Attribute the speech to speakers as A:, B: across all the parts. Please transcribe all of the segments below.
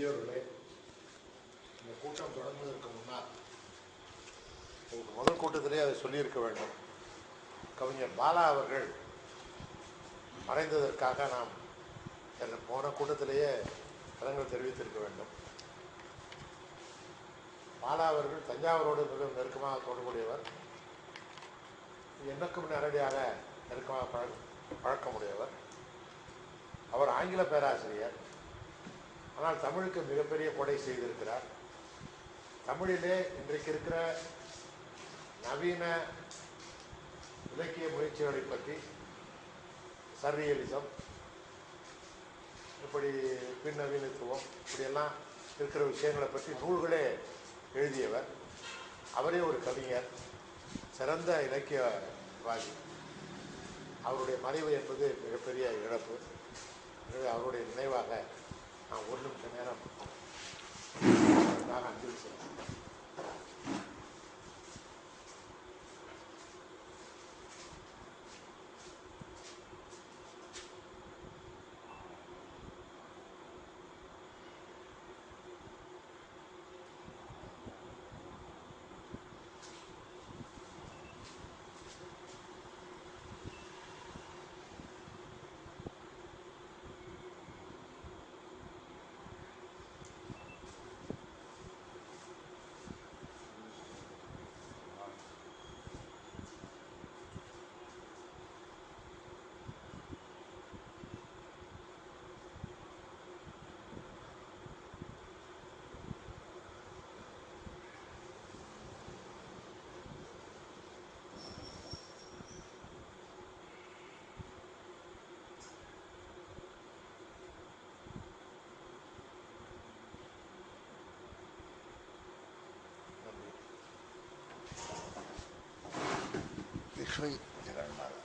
A: பெரியோர்களே, இந்த கூட்டம் தொடங்குவதற்கு முன்னால் உங்களுக்கு முதல் கூட்டத்திலே அதை சொல்லியிருக்க வேண்டும். கவிஞர் பாலா அவர்கள் மறைந்ததற்காக நாம் போன கூட்டத்திலேயே இரங்கல் தெரிவித்திருக்க வேண்டும். பாலா அவர்கள் தஞ்சாவூரோடு மிக நெருக்கமாக தொடர்புடையவர். எனக்கும் நேரடியாக நெருக்கமாக பழக்கமுடையவர். அவர் ஆங்கில பேராசிரியர். ஆனால் தமிழுக்கு மிகப்பெரிய கொடை செய்திருக்கிறார். தமிழிலே இன்றைக்கு இருக்கிற நவீன இலக்கிய முயற்சிகளை பற்றி, சர்ரியலிசம், இப்படி பின்னவீனத்துவம், இப்படியெல்லாம் இருக்கிற விஷயங்களை பற்றி நூல்களே எழுதியவர். அவரே ஒரு கவிஞர், சிறந்த இலக்கியவாதி. அவருடைய மறைவு என்பது மிகப்பெரிய இழப்பு. எனவே அவருடைய நினைவாக நான் ஒரு நிமிஷ நேரம் அஞ்சலி செலுத்துகிறேன்.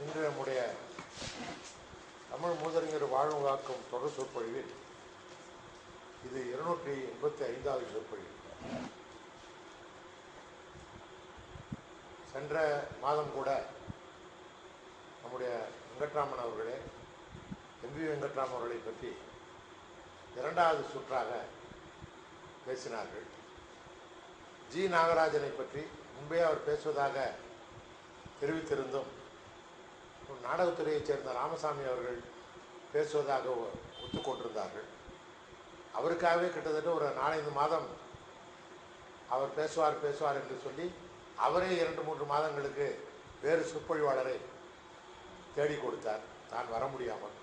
A: இன்று நம்முடைய தமிழ் மூதறிஞர் வாழ்வு காக்கும் தொடர் சொற்பொழிவில் இது 285வது சொற்பொழிவு. சென்ற மாதம் கூட நம்முடைய வெங்கட்ராமன் அவர்களே, எம்பி வெங்கட்ராமன் அவர்களை பற்றி இரண்டாவது சுற்றாக பேசினார்கள். ஜி நாகராஜனை பற்றி முன்பே அவர் பேசுவதாக தெரிவித்திருந்தும் நாடகத்துறையைச் சேர்ந்த ராமசாமி அவர்கள் பேசுவதாக ஒத்துக்கொண்டிருந்தார்கள். அவருக்காகவே கிட்டத்தட்ட ஒரு 4-5 மாதம் அவர் பேசுவார் என்று சொல்லி அவரே 2-3 மாதங்களுக்கு வேறு சொற்பொழிவாளரை தேடி கொடுத்தார், தான் வர முடியாமல்.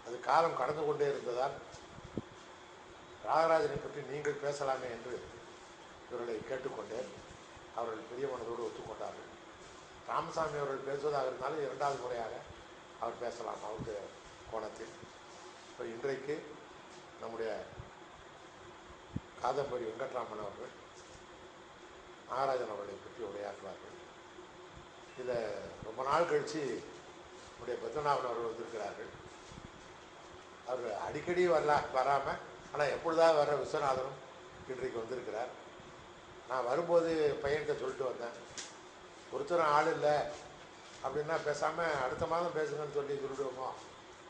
A: அது காலம் கடந்து கொண்டே இருந்ததால் ராகராஜனை பற்றி நீங்கள் பேசலாமே என்று இவர்களை கேட்டுக்கொண்டேன். அவர்கள் பெரிய மனதோடு ஒத்துக்கொண்டார்கள். ராமசாமி அவர்கள் பேசுவதாக இருந்தாலும் 2வது முறையாக அவர் பேசலாம் அவருடைய கோணத்தில். இப்போ இன்றைக்கு நம்முடைய காதம்பரி வெங்கட்ராமன் அவர்கள் நாகராஜன் அவர்களை பற்றி உரையாற்றுவார்கள். இதில் ரொம்ப நாள் கழித்து நம்முடைய பத்மநாபன் அவர்கள் வந்திருக்கிறார்கள். அவர் அடிக்கடி வராமல் ஆனால் எப்பொழுதாவது வர்ற விஸ்வநாதனும் இன்றைக்கு வந்திருக்கிறார். நான் வரும்போது பையன்கிட்ட சொல்லிட்டு வந்தேன், ஒருத்தரும் ஆள் இல்லை அப்படின்னா பேசாமல் அடுத்த மாதம் பேசுங்கன்னு சொல்லிவிடுவோமோ,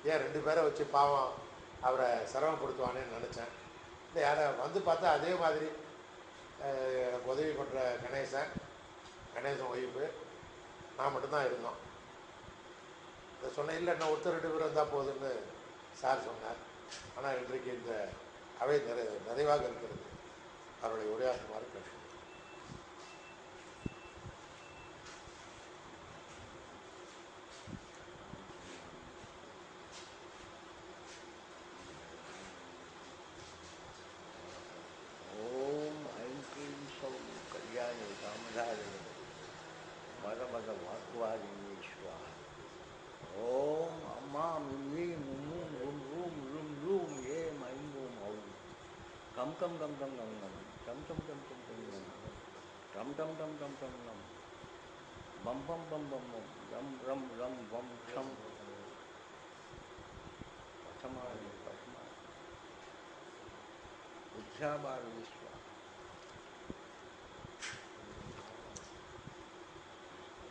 A: ஏன் 2 பேரை வச்சு பாவம் அவரை சிரமப்படுத்துவானேன்னு நினச்சேன். இல்லை, யாரை வந்து பார்த்தா அதே மாதிரி எனக்கு உதவி பண்ணுற கணேசன் ஒய்ஃபு நான் மட்டும்தான் இருந்தோம். இதை சொன்னேன், இல்லை இன்னும் ஒருத்தர் 2 பேர் வந்தால் போதுன்னு சார் சொன்னார். ஆனால் இன்றைக்கு இந்த அவை நிறைவாக இருக்கிறது. அவருடைய உரையாற்றுமாறு கேட்கிறேன்.
B: மத வாக்குவாதீஸ்வரா. ஓம் அம்மா மிம்மி மும்மும் ரும் ரூம் ரும் ரூம் ஏம் ஐம்பூம் அவும் கம் கம் கம் கம் கம் கம் கம் கம் கம் கம் கம் டம் டம் டம் டம் டம் டம் பம் பம் பம் பம் பம் ரம் ரம் ரம் பம் ஷம் பசமாரி பசமா உத்யாபார் விஸ்வா.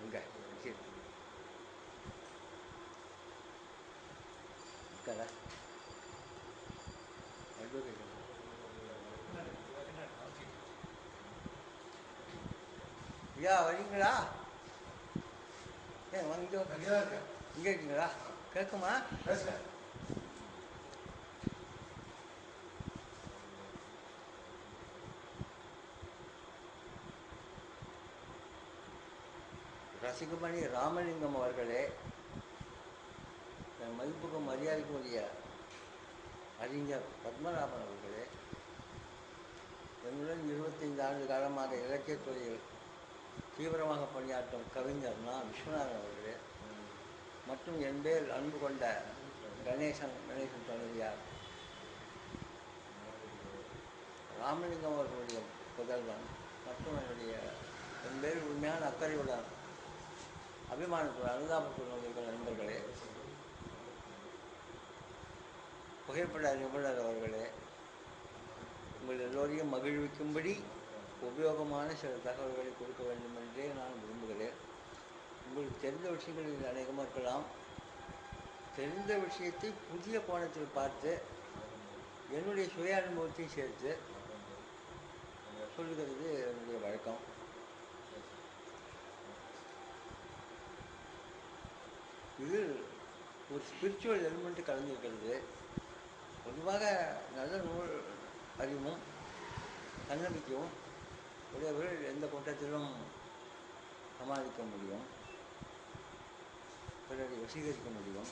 B: இங்கே కదా అడ్వకేట్ ஐயா வரீங்களா? ஏன் வந்து
A: அங்கே தான் இருக்கேன்.
B: இங்கே இருக்கீங்களா? கேட்குமா?
A: பேசுங்க.
B: ரசிகமணி ராமலிங்கம் அவர்களே, என் மதிப்புக்கும் மரியாதைக்கும் உரிய அறிஞர் பத்மநாபன் அவர்களே, என்னுடன் 25 ஆண்டு காலமாக இலக்கியத் துறையில் தீவிரமாக பணியாற்றும் கவிஞர் விஸ்வநாதன் அவர்களே, மற்றும் என் பேர் அன்பு கொண்ட கணேசன் துணைவியார் ராமலிங்கம் அவர்களுடைய புதல்வன் மற்றும் என் பேர் உண்மையான அக்கறையுடன் அபிமானத்துடன் அனுதாபத்துடன் இருக்கிற நண்பர்களே, புகைப்பட நிபுணர் அவர்களே, உங்கள் எல்லோரையும் மகிழ்விக்கும்படி உபயோகமான சில தகவல்களை கொடுக்க வேண்டும் என்றே நான் விரும்புகிறேன். உங்களுக்கு தெரிந்த விஷயங்கள் அநேகமாக இருக்கலாம். தெரிந்த விஷயத்தை புதிய கோணத்தில் பார்த்து என்னுடைய சுய அனுபவத்தை சேர்த்து சொல்லுகிறது என்னுடைய வழக்கம். இது ஒரு ஸ்பிரிச்சுவல் எலிமெண்ட்டு கலந்துருக்கிறது. பொதுவாக நல்ல நூல் அறிவும் தன்னம்பிக்கையும் உடையவர்கள் எந்த கூட்டத்திலும் சமாளிக்க முடியும், பிறரை வசீகரிக்க முடியும்.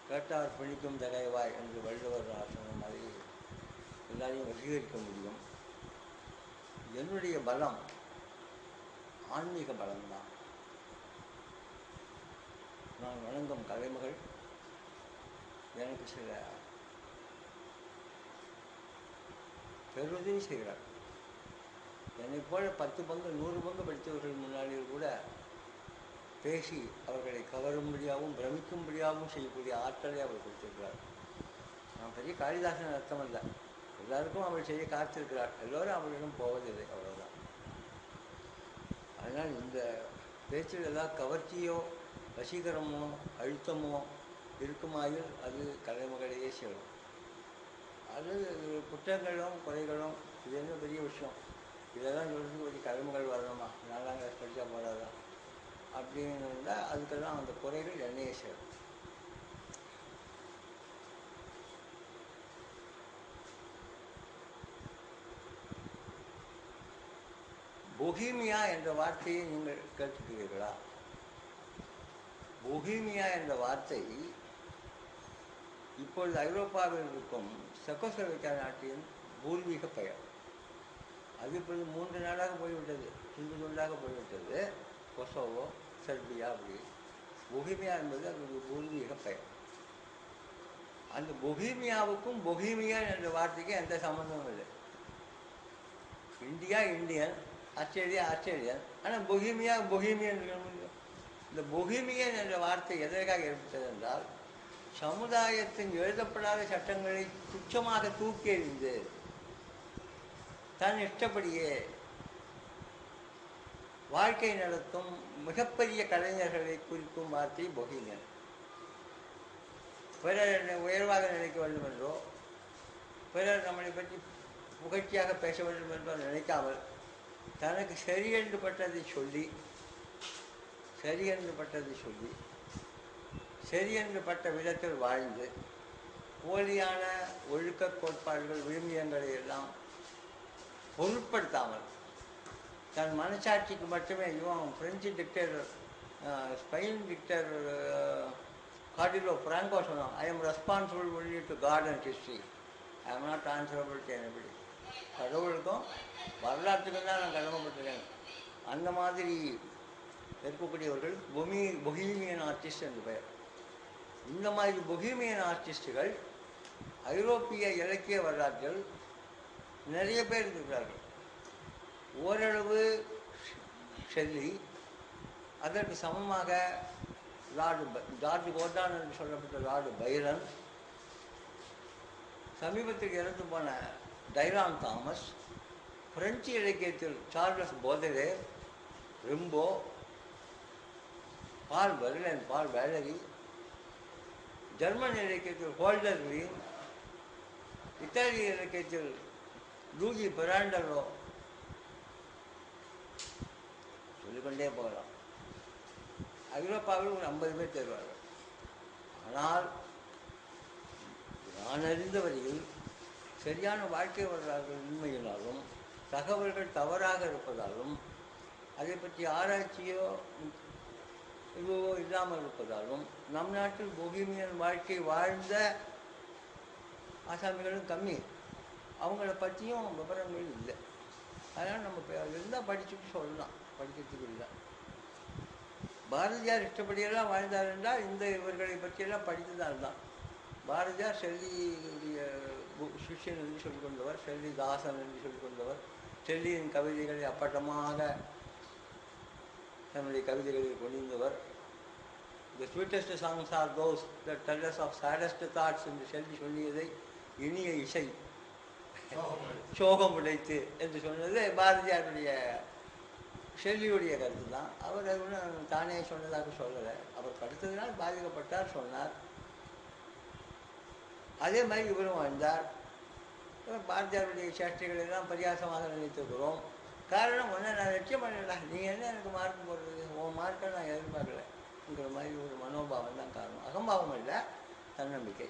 B: கேட்டார் பிணிக்கும் தகைவாய் என்று வள்ளுவர் சொன்ன மாதிரி எல்லாரையும் வசீகரிக்க முடியும். என்னுடைய பலம் ஆன்மீக பலம்தான். நான் வணங்கும் கலைமகள் எனக்கு சில பெருதவி செய்கிறார். என்னை போல 10 பங்கு 100 பங்கு படித்தவர்கள் முன்னாடியில் கூட பேசி அவர்களை கவரும்படியாகவும் பிரமிக்கும்படியாகவும் செய்யக்கூடிய ஆற்றலை அவர் கொடுத்திருக்கிறார். நான் பெரிய காளிதாசன் அர்த்தம் அல்ல, எல்லாருக்கும் அவள் செய்ய காத்திருக்கிறார். எல்லோரும் அவளிடம் போவதில்லை, அவ்வளோதான். அதனால் இந்த பேச்சில் எல்லாம் கவர்ச்சியோ வசீகரமோ அழுத்தமோ இருக்குமாயில் அது கலைமகளையே சேரும். அது குற்றங்களும் குறைகளும் இது என்ன பெரிய விஷயம், இதெல்லாம் சொல்கிறதுக்கு ஒரு கலைமகள் வரணுமா, 4ஆம் கிளாஸ் படித்தா போடாதான் அப்படின்னு இருந்தால் அதுக்கெல்லாம் அந்த குறைகள் என்னையே சேரும். பொஹீமியா என்ற வார்த்தையை நீங்கள் கேட்டுக்கிறீர்களா? பொஹீமியா என்ற வார்த்தை இப்பொழுது ஐரோப்பாவில் இருக்கும் செக்கோஸ்லோவேக்கியா நாட்டின் பூர்வீக பெயர். அது இப்பொழுது 3 நாடாக போய்விட்டது, துண்டு துண்டாக போய்விட்டது. கொசோவோ, செர்பியா, அப்படி. பொஹீமியா என்பது அதனுடைய பூர்வீக பெயர். அந்த பொஹீமியாவுக்கும் பொஹீமியன் என்ற வார்த்தைக்கு எந்த சம்பந்தமும் இல்லை. இந்தியா இந்தியன், ஆஸ்திரேலியா ஆஸ்திரேலியன், ஆனால் பொஹீமியா பொஹீமியன். இந்த பொஹீமியன் என்ற வார்த்தை எதற்காக ஏற்பட்டது என்றால், சமுதாயத்தின் எழுதப்படாத சட்டங்களை துச்சமாக தூக்கி எறிந்து தன் இஷ்டப்படியே வாழ்க்கை நடத்தும் மிகப்பெரிய கலைஞர்களை குறிக்கும் வார்த்தை பொஹீமியன். பிறர் என்னை உயர்வாக நினைக்க வேண்டும் என்றோ, பிறர் நம்மளை பற்றி புகழ்ச்சியாக பேச வேண்டும் என்றோ நினைக்காமல், தனக்கு சரியென்று பட்டதை சொல்லி சரியென்று பட்ட விதத்தில் வாழ்ந்து, போலியான ஒழுக்க கோட்பாடுகள் விழுமியங்களை எல்லாம் பொருட்படுத்தாமல் தன் மனசாட்சிக்கு மட்டுமே, இவன் French dictator Spain dictator Caudillo Franco சொன்னான், I am responsible only to God and history, I am not answerable to anybody. கடவுளுக்கும் வரலாற்றுக்கும் தான் நான் கடமைப்பட்டிருக்கேன். அந்த மாதிரி இருக்கக்கூடியவர்கள் பொஹீமியன் ஆர்டிஸ்ட் என்று பெயர். இந்த மாதிரி பொஹீமியன் ஆர்டிஸ்டுகள் ஐரோப்பிய இலக்கிய வரலாற்றில் நிறைய பேர் இருக்கிறார்கள். ஓரளவு ஷெல்லி, அதற்கு சமமாக ஜார்ஜ் கோர்டான் என்று சொல்லப்பட்ட லார்டு பைரன், சமீபத்தில் இறந்து போன டைரான் தாமஸ், பிரெஞ்சு இலக்கியத்தில் சார்லஸ் போதரேர், ரிம்போ, பால் வெர்லேன், பால் வேலரி, ஜெர்மன் இலக்கியத்தில் ஹோல்டர் கிரீன், இத்தாலிய இலக்கியத்தில் லூயி பிராண்டலோ, சொல்லிக்கொண்டே போகலாம். ஐரோப்பாவில் ஒரு 50 பேர் தேர்வார்கள். ஆனால் நான் அறிந்த வரையில் சரியான வாழ்க்கை வரலாறுகள் இன்மையினாலும் தகவல்கள் தவறாக இருப்பதாலும் அதை பற்றி ஆராய்ச்சியோ இதுவோ இல்லாமல் இருப்பதாலும் நம் நாட்டில் பொஹீமியன் வாழ்க்கை வாழ்ந்த ஆசாமிகளும் கம்மி, அவங்கள பற்றியும் விவரங்கள் இல்லை. அதனால் நம்ம இருந்தால் படிச்சுட்டு சொல்லலாம், படிக்கிறதுக்கு இல்லை. பாரதியார் இஷ்டப்படியெல்லாம் வாழ்ந்தார் என்றால் இந்த இவர்களை பற்றியெல்லாம் படித்ததால் தான். பாரதியார் ஷெல்லியுடைய சிஷ்யன் என்று சொல்லிக் கொண்டவர், ஷெல்லி தாசன் என்று சொல்லிக் கொண்டவர், ஷெல்லியின் கவிதைகளை அப்பட்டமாக தன்னுடைய கவிதைகளில் கொண்டிருந்தவர். The sweetest songs are those that tell us of saddest thoughts என்று ஷெல்லி சொல்லியதை இனிய இசை சோகம் உடைத்து என்று சொன்னது பாரதியாருடைய ஷெல்லியுடைய கருத்து தான். அவர் அது ஒன்றும் தானே சொன்னதாக சொல்லலை. அவர் படித்ததினால் பாதிக்கப்பட்டார் சொன்னார். அதே மாதிரி இவரும் வாழ்ந்தார். பாரதியாருடைய சேஷ்டைகள் எல்லாம் பரியாசமாக நினைத்திருக்கிறோம். காரணம் ஒன்று, நான் லட்சியம் பண்ணல, நீ என்ன எனக்கு மார்க் போடுறது, உன் மார்க்கை நான் எதிர்பார்க்கலைங்கிற மாதிரி ஒரு மனோபாவம் தான் காரணம். அகம்பாவம் இல்லை, தன்னம்பிக்கை.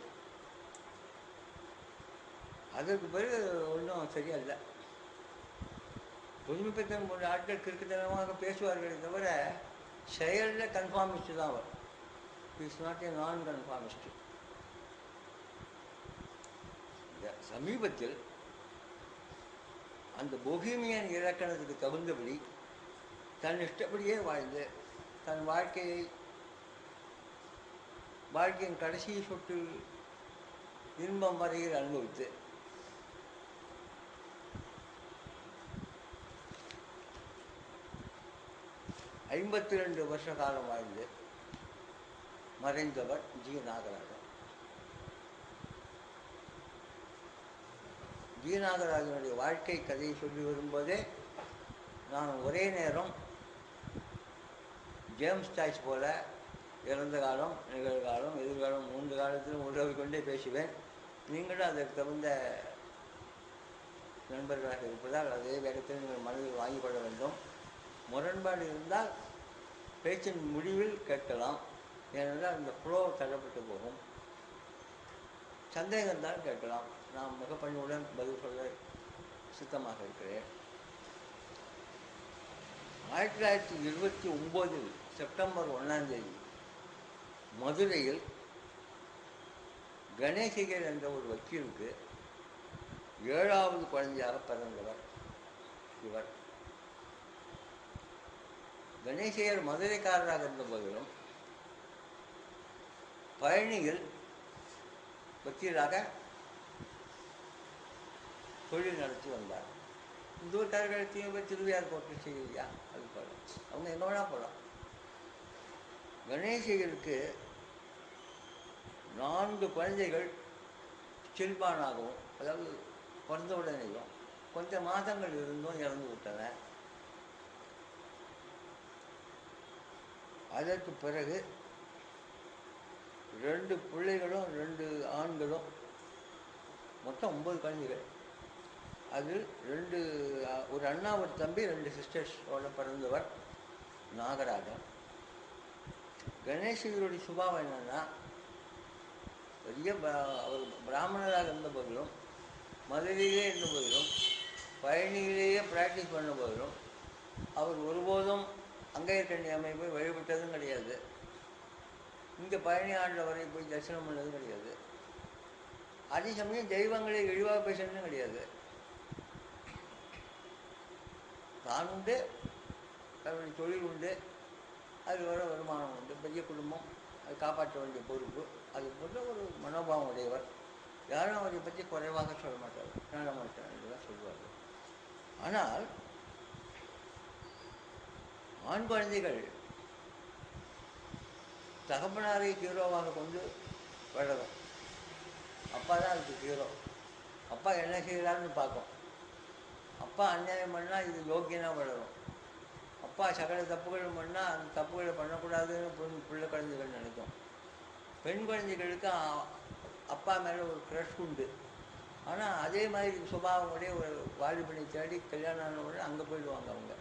B: அதற்கு பிறகு ஒன்றும் சரியா இல்லை. புதுமை பெற்ற 3 ஆட்கள் கிறுக்குத்தனமாக பேசுவார்களே தவிர செயலில் கன்ஃபார்மிஸ்ட் தான் அவர். இஸ் நாட் ஏ நான் கன்ஃபார்மிஸ்ட். சமீபத்தில் அந்த பொஹீமியன் இலக்கணத்துக்கு தகுந்தபடி தன் இஷ்டப்படியே வாழ்ந்து தன் வாழ்க்கையின் கடைசி சொட்டு இன்பம் வரையில் அனுபவித்து 52 வருஷ காலம் வாழ்ந்து மறைந்தவர் ஜி. நாகராஜன். ஜி. நாகராஜனுடைய வாழ்க்கை கதையை சொல்லி வரும்போதே நான் ஒரே நேரம் ஜேம்ஸ் சாய்ஸ் போல இறந்த காலம், நிகழ்காலம், எதிர்காலம் 3 காலத்திலும் உறவு கொண்டே பேசுவேன். நீங்களும் அதற்கு தகுந்த நண்பர்களாக இருப்பதால் அதே வேகத்தில் நீங்கள் மனதில் வாங்கிக் கொள்ள வேண்டும். முரண்பாடு இருந்தால் பேச்சின் முடிவில் கேட்கலாம், ஏனென்றால் இந்த ஃப்ளோ தள்ளப்பட்டு போகும். சந்தேகம் தான் கேட்கலாம், நான் முகப்பணியுடன் பதில் சொல்ல சித்தமாக இருக்கிறேன். 1929 செப்டம்பர் 1ஆம் தேதி மதுரையில் கணேசையர் என்ற ஒரு வக்கீலுக்கு 7வது குழந்தையாக பிறந்தவர் இவர். கணேசையர் மதுரைக்காரராக இருந்த போதிலும் பழனியில் வக்கீலாக தொழில் நடத்தி வந்தார். இந்த ஊர்காரர்களுக்கு திருவையார் கோட்டை செய்யலையா, அது போல அவங்க எங்கே வேணா போகலாம். கணேசையருக்கு 4 குழந்தைகள் சில்பானாகவும், அதாவது பிறந்த உடனேயும் கொஞ்சம் மாதங்கள் இருந்தும் இறந்து விட்டன. அதற்கு பிறகு 2 பிள்ளைகளும் 2 ஆண்களும், மொத்தம் 9 குழந்தைகள். அதில் 2 ஒரு அண்ணா ஒரு தம்பி 2 சிஸ்டர்ஸோட பிறந்தவர் நாகராஜன். கணேசனுடைய சுபாவம் என்னன்னா, பெரிய அவர் பிராமணராக இருந்த போதிலும், மதுரையிலே இருந்த போதிலும், பழனியிலேயே பிராக்டிஸ் பண்ண போதிலும் அவர் ஒருபோதும் அங்கையர்கண்ணி அமைப்பை வழிபட்டதும் கிடையாது. இங்கே பழனி ஆண்டவரை போய் தரிசனம் பண்ணதும் கிடையாது. அதே சமயம் தெய்வங்களை இழிவாக பேசுறதும் கிடையாது. தான் உண்டு, தன்னுடைய தொழில் உண்டு, அது வர வருமானம் உண்டு, பெரிய குடும்பம், அது காப்பாற்ற வேண்டிய பொறுப்பு, அது போன்ற ஒரு மனோபாவம் உடையவர். யாரும் அவரை பற்றி குறைவாக சொல்ல மாட்டார், நல்ல மாட்டார் என்று தான் சொல்லுவார்கள். ஆனால் ஆண் குழந்தைகள் தகப்பனாரை ஹீரோவாக கொண்டு வளரும். அப்பா தான் அதுக்கு ஹீரோ. அப்பா என்ன செய்கிறான்னு பார்க்கும். அப்பா அநியாயம் பண்ணால் இது யோக்கியனாக வளரும். அப்பா சகல தப்புகள் பண்ணால் அந்த தப்புகளை பண்ணக்கூடாதுன்னு பிள்ளை குழந்தைகள் நினைக்கும். பெண் குழந்தைகளுக்கு அப்பா மேலே ஒரு க்ரஷ் உண்டு. ஆனால் அதே மாதிரி சுபாவங்களுடைய ஒரு வாலிபனை தேடி கல்யாணம் ஆனவுடனே அங்கே போயிடுவாங்க அவங்க.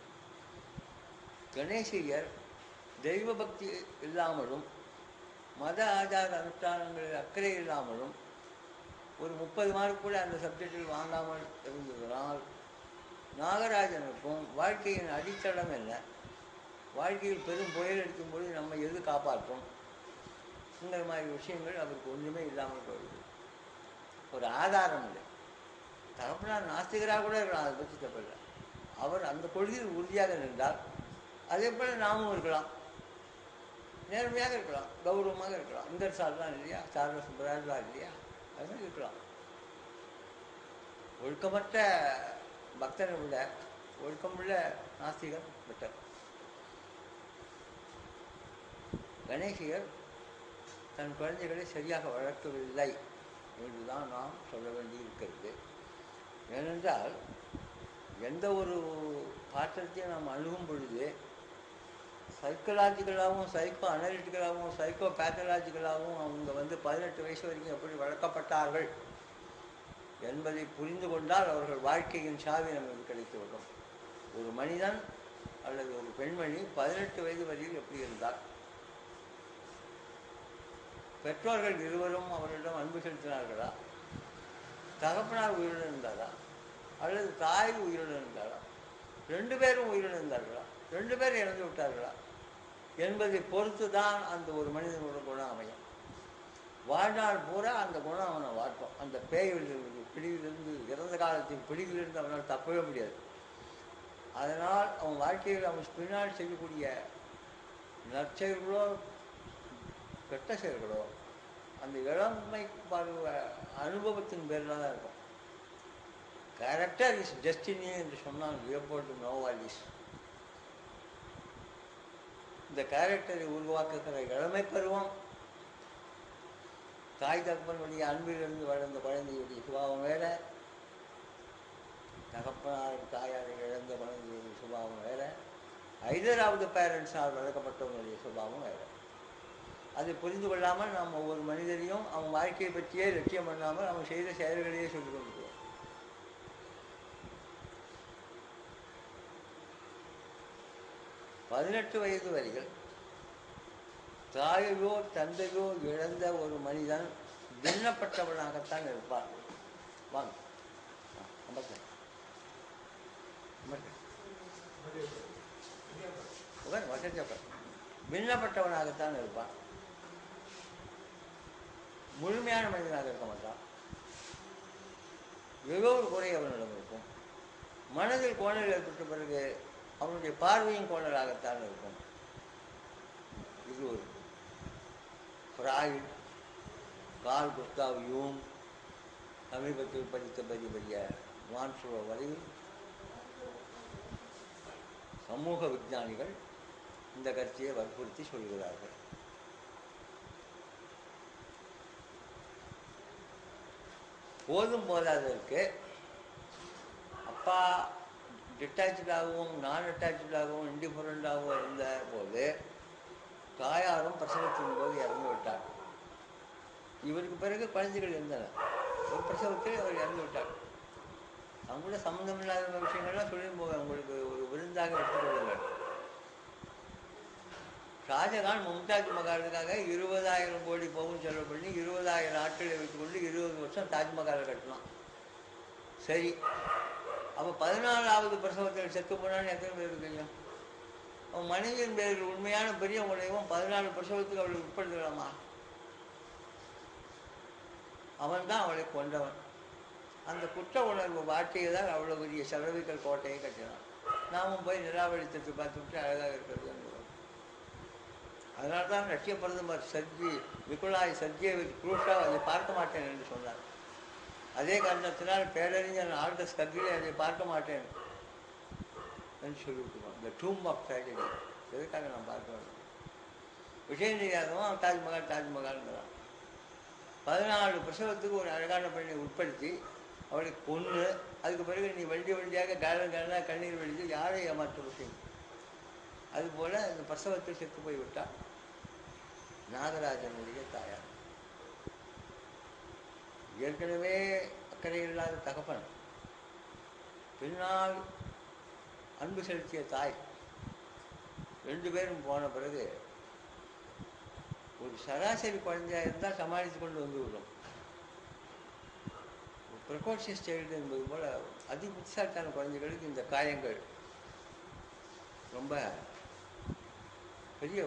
B: கணேசியர் தெய்வ பக்தி இல்லாமலும் மத ஆச்சார அனுஷ்டானங்களில் அக்கறை இல்லாமலும் ஒரு 30 மார்க் கூட அந்த சப்ஜெக்டில் வாங்காமல் இருந்ததனால் நாகராஜனுக்கும் வாழ்க்கையின் அடித்தளம் என்ன, வாழ்க்கையில் பெரும் புயல் அடிக்கும்போது நம்ம எது காப்பாற்றும் மாதிரி விஷயங்கள் அவருக்கு ஒன்றுமே இல்லாமல் போயிடுது. ஒரு ஆதாரம் இல்லை. தகப்பனார் நாஸ்திகராக கூட இருக்கலாம், அதை பற்றி தப்பில்லை. அவர் அந்த கொள்கையில் உறுதியாக நின்றால் அதே போல் நாமும் இருக்கலாம், நேர்மையாக இருக்கலாம், கௌரவமாக இருக்கலாம். இங்கர்சால் தான் இல்லையா, சார்லஸ் பிராட்லா இல்லையா, அதுதான் இருக்கலாம். ஒழுக்கமற்ற பக்தனை விட ஒழுக்கமுள்ள நாஸ்திகர் பெட்டர். கணேசியர் தன் குழந்தைகளை சரியாக வளர்க்கவில்லை என்றுதான் நாம் சொல்ல வேண்டியிருக்கிறது. ஏனென்றால் எந்த ஒரு பாத்திரத்தையும் நாம் அணுகும் பொழுது சைக்கலாஜிக்கலாகவும் சைக்கோ அனலிட்டிக்கலாகவும் சைக்கோ பேத்தலாஜிக்கலாகவும் அவங்க 18 வயசு வரைக்கும் எப்படி வளர்க்கப்பட்டார்கள் என்பதை புரிந்து கொண்டால் அவர்கள் வாழ்க்கையின் சாவி நமக்கு கிடைத்துவிடும். ஒரு மனிதன் அல்லது ஒரு பெண்மணி 18 வயது வரையில் எப்படி இருந்தார், பெற்றோர்கள் இருவரும் அவர்களிடம் அன்பு செலுத்தினார்களா, தகப்பனார் உயிருடன் இருந்தாரா அல்லது தாய் உயிருடன் இருந்தாரா, 2 பேரும் உயிருடன் இருந்தார்களா, 2 பேரும் இறந்து விட்டார்களா என்பதை பொறுத்து தான் அந்த ஒரு மனிதனோட குணம் அமையும். வாழ்நாள் பூரா அந்த குணம் அவனை வாட்டும். அந்த பேயிலிருந்து பிடியிலிருந்து இறந்த காலத்தின் பிடியிலிருந்து அவனால் தப்பவே முடியாது. அதனால் அவன் வாழ்க்கையில் அவன் பின்னால் செய்யக்கூடிய நற்செயல்களோ கெட்ட செயல்களோ அந்த இளமை பருவ அனுபவத்தின் பேரில் தான் இருக்கும். கேரக்டர் இஸ் டெஸ்டினி என்று சொன்னால் லியோபோல்டு நோவாலிஸ். இந்த கேரக்டரை உருவாக்குகிற இளமை பருவம் தாய் தகப்பனுடைய அன்பிலிருந்து வளர்ந்த குழந்தையுடைய சுபாவம் வேற, தகப்பனார் தாயாரை இழந்த குழந்தையுடைய சுபாவம் வேற, ஐதராவது பேரண்ட்ஸால் வளர்க்கப்பட்டவங்களுடைய சுபாவம் வேற. அதை புரிந்து கொள்ளாமல் நாம் ஒவ்வொரு மனிதரையும் அவன் வாழ்க்கையை பற்றியே லட்சியம் பண்ணாமல் அவன் செய்த செயல்களையே சொல்லிக் கொண்டிருக்கிறோம். பதினெட்டு வயது வரையில் தாயையோ தந்தையோ இழந்த ஒரு மனிதன் பின்னப்பட்டவனாகத்தான் இருப்பான். வாங்க பின்னப்பட்டவனாகத்தான் இருப்பான். முழுமையான மனிதனாக இருக்க மாட்டான். ஏதோ ஒரு குறை அவனிடம் இருக்கும். மனதில் கோணல் ஏற்பட்ட பிறகு அவனுடைய பார்வையும் கோணலாகத்தான் இருக்கும். இது ஒரு ஃப்ராய்ட், கார்ல் குஸ்டாவ் யூங், சமீபத்தில் படித்த பெரிய மான்ஸ்ரோ வரையில் சமூக விஞ்ஞானிகள் இந்த கருத்தையை வற்புறுத்தி சொல்கிறார்கள். போதும் போதாதற்கு அப்பா டிட்டாச்சாகவும் நான் அட்டாச்சாகவும் இண்டிஃபரண்டாகவும் இருந்த போது தாயாரும் பிரசவத்தின் போது இறந்து விட்டார். இவருக்கு பிறகு குழந்தைகள் இருந்தன. ஒரு பிரசவத்தில் அவர் இறந்து விட்டார். அவங்களோட சம்மந்தம் இல்லாத விஷயங்கள்லாம் சொல்லி போக உங்களுக்கு ஒரு விருந்தாக எடுத்துக்கொள்ளுங்கள். ஷாஜகான் மும்தாஜ் மகாலுக்காக 20,000 கோடி பவுன் செலவு பண்ணி 20,000 ஆட்களை வைத்துக்கொண்டு 20 வருஷம் தாஜ்மஹாலை கட்டலாம். சரி, அப்போ 14வது பிரசவத்தில் செத்து போனான்னு எத்தனை பேருக்கு தெரியும்? அவன் மனைவியின் பேரில் உண்மையான பெரிய உடையவும் 14 பிரசவத்துக்கு அவளுக்கு உட்படுத்தலாமா? அவன் தான் அவளை கொண்டவன். அந்த குற்ற உணர்வு வாழ்க்கையை தான் அவ்வளோ பெரிய செலவிக்கல் கோட்டையை கட்டினான். நாமும் போய் நிராவளித்தத்தை பார்த்துவிட்டு அழகாக இருக்கிறது. அதனால தான் ரஷ்ய பிரதமர் நிக்கோலாய் சர்ஜியேவிச் குரூஷாவ் அதை பார்க்க மாட்டேன் என்று சொன்னார். அதே காரணத்தினால் பேரறிஞர் ஆல்டஸ் கக்லி அதை பார்க்க மாட்டேன் என்று சொல்லிவிட்டுருவோம். இந்த டூம் ஆஃப் ட்ராஜடி எதுக்காக நான் பார்க்க வேண்டும்? விஷயம் தெரியாதவன் தாஜ்மஹால்ங்கிறான். 14 பிரசவத்துக்கு ஒரு அழகான பெண்ணை உட்படுத்தி அவளை கொன்று அதுக்கு பிறகு நீ வண்டியாக காலங்காலாக கண்ணீர் வடித்து யாரை ஏமாற்ற விஷயம்? அதுபோல் இந்த பிரசவத்தில் செத்து போய்விட்டார் நாகராஜனுடைய தாயார். ஏற்கனவே அக்கறை இல்லாத தகப்பன், பின்னால் அன்பு செலுத்திய தாய், 2 பேரும் போன பிறகு ஒரு சராசரி குழந்தையா இருந்தால் சமாளித்து கொண்டு வந்து விடும். ப்ரிகாஷன்ஸ் சைல்டு என்பது போல் அதி புத்திசாலித்தான குழந்தைகளுக்கு இந்த காயங்கள் ரொம்ப பெரிய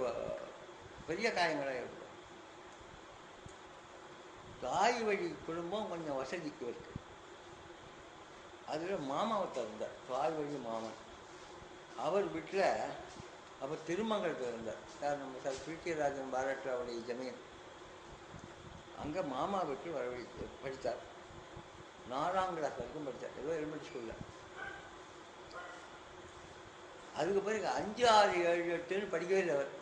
B: பெரிய காயங்களாக இருக்கும். தாய் வழி குடும்பம் கொஞ்சம் வசதிக்கு இருக்கு. அதில் மாமா ஒருத்தர் இருந்தார், தாய் வழி மாமன். அவர் வீட்டில் அவர் திருமங்கலத்தில் இருந்தார். சார் நம்ம சார் பிடி ராஜன் பாராட்டு அவருடைய ஜமீன். அங்கே மாமா வீட்டு வரவழி படித்தார். 4ஆம் கிளாஸ் வரைக்கும் படித்தார், ஏதோ எலிமெண்ட்ரி ஸ்கூலில். அதுக்கு பிறகு 5, 6, 7, 8ன்னு படிக்கவே இல்லை. அவர்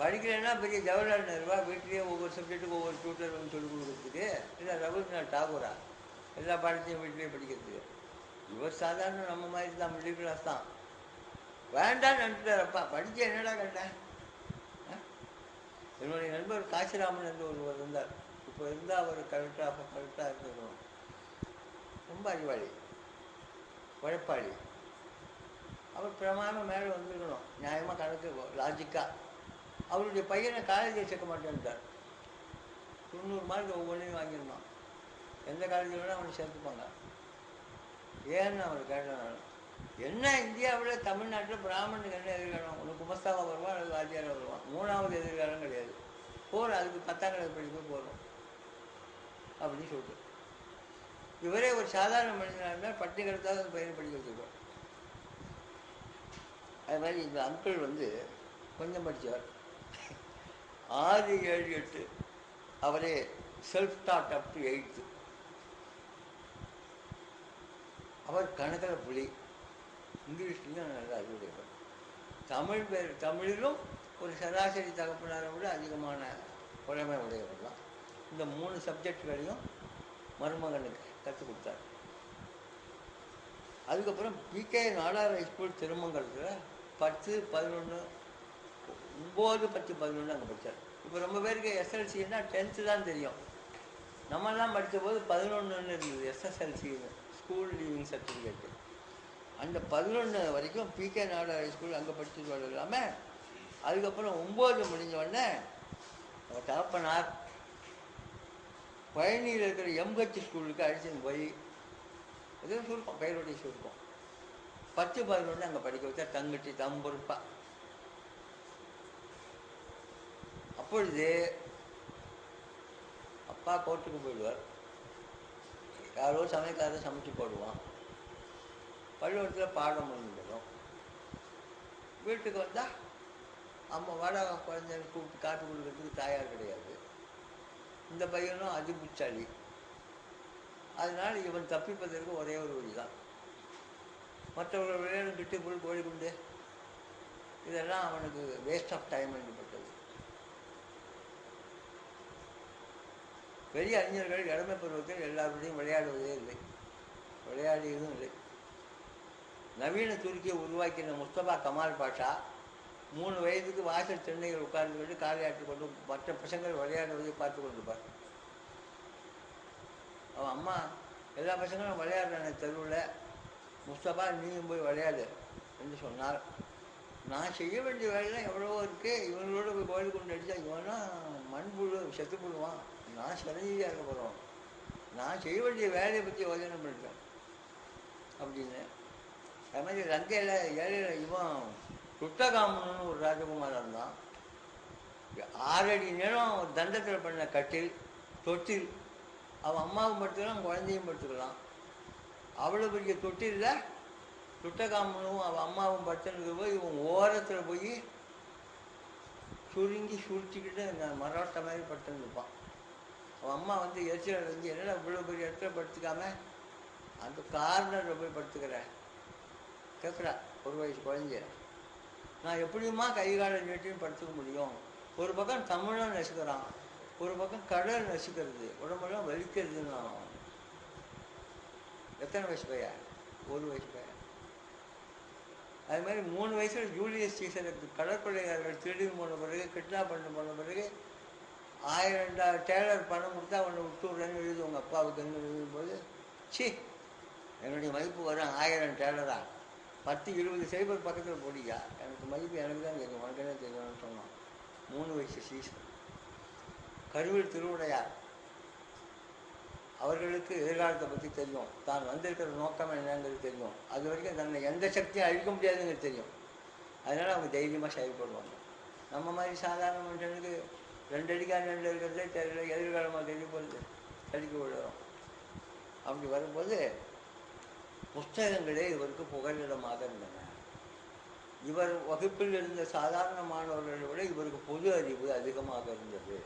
B: படிக்கலைன்னா பெரிய ஜவஹர்லால் நேருவா வீட்லேயே ஒவ்வொரு சப்ஜெக்ட்டுக்கு ஒவ்வொரு டியூட்டர் வந்து சொல்லிக் கொடுக்குறதுக்கு, இல்லை ரவீந்திரநாத் டாகூரா எல்லா பாடத்தையும் வீட்லேயே படிக்கிறதுக்கு. இவர் சாதாரண நம்ம மாதிரி தான், மிடில் கிளாஸ் தான். வேண்டான்னு நினைச்சிட்டாரப்பா, படிக்க என்னடா கேட்டேன். என்னுடைய நண்பர் காசிராமன் என்று ஒருவர் இருந்தார். இப்போ இருந்தால் அவர் கரெக்டாக இருந்துக்கணும். ரொம்ப அறிவாளி, உழைப்பாளி. அவர் பிரமாணம் மேலே வந்துருக்கணும், நியாயமாக கணக்கு லாஜிக்காக. அவருடைய பையனை காலேஜில் சேர்க்க மாட்டேன்ட்டார். 90 மார்க் ஒவ்வொன்றையும் வாங்கியிருந்தான். எந்த காலேஜில் வேணால் அவனை சேர்த்துப்பாங்க. ஏன்னு அவர் கேட்டேன். என்ன இந்தியாவில் தமிழ்நாட்டில் பிராமணனுக்கு என்ன எதிர்காலம்? உனக்கு குமஸ்தாவாக வருவான் அல்லது வாத்தியாராக வருவான். 3வது எதிர்காலம் கிடையாது. போகிறோம், அதுக்கு 10ஆம் கிளாஸ் படிக்க போகிறோம் அப்படின்னு சொல்லிட்டு. இவரே ஒரு சாதாரண மனிதனாக இருந்தால் பட்டி கிடத்தாவது அந்த பையனை படிக்க வச்சுருவார். அது மாதிரி இந்த அங்கிள் வந்து கொஞ்சம் படித்தவர். 6, 7, 8 அவரே self dot up to 8th. அவர் கணக்கில் புலி, இங்கிலீஷ்லையும் நல்ல அறிவுடையவர். தமிழிலும் ஒரு சராசரி தகப்பனாரை விட அதிகமான புலமை உடையவர் தான். இந்த 3 சப்ஜெக்டுகளையும் மருமகனுக்கு கற்றுக் கொடுத்தார். அதுக்கப்புறம் பிகே நாடார் ஹைஸ்கூல் திருமங்கலத்தில் 10, 11, 9, 10, 11 அங்கே படித்தார். இப்போ ரொம்ப பேருக்கு எஸ்எல்சின்னா 10th தான் தெரியும். நம்மெல்லாம் படித்த போது 11ன்னு இருந்தது, எஸ்எஸ்எல்சின்னு, ஸ்கூல் லீவிங் சர்டிஃபிகேட்டு. அந்த 11 வரைக்கும் பிகே நாடார் ஹைஸ்கூல் அங்கே படிச்சுட்டு வரது இல்லாமல், அதுக்கப்புறம் 9 முடிஞ்ச உடனே அவர் தகப்பனார் பழனியில் இருக்கிற எம்ஹெச் ஸ்கூலுக்கு அழைச்சின்னு போய் எதுவும் சுருக்கம், பெயருடைய சுருக்கம், 10, 11 அங்கே படிக்க வச்சா தங்கச்சி தம்பொறுப்பா. அப்பொழுது அப்பா கோர்ட்டுக்கு போயிடுவார். யாரோ சமையல்காரரை சமைச்சு போடுவான். பள்ளிக்கூடத்தில் பாடம் முடிஞ்சிடும். வீட்டுக்கு வந்தால் அம்மா வாடா குழந்தைங்க கூப்பிட்டு காட்டு கொடுக்கறதுக்கு தயார் கிடையாது. இந்த பையனும் அதிபுச்சாலி. அதனால் இவன் தப்பிப்பதற்கு ஒரே ஒரு வழி தான், மற்றவர்கள் விளையாடும் கிட்டுப்புல், கோழிக்குண்டு, இதெல்லாம் அவனுக்கு வேஸ்ட் ஆஃப் டைம் என்றப்பட்டது. பெரிய அறிஞர்கள் இளமை பருவத்தில் எல்லாருடையும் விளையாடுவதே இல்லை, விளையாடியதும் இல்லை. நவீன துருக்கியை உருவாக்கின முஸ்தபா கமால் பாஷா 3 வயதுக்கு வாசல் திண்ணைகள் உட்கார்ந்து கொண்டு காலையாற்றி கொண்டு மற்ற பசங்கள் விளையாடுவதை பார்த்து கொண்டிருப்பார். அவன் அம்மா எல்லா பசங்களும் விளையாடுறான தெருவில், முஸ்தபா நீயும் போய் விளையாடு என்று சொன்னார். நான் செய்ய வேண்டிய வேலைலாம் எவ்வளவோ இருக்குது, இவங்களோட போய் கோழி கொண்டு அடித்தா இவனா மண்புழு செத்து போடுவான், நான் சிரஞ்சீவியாக இருக்க போகிறோம், நான் செய்ய வேண்டிய வேலையை பற்றி யோஜனை பண்ணிட்டேன் அப்படின்னு. அது மாதிரி லங்கையில் ஏழையில் இவன் சுட்டகாமன்னு ஒரு ராஜகுமாரன் இருந்தான். 6 அடி நேரம் தண்டத்தில் பண்ண கட்டில், தொட்டில், அவன் அம்மாவும் படுத்துக்கலாம் குழந்தையும் படுத்துக்கலாம். அவ்வளோ பெரிய தொட்டிலில் சுட்டகாமனும் அவன் அம்மாவும் படுத்துனது போய் இவன் ஓரத்தில் போய் சுருங்கி சுருட்டிக்கிட்டு மராட்டை மாதிரி படுத்துருப்பான். அவன் அம்மா வந்து எரிச்சல் வந்து என்னடா இவ்வளோ பெரிய இடத்துல படுத்துக்காம அந்த கார்னரில் போய் படுத்துக்கிறேன் கேட்குறா. 1 வயசு குழந்தைய. நான் எப்படியுமா கை காலை நீட்டின்னு படுத்துக்க முடியும்? ஒரு பக்கம் தமிழும் நெசுக்கிறான், ஒரு பக்கம் கடல் நெசுக்கிறது, உடம்பெல்லாம் வலிக்கிறதுன்னா. எத்தனை வயசு பையன்? 1 வயசு பையன். அது மாதிரி 3 வயசில் ஜூலியஸ் சீசருக்கு கடற்கொள்ளையாளர்கள் திருடின்னு போன பிறகு, கிட்னாப் பண்ணி போன பிறகு 1000 டேலர் பணம் கொடுத்தா அவனை விட்டு விடுறேன்னு எழுது உங்கள் அப்பாவுக்குன்னு எழுதும்போது, சி என்னுடைய மதிப்பு வரும் 1000 டேலரா, 10 20 சைபர் பக்கத்தில் போடியா, எனக்கு மதிப்பு எனக்கு தான் தெரியும், உனக்கு என்ன தெரியும்னு சொன்னான். 3 வயசு சீசன். கருவில் திருவுடையார் அவர்களுக்கு எதிர்காலத்தை பற்றி தெரியும், தான் வந்திருக்கிற நோக்கம் என்னங்கிறது தெரியும், அது வரைக்கும் தன்னை எந்த சக்தியும் அழிக்க முடியாதுங்கிறது தெரியும். அதனால் அவங்க தைரியமாக செயல்படுவாங்க. நம்ம மாதிரி சாதாரண மனுஷனுக்கு 2 அடிக்கால் 2 இருக்கிறதே தெரியல, எதிர்காலமாக தெரிய போகிறது, தடுக்க விடுறோம். அப்படி வரும்போது புஸ்தகங்களே இவருக்கு புகலிடமாக இருந்தன. இவர் வகுப்பில் இருந்த சாதாரண மாணவர்களை விட இவருக்கு பொது அறிவு அதிகமாக இருந்தது.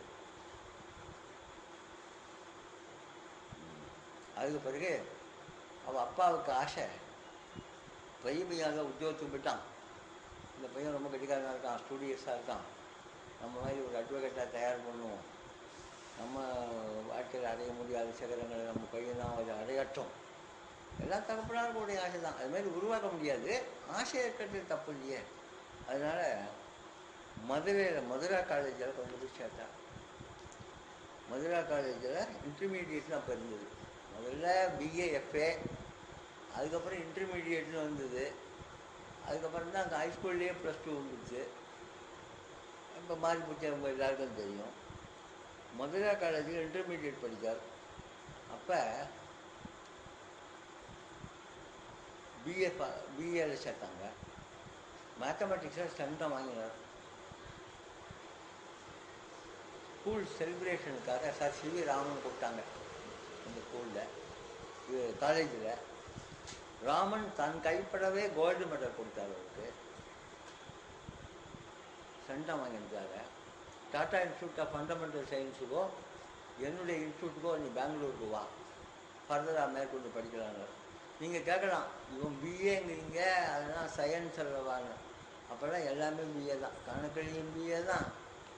B: அதுக்கு பிறகு அவள் அப்பாவுக்கு ஆசை, பையன் உத்தியோகத்துக்கு போயிட்டான், இந்த பையன் ரொம்ப கெட்டிக்காரனாக இருக்கான், ஸ்டூடியஸாக இருக்கான், நம்ம மாதிரி ஒரு அட்வொகேட்டாக தயார் பண்ணுவோம், நம்ம வாழ்க்கையில் அடைய முடியாத சிகரங்களை நம்ம பையன் தான் அதை அடையாற்றோம். எல்லா தகப்பனாருடைய ஆசை தான், அதுமாதிரி உருவாக்க முடியாது, ஆசையை இருக்கிறது தப்பு இல்லையே. அதனால் மதுரா காலேஜில் கொண்டு போய் சேர்த்தான். மதுரா காலேஜில் இன்டர்மீடியட்னு அப்போ இருந்தது. முதல்ல பிஏ எஃப்ஏ, அதுக்கப்புறம் இன்டர்மீடியட்னு வந்தது, அதுக்கப்புறம் தான் அங்கே ஹைஸ்கூல்லேயே +2 வந்துச்சு. இப்போ மாறி போச்சு, அவங்க எல்லாருக்கும் தெரியும். மதுரா காலேஜில் இன்டர்மீடியட் படித்தார். அப்போ பிஏல சேர்த்தாங்க. மேத்தமெட்டிக்ஸில் சென்டம் வாங்கினார். ஸ்கூல் செலிப்ரேஷனுக்காக சார் சி வி ராமன் கூப்பிட்டாங்க இந்த ஸ்கூலில், காலேஜில். ராமன் தன் கைப்படவே கோல்டு மெடல் கொடுத்தார் அவருக்கு, சென்டம் வாங்கியிருந்தாங்க. டாடா இன்ஸ்டியூட் ஆஃப் ஃபண்டமெண்டல் சயின்ஸுக்கோ என்னுடைய இன்ஸ்டியூட்டுக்கோ நீ பெங்களூருக்கு வா, ஃபர்தராக மேற்கொண்டு படிக்கலான்னு. நீங்கள் கேட்கலாம், இவன் பிஏங்கிறீங்க, அதெல்லாம் சயின்ஸ் அல்லவான்னு. அப்போல்லாம் எல்லாமே பிஏ தான், கணக்குலேயும் பிஏ தான்,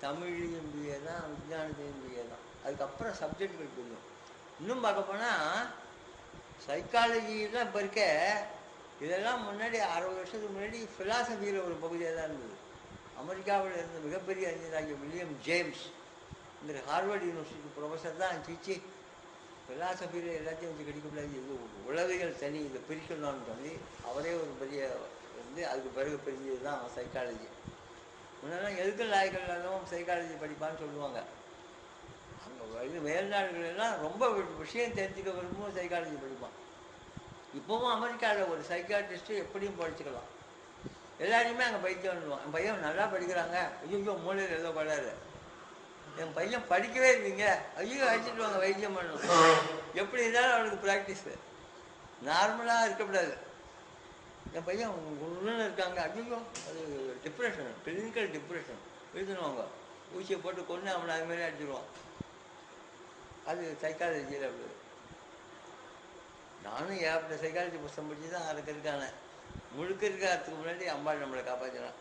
B: தமிழ்லேயும் பிஏ தான், விஞ்ஞானத்தையும் பிஏ தான். அதுக்கப்புறம் சப்ஜெக்டுகள் தெரியும். இன்னும் பார்க்க போனால் சைக்காலஜிலாம் இப்போ இருக்க, இதெல்லாம் முன்னாடி 60 வருஷத்துக்கு முன்னாடி ஃபிலாசபியில் ஒரு பகுதியாக தான் இருந்தது. அமெரிக்காவில் இருந்த மிகப்பெரிய அறிஞராகிய வில்லியம் ஜேம்ஸ் இந்த ஹார்வர்டு யூனிவர்சிட்டி ப்ரொஃபஸர் தான் கிச்சி ஃபிலாசபியில் எல்லாத்தையும் வச்சு கிடைக்கக்கூடாது, இது உளவியல் தனி, இதை பிரிக்கணும்னு சொல்லி அவரே ஒரு பெரிய அதுக்கு பிறகு பிரிஞ்சது தான் சைக்காலஜி. முன்னெல்லாம் எதுக்கு லாய்க்கெல்லாம் சைக்காலஜி படிப்பான்னு சொல்லுவாங்க. அங்கே மேல்நாடுகளெல்லாம் ரொம்ப விஷயம் தெரிஞ்சுக்க விரும்பவும் சைக்காலஜி படிப்பான். இப்போவும் அமெரிக்காவில் ஒரு சைக்காட்ரிஸ்ட்டு எப்படியும் படிச்சுக்கலாம், எல்லாரையுமே அங்கே பைத்தியம் பண்ணுவான். என் பையன் நல்லா படிக்கிறாங்க, ஐயோ மூலையில் ஏதோ படாது, என் பையன் படிக்கவே இல்லைங்க, ஐயோ அடிச்சுட்டு வாங்க வைத்தியம் பண்ணணும். எப்படி இருந்தாலும் அவனுக்கு ப்ராக்டிஸு நார்மலாக இருக்கக்கூடாது. என் பையன் ஒன்று இருக்காங்க, ஐயோ அது டிப்ரெஷன், கிளினிக்கல் டிப்ரெஷன், எழுதுனுவாங்க, ஊசியை போட்டு கொண்டு அவனை அதுமாரி அடிச்சிடுவான். அது சைக்காலஜியில் அப்படி. நானும் ஏகப்பட்ட சைக்காலஜி புத்தகம் படித்து தான் அதுக்கு இருக்கானே. முழுக்க இருக்கிறதுக்கு முன்னாடி அம்பாள் நம்மளை காப்பாற்றலாம்.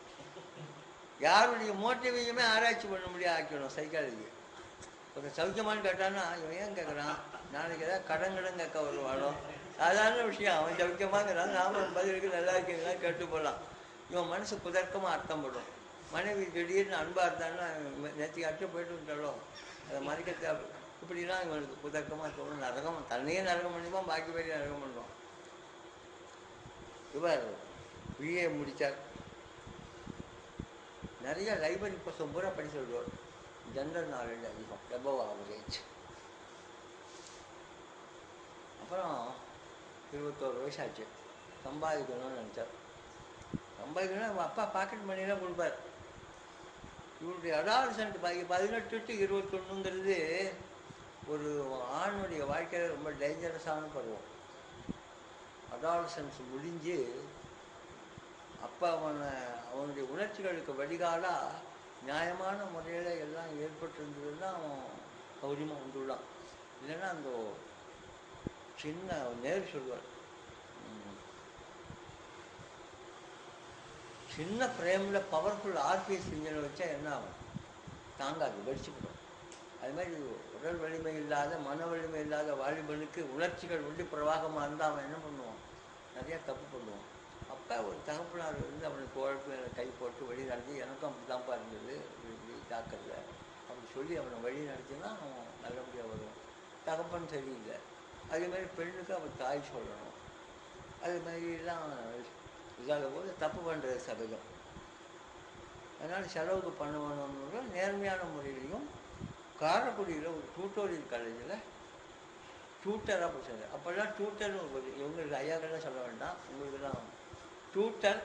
B: யாருடைய மோட்டிவையுமே ஆராய்ச்சி பண்ண முடியாது ஆக்கணும் சைக்காலஜி. ஒரு சௌக்கியமானு கேட்டான்னா இவன் ஏன் கேட்குறான், நாளைக்கு ஏதாவது கடன் கேட்க வருவானோ, சாதாரண விஷயம். அவன் சௌக்கியமாங்கிறான், நாம பதிலுக்கு நல்லா இருக்கீங்களா கேட்டு போகலாம். இவன் மனசு குதர்க்கமாக அர்த்தம் படும். மனைவி திடீர்னு அன்பாக இருந்தான்னா நேற்று அட்டு போயிட்டு விட்டாலோ அதை மறைக்க தேவை, இப்படிலாம் இவனுக்கு குதர்க்கமாக தோணும். நரகம் தன்னையே நரகம் பண்ணிப்பான், பாக்கி பேரையும் நரகம் பண்ணுவான். இவர் பிஏ முடித்தார். நிறைய லைப்ரரி புத்தகம் பூரா படிச்சு விடுவார். ஜென்ரல் நாலேஜ் அதிகம், எபவ் ஆவரேஜ். அப்புறம் 21 வயசாச்சு, சம்பாதிக்கணும்னு நினச்சார். சம்பாதிக்கணும்னா அவங்க அப்பா பாக்கெட் மணிலாம் கொடுப்பார். இவருடைய அடாலசன்ட் 18 to 21ங்கிறது ஒரு ஆணுடைய வாழ்க்கையில் ரொம்ப டேஞ்சரஸான பருவம். அடாலசன்ஸ் முடிஞ்சு அப்போ அவனுடைய உணர்ச்சிகளுக்கு வடிகாலாக நியாயமான முறையில் எல்லாம் ஏற்பட்டிருந்ததுன்னா அவன் சௌரியமாக வந்துள்ளான். இல்லைன்னா அந்த சின்ன நேர் சொல்வார், சின்ன ஃப்ரேமில் பவர்ஃபுல் ஆர்பிஎஸ் இன்ஜினை வச்சா என்ன ஆகும், தாங்காது, வெடிச்சுக்கிடும். அது மாதிரி உடல் வலிமை இல்லாத மன வலிமை இல்லாத வாலிபனுக்கு உணர்ச்சிகள் வந்து பிரவாகமாக இருந்தால் அவன் என்ன பண்ணுவான், நிறையா தப்பு பண்ணுவான். அப்போ ஒரு தகப்பனார் வந்து அவனுக்கு குழப்ப கை போட்டு வழி நடத்தி, எனக்கும் அப்படி தான்ப்பா இருந்தது, இப்படி தாக்கல அப்படி சொல்லி அவனை வழி நடத்தினா அவன் நல்லபடியாக வருவான். தகப்பன் சரியில்லை, அதேமாதிரி பெண்ணுக்கு அவன் தாய் சொல்லணும். அது மாதிரிலாம் இல்லாத போது தப்பு பண்ணுறது சகஜம். அதனால் செலவுக்கு பண்ணுவானோன்னு நேர்மையான முறையிலையும் காரைக்குடியில் ஒரு டியூட்டோரியல் காலேஜில் டியூட்டராக படிச்சாங்க. அப்போல்லாம் டியூட்டர்னு ஒரு இவங்களுக்கு ஐயாக்கெல்லாம் சொல்ல வேண்டாம், உங்களுக்கெல்லாம் டியூட்டர்,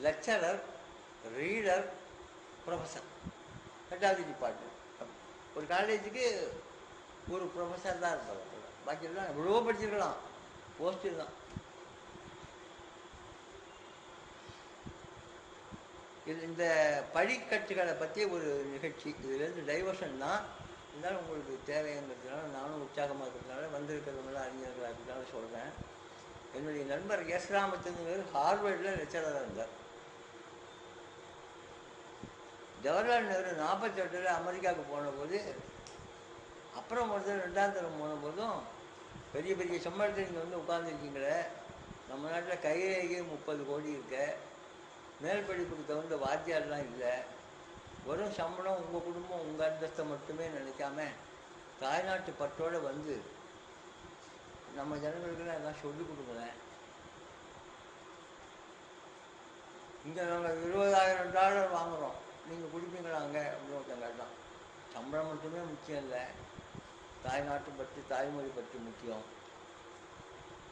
B: லெக்சரர், ரீடர், ப்ரொஃபஸர், 2வது டிபார்ட்மெண்ட். ஒரு காலேஜுக்கு ஒரு ப்ரொஃபஸர் தான் இருப்பார். பாக்கியெல்லாம் எவ்வளோ படிச்சிருக்கலாம், போஸ்ட்டு தான். இந்த படிக்கட்டுகளை பற்றி ஒரு நிகழ்ச்சி, இதுலேருந்து டைவர்ஷன் தான். இருந்தாலும் உங்களுக்கு தேவைங்கிறதுனால, நானும் உற்சாகமாக இருக்கிறதுனால, வந்திருக்கிறவங்களாம் அறிஞர்களாக இருக்கிறதுனால சொல்கிறேன். என்னுடைய நண்பர் எஸ் ராமச்சந்திரன் ஹார்வர்டில் லெக்சராக இருந்தார். ஜவஹர்லால் நேரு 48 அமெரிக்காவுக்கு போன போது, அப்புறம் ஒரு தடவை 2ஆம் தரம் போன போதும், பெரிய பெரிய சம்பளத்தில் நீங்கள் வந்து உட்காந்துருக்கீங்களே, நம்ம நாட்டில் கைரேகை 30 கோடி இருக்க, மேல் படிப்புக்கு தகுந்த வாத்தியாரெலாம் இல்லை, வெறும் சம்பளம் உங்கள் குடும்பம் உங்கள் அந்தஸ்தை மட்டுமே நினைக்காம தாய்நாட்டு பற்றோடு வந்து நம்ம ஜனங்களுக்கெல்லாம் எல்லாம் சொல்லிக் கொடுக்குறேன். இங்கே நாங்கள் $20,000 வாங்குகிறோம், நீங்கள் கொடுப்பீங்களாங்க அப்படின்னு ஒருத்தன் கேட்டான். சம்பளம் மட்டுமே முக்கியம் இல்லை, தாய்நாட்டு பற்றி தாய்மொழி பற்றி முக்கியம்.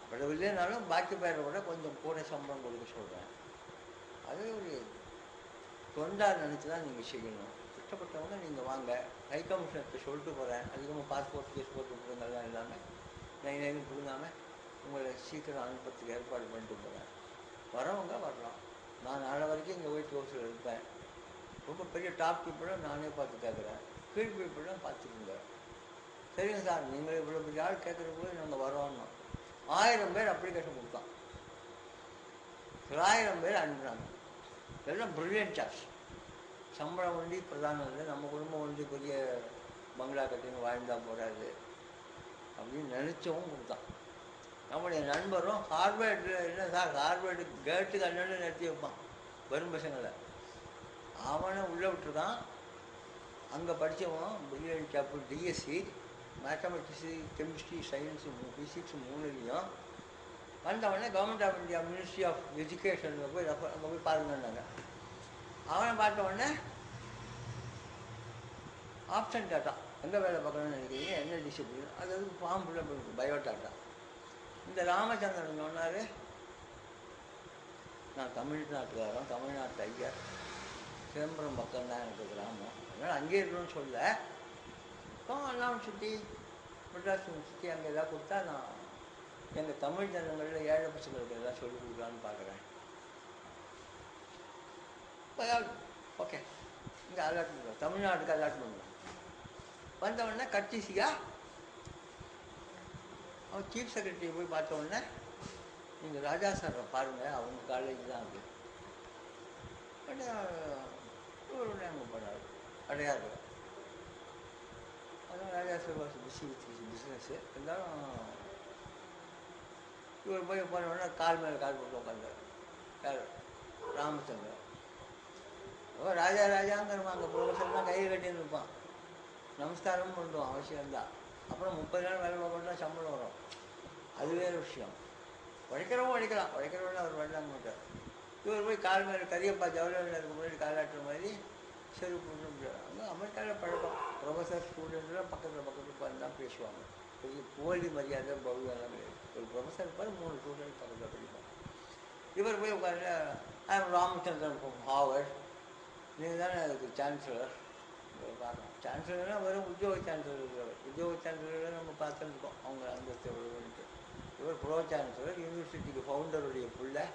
B: அவ்வளவு இல்லைனாலும் பாக்கி பேரை விட கொஞ்சம் கூட சம்பளம் கொடுக்க சொல்கிறேன். அது ஒரு தொண்டாக நினச்சி தான் நீங்கள் செய்யணும். இஷ்டப்பட்டவங்க நீங்கள் வாங்க, ஹை கமிஷனர்கிட்ட சொல்லிட்டு போகிறேன். அதிகமாக பாஸ்போர்ட் கேஸ்போர்ட் கொடுங்கலாம் இல்லாமல் நைன் கொடுங்காமல் உங்களை சீக்கிரம் அனுப்புறதுக்கு ஏற்பாடு பண்ணிட்டு போகிறேன். வரவங்க வரலாம். நான் நாளை வரைக்கும் இங்கே ஒயிட் ஹவுஸில் இருப்பேன். ரொம்ப பெரிய டாப் பீப்புளும் நானே பார்த்து கேட்குறேன், கீழ் பீப்புளும் பார்த்துக்குங்க. சரிங்க சார், நீங்கள் இவ்வளோ பெரிய ஆள் கேட்குற போது நாங்கள் வரோம்னா 1000 பேர் அப்ளிகேஷன் கொடுத்தான். 1000 பேர் அனுப்புகிறாங்க. எல்லாம் ப்ரில்லியன்ட் சார்ஜ். சம்பளம் ஒண்டி பிரதானம் இல்லை, நம்ம குடும்பம் ஒண்டி பெரிய பங்களா கட்டின்னு வாழ்ந்தால் போகாது அப்படின்னு நினச்சவும் கொடுத்தான். நம்முடைய நண்பரும் ஹார்வர்டில் இல்லை சார், ஹார்வர்டு கேட்டுக்கு அண்ணன் நிறுத்தி வைப்பான் வரும் பசங்களை. அவனை உள்ளே விட்டுருக்கான். அங்கே படித்தவன் brilliant chap, DSc, mathematics, chemistry, science, physics 3லையும் வந்தவொடனே government of India ministry of எஜுகேஷனில் போய் அங்கே போய் பாருங்கன்னாங்க. அவனை பார்த்த உடனே ஆப்ஷன் டாட்டா, எங்கே வேலை பார்க்கணும்னு நினைக்கிறீங்க, என்ன டிசிப்ளின், அது ஃபார்ம் ஃபில்அப் பண்ணுறது, பயோடாட்டா. இந்த ராமச்சந்திரன் சொன்னார், நான் தமிழ்நாட்டுக்காரன், தமிழ்நாட்டு ஐயா, சிதம்பரம் பக்கம் தான் எனக்கு கிராமம், அதனால் அங்கே இருக்கணும்னு சொல்ல, எல்லாம் சுற்றி மெட்ராஸ் சுற்றி அங்கே எதாவது கொடுத்தா நான் எங்கள் தமிழ் ஜனங்களில் ஏழை பசங்களுக்கு எதாவது சொல்லிக் கொடுக்கலான்னு பார்க்குறேன். ஓகே, இங்கே அலாட் பண்ணுறோம், தமிழ்நாட்டுக்கு அலாட் பண்ணுறோம். வந்தவுடனே கட்சிசியாக அவன் சீஃப் செக்ரட்டரி போய் பார்த்த உடனே, நீங்கள் ராஜா சாரை பாருங்கள், அவங்க காலேஜ் தான் அது. உடனே அங்கே போனார் அடையாது. அதான் Raja sir was busy with business. இருந்தாலும் இவர் போய் போன உடனே கால் மேலே கால் போட்டு உட்காந்தார். யார்? ராமச்சந்திரன். ராஜா ராஜாங்கிறவன் அங்கே ப்ரொஃபஸர்லாம் கை கட்டின்னு இருப்பான், நமஸ்காரமும் பண்ணுவோம் அவசியம்தான். அப்புறம் 30 நாள் வேலை பார்க்கணுன்னா சம்பளம் வரும், அது வேறு விஷயம். உழைக்கிறவங்க உழைக்கிறவங்க அவர் வரலாங்க மாட்டார். இவர் போய் கால் மேலே கரியப்பா ஜவஹர்லால் நேருக்கு முன்னாடி காலாட்டுற மாதிரி செருப்பு அங்கே அமெரிக்காவில் பழக்கம். ப்ரொஃபஸர் ஸ்டூடெண்ட்லாம் பக்கத்தில் உட்காந்து பேசுவாங்க. பெரிய போலி மரியாதை பகுதியெல்லாம் கிடையாது. ஒரு ப்ரொஃபஸர் இருப்பார், 3 ஸ்டூடெண்ட் பக்கத்தில் படிப்பாங்க. இவர் போய் உட்காந்து ராமச்சந்திரன் ஹார்வர்ட், நீங்கள் தானே அதுக்கு சான்சலர் பார்க்கலாம். சான்சலர்னால் வெறும் உத்தியோக சான்சலர் இருக்கிறவர். உத்தியோக சான்சலர் நம்ம பார்த்துருக்கோம், அவங்க அந்தஸ்து எவ்வளோன்ட்டு. இவர் ப்ரோ சான்சலர், யூனிவர்சிட்டிக்கு ஃபவுண்டருடைய பிள்ளை.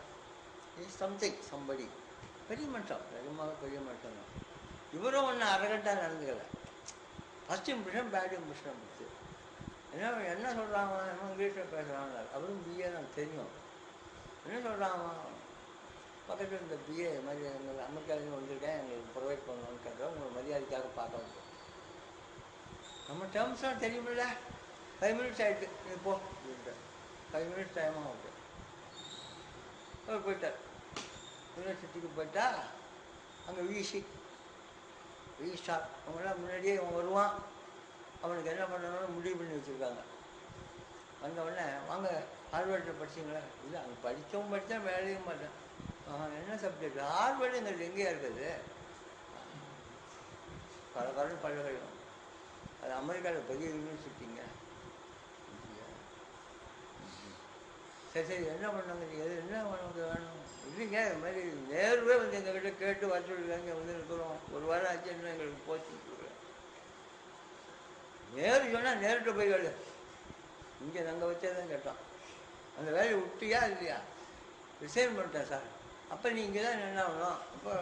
B: இஸ் சம்படி பெரிய மனுஷன், நிஜமாக பெரிய மனுஷன் தான். இவரும் ஒன்று அரகட்டாக நடந்துக்கலை. ஃபஸ்ட் இம்ப்ரெஷன் பேட் இம்ப்ரெஷன் கொடுத்து என்ன சொல்கிறாங்க, என்ன இங்கிலீஷில் பேசுகிறாங்க. அவரும் பிஏ தான் தெரியும். என்ன சொல்கிறாங்க, பக்கத்தில் இந்த பிஏ மாதிரி எங்கள் அமெரிக்காவிலேருந்து வந்திருக்கேன், எங்களுக்கு ப்ரொவைட் பண்ணணும்னு கேட்டால் உங்களை மரியாதைக்காக பார்க்க வந்தோம். நம்ம டேர்ம்ஸ்லாம் தெரியுமில்ல, 5 மினிட்ஸ் ஆகிட்டு நீ போ அப்படின்ட்டு. 5 மினிட்ஸ் டைமாக ஓகே. அவர் போயிட்டார். யூனிவர்சிட்டிக்கு போயிட்டா அங்கே விசி ஸ்டார் அவங்களாம் முன்னாடியே அவன் வருவான். அவனுக்கு என்ன பண்ணணும்னு முடிவு பண்ணி வச்சுருக்காங்க. வந்த உடனே வாங்க ஹார்வர்டில் படிச்சிங்களா? இல்லை, அங்கே படித்தா வேலையும் மாட்டேன். என்ன சப்ஜெக்ட்? ஹார்வர்டுங்கிறது எங்கேயா இருக்குது? பல பல்கலைக்கழகம். அது அமெரிக்காவில் பெரிய யூனிவர்சிட்டிங்க. சரி என்ன பண்ணாங்க? எது என்ன உனக்கு வேணும்? இல்லைங்க, இது மாதிரி நேருவே வந்து எங்ககிட்ட கேட்டு வர சொல்லிருக்காங்க, வந்து இருக்கிறோம், ஒரு வாரம் ஆச்சு, என்ன எங்களுக்கு போச்சு. நேரு சொன்னால் நேருகிட்ட போய் கேளு. இங்கே நாங்கள் வச்சதான் கேட்டோம். அந்த வேலையை விட்டியா இல்லையா? ரிசைன் பண்ணிட்டேன் சார். அப்போ நீ இங்கே தான் என்ன ஆகணும்? அப்போ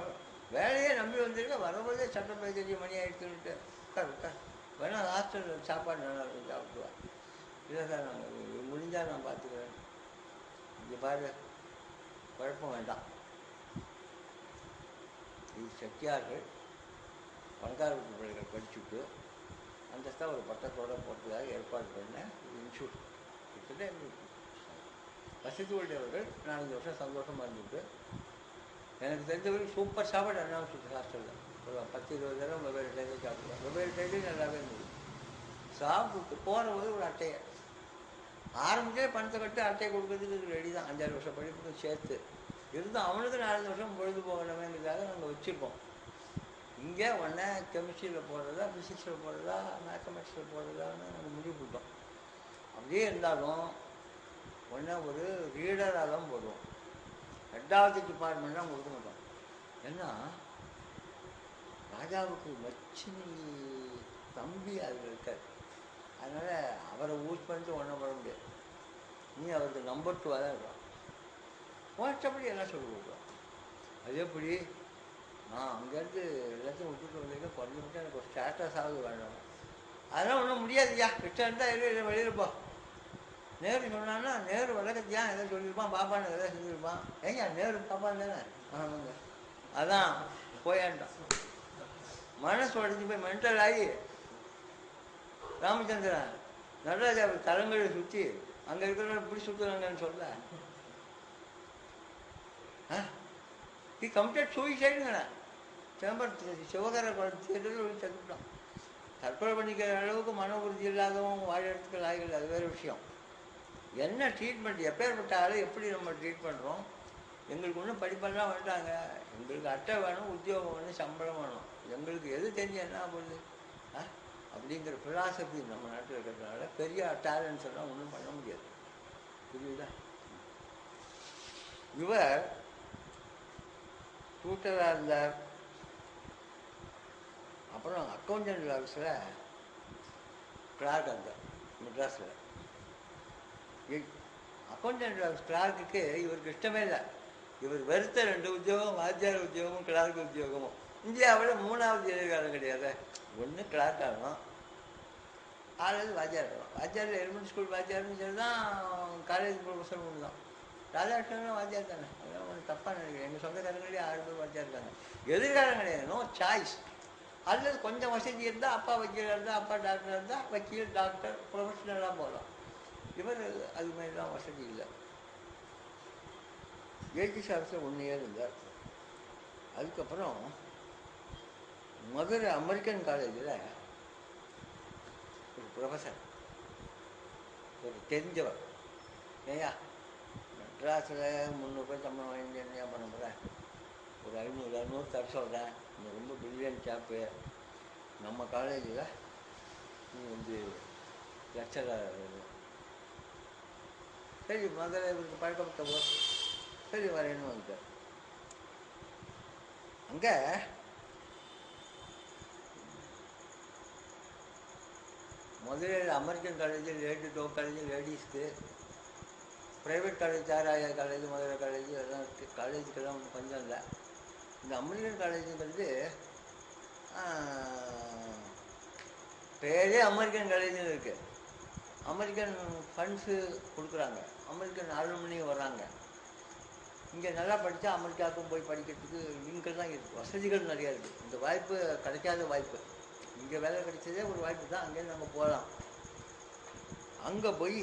B: வேலையே நம்பி வந்திருக்க, வரும்போதே சட்டப்பேரவை மணி ஆகிடுச்சுன்னுட்டு உட்கார் வேணா ஹாஸ்டலில் சாப்பாடு நல்லா இருக்கும், சாப்பிடுவேன். இல்லை சார், நாங்கள் முடிஞ்சால் நான் பார்த்துக்கிறேன். இங்கே பாரு, குழப்பம் வேண்டாம். இது செட்டியார்கள் பணக்கார வீட்டு பிள்ளைகள் படிச்சுட்டு அந்தஸ்தாக ஒரு பட்டத்தோடு போட்டதாக ஏற்பாடு பண்ண இன்ஸ்டியூட். கிட்டத்தட்ட எங்களுக்கு வசதி உடையவர்கள் 4 வருஷம் சந்தோஷமாக இருந்துட்டு, எனக்கு தெரிஞ்சவர்கள் சூப்பர் சாப்பாடு அண்ணாமலை ஹாஸ்டலில் ஒரு 10-20 தடவை வெவ்வேறு டைமில் சாப்பிடுவேன். வெவ்வேறு டைம்லையும் நல்லாவே இருந்தது. சாப்பிட்டு போகிறபோது ஒரு அட்டையை ஆரம்பிச்சே பணத்தை கட்டி அட்டையை கொடுக்கறதுக்கு ரெடி தான். 5-6 வருஷம் படிப்புக்கும் சேர்த்து இருந்தால் அவனுக்கு 4 வருஷம் பொழுது போகணுமேங்கிறதுக்காக நாங்கள் வச்சுருக்கோம். இங்கே ஒன்றா கெமிஸ்ட்ரியில் போடுறதா, ஃபிசிக்ஸில் போடுறதா, மேத்தமெட்டிக்ஸில் போடுறதான்னு நாங்கள் முடிவு பண்ணிட்டோம். அப்படியே இருந்தாலும் ஒன்றா ஒரு ரீடராக தான் போடுவோம். 2வது டிபார்ட்மெண்ட்லாம் கொடுக்க மாட்டோம். ஏன்னா ராஜாவுக்கு மச்சினி தம்பி அதில் இருக்கார். அதனால் அவரை யூஸ் பண்ணிட்டு ஒன்றும் பண்ண முடியாது. நீ அவருக்கு நம்பர் 2 தான் இருக்கான். மற்றபடி எல்லாம் சொல்லி கொடுக்குறோம். அது எப்படி? நான் அங்கேருந்து எல்லாத்தையும் விட்டுட்டு வந்தீங்கன்னா குறைஞ்சபட்சம் எனக்கு ஒரு ஸ்டேட்டஸ் ஆகுது வேண்டாம். அதெல்லாம் ஒன்றும் முடியாதுயா, கிட்ட இருந்தால் இல்லை வெளியில் போ. நேரு சொன்னான்னா நேரு வழக்கத்தையா எதாவது சொல்லியிருப்பான், பாப்பான்னு எதாவது செஞ்சுருப்பான். ஏங்க நேரு பாப்பான்னு தானே? ஆமாங்க. அதான் போயாண்டான். மனசு உடஞ்சி போய் மென்டல் ஆகி ராமச்சந்திரன் நடராஜா தலங்களை சுற்றி அங்கே இருக்கிறவங்க இப்படி சுற்றுறாங்கன்னு சொல்ல கம்ப்ளீட் சூசைடுங்கண்ணா. சேம்பர் சிவகர குளத்தில் செத்துட்டான். தற்கொலை பண்ணிக்கிற அளவுக்கு மன உறுதி இல்லாதவங்க வாழறதுக்கு லாய்கள், அது வேறு விஷயம். என்ன ட்ரீட்மெண்ட், எப்பேற்பட்ட ஆள் எப்படி நம்ம ட்ரீட் பண்ணுறோம்? எங்களுக்கு ஒன்றும் படிப்பெல்லாம் வேண்டாங்க, எங்களுக்கு அட்டை வேணும், உத்தியோகம் வேணும், சம்பளம் வேணும், எங்களுக்கு எது தெரிஞ்சு என்ன போகுது அப்படிங்கிற ஃபிலாசபி நம்ம நாட்டில் இருக்கிறதுனால பெரிய டேலண்ட்ஸ் எல்லாம் ஒன்றும் பண்ண முடியாது. புரியுதா? இவர் டூட்டராக இருந்தார். அப்புறம் அக்கௌண்டன்ட் ஆஃபீஸில் கிளார்க் இருந்தார் மெட்ராஸில். அக்கௌண்டன்ட் ஆஃபீஸ் கிளார்க்குக்கு இவருக்கு இஷ்டமே இல்லை. இவர் வெறுத்த 2 உத்தியோகம், வாத்தியார் உத்தியோகமும் கிளார்க் உத்தியோகமும். இந்தியாவில் 3வது எதிர்காலம் கிடையாது. ஒன்று கிளார்க் ஆகணும், அல்லது வாத்தியார் ஆகணும். வாத்தியார் எலிமெண்ட் ஸ்கூல் வாத்தியார்னு சொல்லி தான், காலேஜ் ப்ரொஃபஸர் ஒன்று தான். ராதாகிருஷ்ணன் வாத்தியார் தானே, அதெல்லாம் ஒன்று தப்பாக நினைக்கிறேன். எங்கள் சொந்தக்காரங்களே 6 பேர் வாத்தியார் இருக்காங்க. எதிர்காலம் கிடையாது, நோ சாய்ஸ். அல்லது கொஞ்சம் வசதி இருந்தால் அப்பா வக்கீலாக இருந்தால், அப்பா டாக்டராக இருந்தால் வக்கீல், டாக்டர், ப்ரொஃபஷனலாக போகலாம். இவர் அது மாதிரிலாம் வசதி இல்லை. ஏஜி சார்ஸில் 1 இயர் இருந்தார். அதுக்கப்புறம் மதுரை அமெரிக்கன் காலேஜில் ஒரு ப்ரொஃபஸர், ஒரு தெரிஞ்சவர். ஏயா மெட்ராஸில் 300 ரூபாய் சம்பளம் வாங்கி என்ன பண்ண போகிறேன்? ஒரு 500-600 தர சொல்கிறேன். இந்த ரொம்ப பிரில்லியன்ட் சாப்பு, நம்ம காலேஜில் நீ வந்து லெக்சரர். சரி, மதுரை இவருக்கு பழக்கப்பட்ட போது சரி வரேன்னு வந்துட்டார். அங்கே மதுரையில் அமெரிக்கன் காலேஜ், டோ காலேஜ் லேடிஸ்க்கு, ப்ரைவேட் காலேஜ், ஆராயா காலேஜ், மதுரை காலேஜ் எல்லாம் இருக்குது. காலேஜுக்கெல்லாம் ஒன்றும் பஞ்சம் இல்லை. இந்த அமெரிக்கன் காலேஜுங்கிறது பேரே அமெரிக்கன் காலேஜுன்னு இருக்குது. அமெரிக்கன் ஃபண்ட்ஸு கொடுக்குறாங்க, அமெரிக்கன் அலுமினியும் வர்றாங்க. இங்கே நல்லா படித்தா அமெரிக்காவுக்கும் போய் படிக்கிறதுக்கு லிங்கெல்லாம் இருக்குது, வசதிகள் நிறையா இருக்குது. இந்த வாய்ப்பு கிடைக்காத வாய்ப்பு. இங்கே வேலை கிடைச்சதே ஒரு வாய்ப்பு தான், அங்கேருந்து நம்ம போகலாம். அங்கே போய்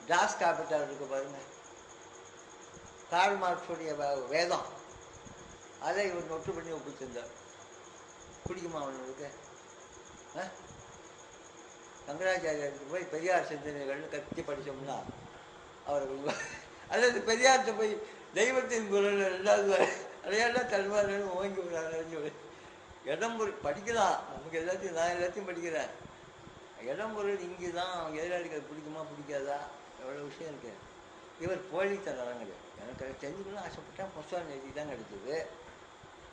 B: டாஸ் கேபிட்டல் இருக்கு பாருங்கள், கார்ல் மார்க்ஸுடைய வேதம், அதை இவர் நொட்டு பண்ணி ஒப்பிச்சிருந்தார். பிடிக்குமா அவனுக்கு? சங்கராச்சாரியருக்கு போய் பெரியார் சிந்தனைகள்னு கத்தி படித்தோம்னா அவர், அல்லது பெரியார்கிட்ட போய் தெய்வத்தின் குரல் ரெண்டாவது அதையெல்லாம் தருவாருன்னு ஓங்கி விடாதுன்னு சொல்லி இடம் பொருள் படிக்கலாம். நமக்கு எல்லாத்தையும் நான் எல்லாத்தையும் படிக்கிறேன். இடம் பொருள் இங்கே தான் எதிராளிக்கு அது பிடிக்குமா பிடிக்காதா எவ்வளோ விஷயம் இருக்கு. இவர் போலித்தனம் கிடையாது. எனக்கு அதை தெரிஞ்சுக்கணும்னு ஆசைப்பட்டேன். புஸ்தகம் எழுதி தான் கிடைச்சது.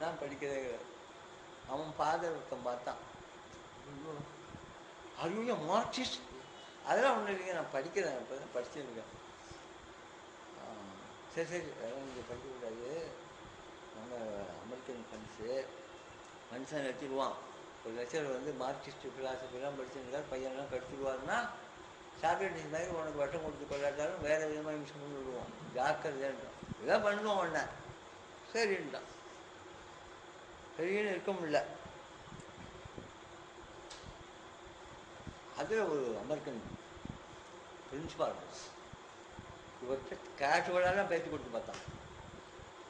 B: நான் படிக்கிறதே கிடையாது. அவன் ஃபாதர் ஒருத்தன் பார்த்தான், ஐயோ மார்க்சிஸ்ட் அதெல்லாம் ஒன்றும் இல்லைங்க, நான் படிக்கிறேன், இப்போ தான் படிச்சுருக்கேன். சரி சரி அதெல்லாம் நீங்கள் படிக்கக்கூடாது, நம்ம அமெரிக்கன் மனுஷன் வச்சுருவான். ஒரு லட்சம் வந்து மார்க்சிஸ்ட் ஃபிலாசபிலாம் படிச்சுருக்கார், பையன்லாம் கடிச்சிடுவாருன்னா சாக்ரட்டிஸ் மாதிரி உனக்கு வட்டம் கொடுத்து கொள்ளாட்டாலும் வேறு விதமாக மிஷன் பண்ணி விடுவோம், ஜாக்கிரதைன்றான். இதான் பண்ணுவோம் உடனே சரின்ட்டான். சரின்னு இருக்க முடியல. அதில் ஒரு அமெரிக்கன் பிரின்சிபால் இவர்கிட்ட கேஷுவலாலாம் பேசி கொடுத்து பார்த்தான்.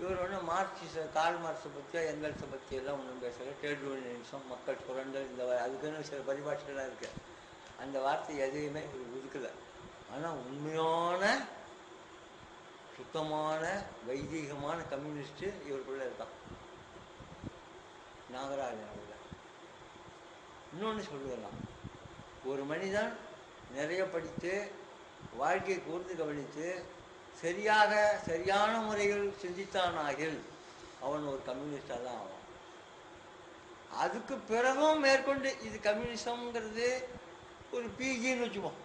B: இவர் ஒன்றும் கார்ல் மார்க்ஸை பற்றியோ எங்கல்ஸை பற்றியெல்லாம் ஒன்றும் பேசலை. ட்ரேட் யூனியனிசம், மக்கள் சுரண்டல், இந்த அதுக்குன்னு சில பரிபாஷைலாம் இருக்குது. அந்த வார்த்தை எதையுமே இவர் ஒதுக்கலை. ஆனால் உண்மையான சுத்தமான வைதீகமான கம்யூனிஸ்ட்டு இவருக்குள்ளே இருக்கான், நாகராஜன் அவர்கள். இன்னொன்று சொல்லுவேன், ஒரு மனிதன் நிறைய படித்து வாழ்க்கையை கூர்ந்து கவனித்து சரியான முறையில் சிந்தித்தானாகில் அவன் ஒரு கம்யூனிஸ்டாக தான் ஆவான். அதுக்கு பிறகும் மேற்கொண்டு இது கம்யூனிசம்ங்கிறது ஒரு பிஜின்னு வச்சுப்போம்,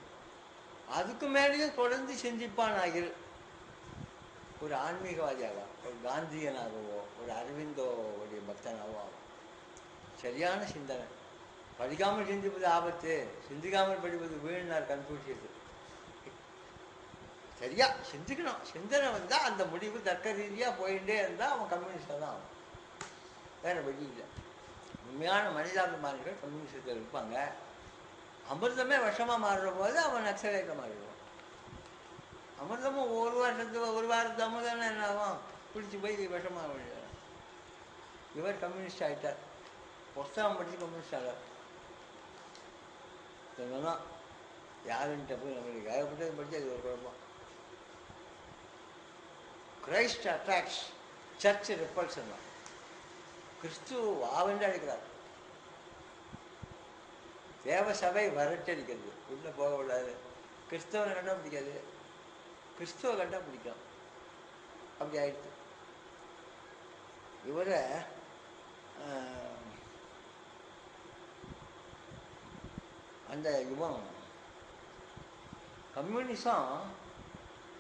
B: அதுக்கு மேலேயும் தொடர்ந்து சிந்திப்பானாகில் ஒரு ஆன்மீகவாதியாக, ஒரு காந்தியனாகவோ ஒரு அரவிந்தோடைய பக்தனாகவோ ஆகும். சரியான சிந்தனை. படிக்காமல் சிந்திப்பது ஆபத்து, சிந்திக்காமல் படிப்பது வீழ்னார் கன்ஃபியூஷியஸ். சரியா சிந்திக்கணும், சிந்தனை வந்தால் அந்த முடிவு தர்க்க ரீதியாக போயிட்டே இருந்தால் அவன் கம்யூனிஸ்டாக தான் ஆகும், வேறு வழி இல்லை. உண்மையான மனிதாபிமானிகள் கம்யூனிஸ்டத்தில் இருப்பாங்க. அமிர்தமே விஷமாக மாறுற போது அவன் நக்சலைட்டாக மாறிடுவான். அமிர்தமும் ஒரு வாரத்து அமிர்தம்னா என்ன ஆகும், பிடிச்சி போய் விஷமாக விழுறான். இவர் கம்யூனிஸ்ட் ஆகிட்டார், புஸ்தகம் படித்து கம்யூனிஸ்ட் ஆகிறார். சொன்னால் யாருன்ட்ட போய் நம்மளுக்கு ஏகப்பட்டது படித்து அது ஒரு குழப்பம். Christ attracts, church repulsion. கிறிஸ்து வாவென்று அழைக்கிறார், தேவ சபை வரட்டடிக்கிறது, உள்ளே போக விடாது. கிறிஸ்தவனை கண்டா பிடிக்காது, கிறிஸ்துவ கண்டா பிடிக்கும். அப்படி ஆயிடுச்சு. இவரை அந்த இவன் கம்யூனிசம்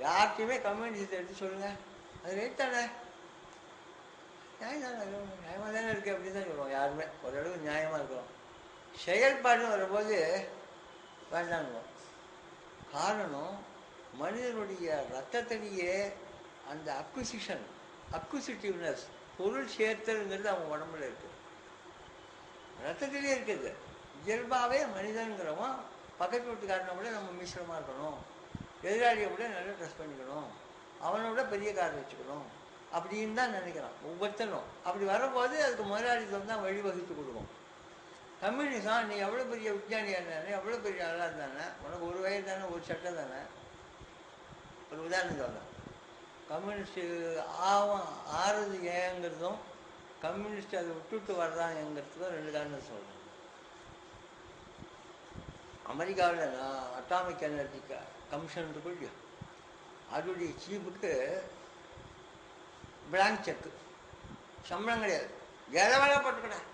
B: யார்கிட்டையுமே கம்யூனிசத்தை எடுத்து சொல்லுங்கள், அது ரைட் தானே, நியாயம் தானே, நியாயமாக தானே இருக்குது அப்படின்னு தான் சொல்லுவோம். யாருமே ஓரளவுக்கு நியாயமாக இருக்கிறோம். செயல்பாடுன்னு வரும்போது வேண்டாங்குவோம். காரணம், மனிதனுடைய ரத்தத்திலேயே அந்த அக்விசிட்டிவ்னஸ், பொருள் சேர்த்தல்ங்கிறது அவங்க உடம்புல இருக்குது, ரத்தத்திலே இருக்குது. இயல்பாகவே மனிதனுங்கிறவன் பக்கத்து வீட்டுக்காரனை விட நம்ம மிஸ்ரமாக இருக்கணும், எதிராளியை விட நல்லா ட்ரெஸ் பண்ணிக்கணும், அவனை விட பெரிய கார் வச்சுக்கணும் அப்படின்னு தான் நினைக்கிறான் ஒவ்வொருத்தனும். அப்படி வரும்போது அதுக்கு முதலாளித்துவம் தான் வழிவகுத்து கொடுக்கும். கம்யூனிசம், நீ எவ்வளோ பெரிய விஞ்ஞானியாக இருந்தானே, எவ்வளோ பெரிய ஆளாக இருந்தானே, உனக்கு ஒரு வயது தானே, ஒரு சட்டை தானே. ஒரு உதாரணம் சொல்கிறேன், கம்யூனிஸ்ட்டு ஆறுது ஏங்கிறதும் கம்யூனிஸ்ட் அதை விட்டுட்டு வர்றாங்கிறதுக்கும் ரெண்டு காரணம் சொல்கிறேன். அமெரிக்காவில் அட்டாமிக் எனர்ஜி கமிஷன் இருக்கு இல்லையா, அதோடைய சீஃபுக்கு பிளாங்க் செக்கு, சம்பளம் கிடையாது, எதை வேலை போட்டுக்கிறேன்,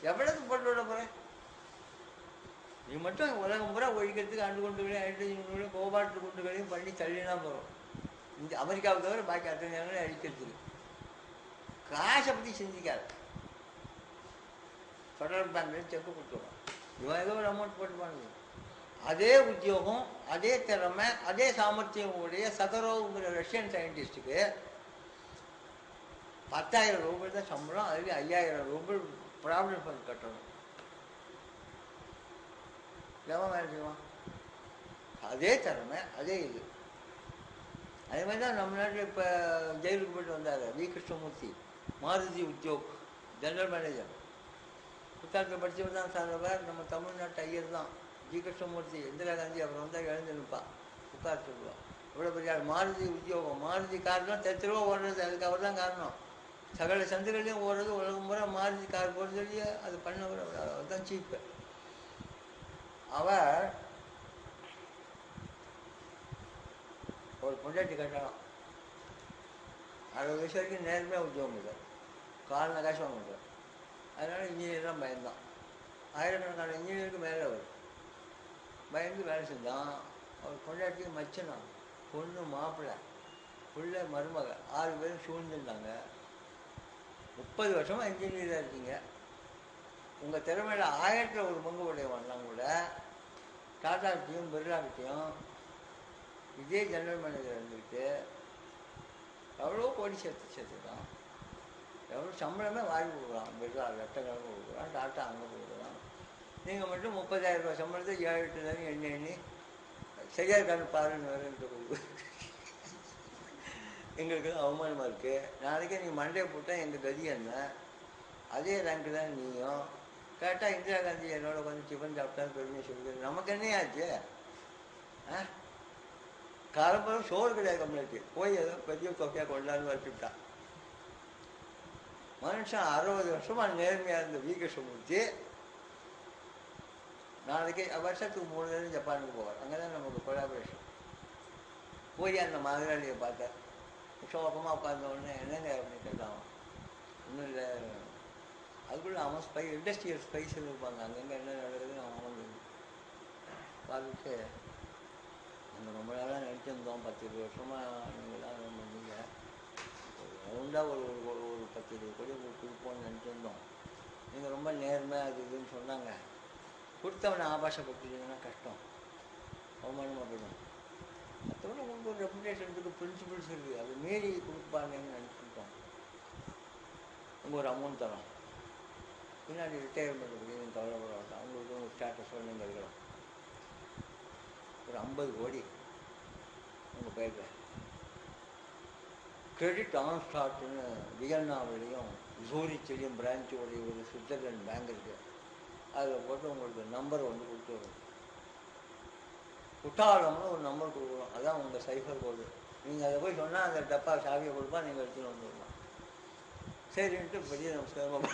B: எவ்வளோக்கு போட்டு விட போகிறேன், நீ மட்டும் உலகம் பூரா ஒழிக்கிறதுக்கு அண்டு கொண்டுகளையும் ஹைட்ரஜன் கொண்டுகளையும் கோபால்ட் கொண்டுகளையும் பண்ணி தள்ளினா போகிறோம். இந்த அமெரிக்காவை தவிர பாக்கி அத்தனை நேரங்களும் அழிக்கிறதுக்கு. காசை பற்றி சிந்திக்காது, ஃபெடரல் பேங்க்லேருந்து செக்கு கொடுத்துருவான், இவன் ஏதோ ஒரு அமௌண்ட் போட்டுப்பானுங்க. அதே உத்தியோகம், அதே திறமை, அதே சாமர்த்தியம் உடைய சகரோங்கிற ரஷ்யன் சயின்டிஸ்ட்டுக்கு 10,000 ரூபாய் தான் சம்பளம், அதுவே 5,000 ரூபாய் ப்ராவிடன்ட் ஃபண்ட் கட்டணும். எவன் வேலை செய்வான்? அதே திறமை, அதே இது. அதே மாதிரி தான் நம்ம நாட்டில் இப்போ ஜெயிலுக்கு போய்ட்டு வந்தார் வி கிருஷ்ணமூர்த்தி, மாருதி உத்தியோக் ஜெனரல் மேனேஜர். புத்தாட்டில் படித்தவர் தான் சார், நம்ம தமிழ்நாட்டு ஐயர் தான் ஜி கிருஷ்ணமூர்த்தி. இந்திரா காந்தி அப்புறம் வந்தால் எழுந்து நிற்பான், உட்கார சொல்லுவான், இவ்வளோ பெரிய ஆள். மாருதி உத்தியோகம், மாருதி கார்லாம் தெருவா ஓடுறது, அதுக்கு அவர் தான் காரணம். சகல சந்தைகளையும் ஓடுறது, உலகம் பூரா மாருதி கார் போகிறது இல்லையா, அது பண்ணவர் அதுதான் சீப்பு. அவர் ஒரு பொண்டாட்டி கட்டலாம், 60 வயசு வரைக்கும் நேர்மையாக உத்தியோகம் இல்லை, கால் நகாசம் வாங்க முடியாது. அதனால் இன்ஜினியர் தான் பயந்தான். ஆயிரக்கணக்கான இன்ஜினியருக்கு மேலே அவர் பயந்து வேலை செஞ்சான். அவர் பொண்டாட்டி மச்சனான், பொண்ணு மாப்பிள்ளை, பிள்ளை மருமக, 6 பேரும் சூழ்ந்துருந்தாங்க. 30 வருஷமாக இன்ஜினியராக இருக்கீங்க. உங்கள் திறமையில் 1000ல் ஒரு பங்கு உடையவன்லாம் கூட டாட்டாக்கிட்டையும் பிர்லாக்கிட்டையும் இதே ஜெனரல் மேனேஜர் இருந்துக்கிட்டு எவ்வளோ கோடி சேர்த்துக்கலாம், எவ்வளோ சம்பளமே வாங்கி கொடுக்குறான். பிர்லா லட்சக்கணக்கில் கொடுக்குறான், டாட்டா அங்கே கொடுக்குறான். நீங்கள் மட்டும் 30,000 ரூபா சம்பளத்தை 7-8 நேரம் எண்ணி சரியாக இருக்கான்னு பாருன்னு வேறுன்ட்டு கொடுக்கு. எங்களுக்கு அவமானமாக இருக்குது. நாளைக்கே நீ மண்டையை போட்டால் எங்கள் கதி என்ன? அதே ரேங்க்கு தான் நீயும். கேட்டால் இந்திரா காந்தி என்னோட கொஞ்சம் டிஃபன் சாப்பிட்டான்னு பெருமையை சொல்லிக்கிறது. நமக்கு என்னையாச்சு? காலம்பரம் சோறு கிடையாது கம்யூனிட்டி, போய் ஏதோ பெரிய தொகையாக கொண்டான்னு வச்சுட்டான். மனுஷன் 60 வருஷமாக நேர்மையாக இருந்த வி கிருஷ்ணமூர்த்தி நாளைக்கு வருஷத்துக்கு 3 தடவை ஜப்பானுக்கு போவார். அங்கே தான் நமக்கு கொலாபரேஷன். போய் அந்த மதுராளியை பார்த்தேன். சோகமாக உட்கார்ந்தோடனே என்னங்க அப்படின்னு கேட்டான். ஒன்றும் இல்லை, அதுக்குள்ளே அவன் இண்டஸ்ட்ரியல் ஸ்பைஸ் இருப்பாங்க, அங்கங்கே என்ன நடக்குதுன்னு அவன் பார்த்துட்டு நம்ம ரொம்ப நாளாக நினச்சிருந்தோம், 10-20 வருஷமாக நீங்கள் தான் பண்ணீங்க, ரவுண்டாக ஒரு 10-20 கோடி உங்களுக்கு கொடுப்போம்னு நினச்சிருந்தோம். நீங்கள் ரொம்ப நேர்மை அது இதுன்னு சொன்னாங்க. கொடுத்தவனை ஆபாசப்படுத்திங்கன்னா கஷ்டம், அவமானமாக போயிடும். மற்றவங்க உங்களுக்கு ஒரு ரெப்புடேஷனுக்கு பிரின்சிபிள்ஸ் இருக்குது, அது மீறி கொடுப்பாங்கன்னு நினச்சிருக்கோம். உங்கள் ஒரு அமௌண்ட் தரோம், பின்னாடி ரிட்டையர்மெண்ட் நீங்கள் கவலைப்பட வேண்டாம், அவங்களுக்கு ஒரு ஸ்டேட்டஸோடு நீங்கள் இருக்கலாம். ஒரு 50 கோடி உங்கள் பேரில் கிரெடிட் ஆன் ஸ்டார்ட்னு வியன்னாவிலையும் ஜூரிச்சிலையும் பிரான்ச்சோடைய ஒரு சுவிட்சர்லாண்ட் பேங்க் இருக்குது. அதில் போட்டு உங்களுக்கு நம்பர் வந்து கொடுத்துருவோம். குட்டாளம்னு ஒரு நம்பர் கொடுக்குறோம், அதான் உங்கள் சைஃபர் கோடு. நீங்கள் அதை போய் சொன்னால் அந்த டப்பா சாவியை கொடுப்பா, நீங்கள் எடுத்துகிட்டு வந்துடலாம். சரின்ட்டு பெரிய நமஸ்காரமாக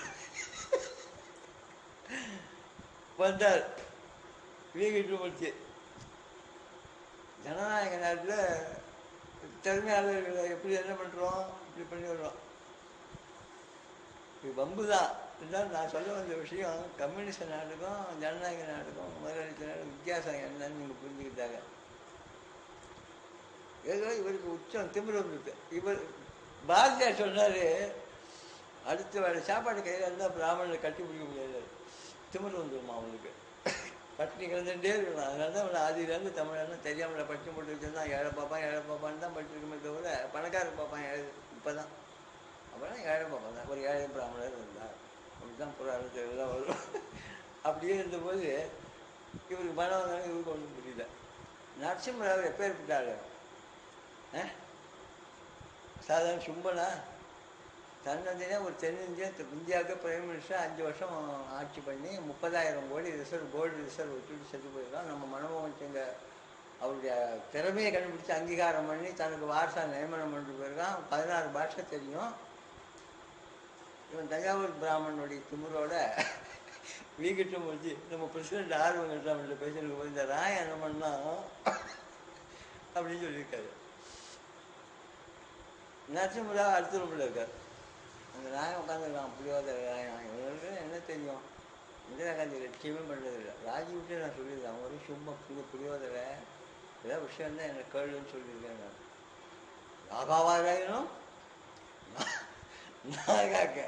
B: வந்தார் வீகிட்டு முடிச்சு. ஜனநாயக நாட்டில் திறமையாளர்களை எப்படி என்ன பண்ணுறோம், இப்படி பண்ணிடுறோம். இது பம்பு தான். இருந்தாலும் நான் சொல்ல வந்த விஷயம், கம்யூனிஸ்ட் நாட்டுக்கும் ஜனநாயக நாட்டுக்கும் முதலாளித்த நாட்டுக்கும் வித்தியாசம் என்னன்னு நீங்கள் புரிஞ்சுக்கிட்டாங்க. ஏதோ இவருக்கு உச்சம் திமிரு வந்துருக்கு. இவர் பாரதியார் சொன்னார், அடுத்த வேலை சாப்பாடு கையில் இருந்தால் பிராமணனை கட்டி பிடிக்க முடியாது, திமிரு வந்துடுமா அவனுக்கு, பட்டினி கிடந்துட்டே இருக்கணும். அதனால தான் அவனை ஆதியிலேருந்து தமிழெல்லாம் தெரியாமல் படித்து போட்டு வச்சுருந்தான். ஏழை பாப்பான்னு தான் படிச்சிருக்குமே தவிர பணக்கார பாப்பான் ஏழை இப்போ தான். அப்போனா ஏழை பாப்பான் தான், ஒரு ஏழை பிராமணர் இருந்தார். அப்படி தான் புறாளத்தில் வரும். அப்படியே இருந்தபோது இவருக்கு பணம் வந்தாலும் இவருக்கு ஒன்றும் புரியல. நரசிம்மராவ் எப்பேற்பட்டாள்? சாதாரண சும்பனா? தன்னந்தினே ஒரு இந்தியாவுக்கு பிரைம் மினிஸ்டர் 5 வருஷம் ஆட்சி பண்ணி 30,000 கோடி ரிசர்வ், கோல்டு ரிசர்வ் வச்சுட்டு செத்து போயிருக்கான். நம்ம மன்மோகன் சிங் அவருடைய திறமையை கண்டுபிடிச்சி அங்கீகாரம் பண்ணி தனக்கு வாரசா நியமனம் பண்ணிட்டு போயிருக்கான். 16 பாஷை தெரியும். இவன் தஞ்சாவூர் பிராமணனுடைய திமுறோட வீக்கிட்டு முடிச்சு நம்ம பிரசிடென்ட் ஆர் வெங்கட்ராமன் பேசிட்டு போய் இந்த ராயம் என்ன பண்ணா அப்படின்னு சொல்லியிருக்காரு. நரசிம்மராவ் அடுத்த ரூமில் இருக்கார். அந்த ராயம் உட்காந்துருக்கான், புரியாத ராயம். இவங்களுக்கு என்ன தெரியும், இந்திரா காந்தி லட்சியமே பண்ணுறது இல்லை. ராஜீவ்கிட்டே நான் சொல்லியிருக்கேன், அவங்க ஒரு சும்மா புரியாதவ ஏதாவது விஷயம் தான் என்னை கேளுன்னு சொல்லியிருக்கேன். நான் ராகாவாராயணும் நாகாக்க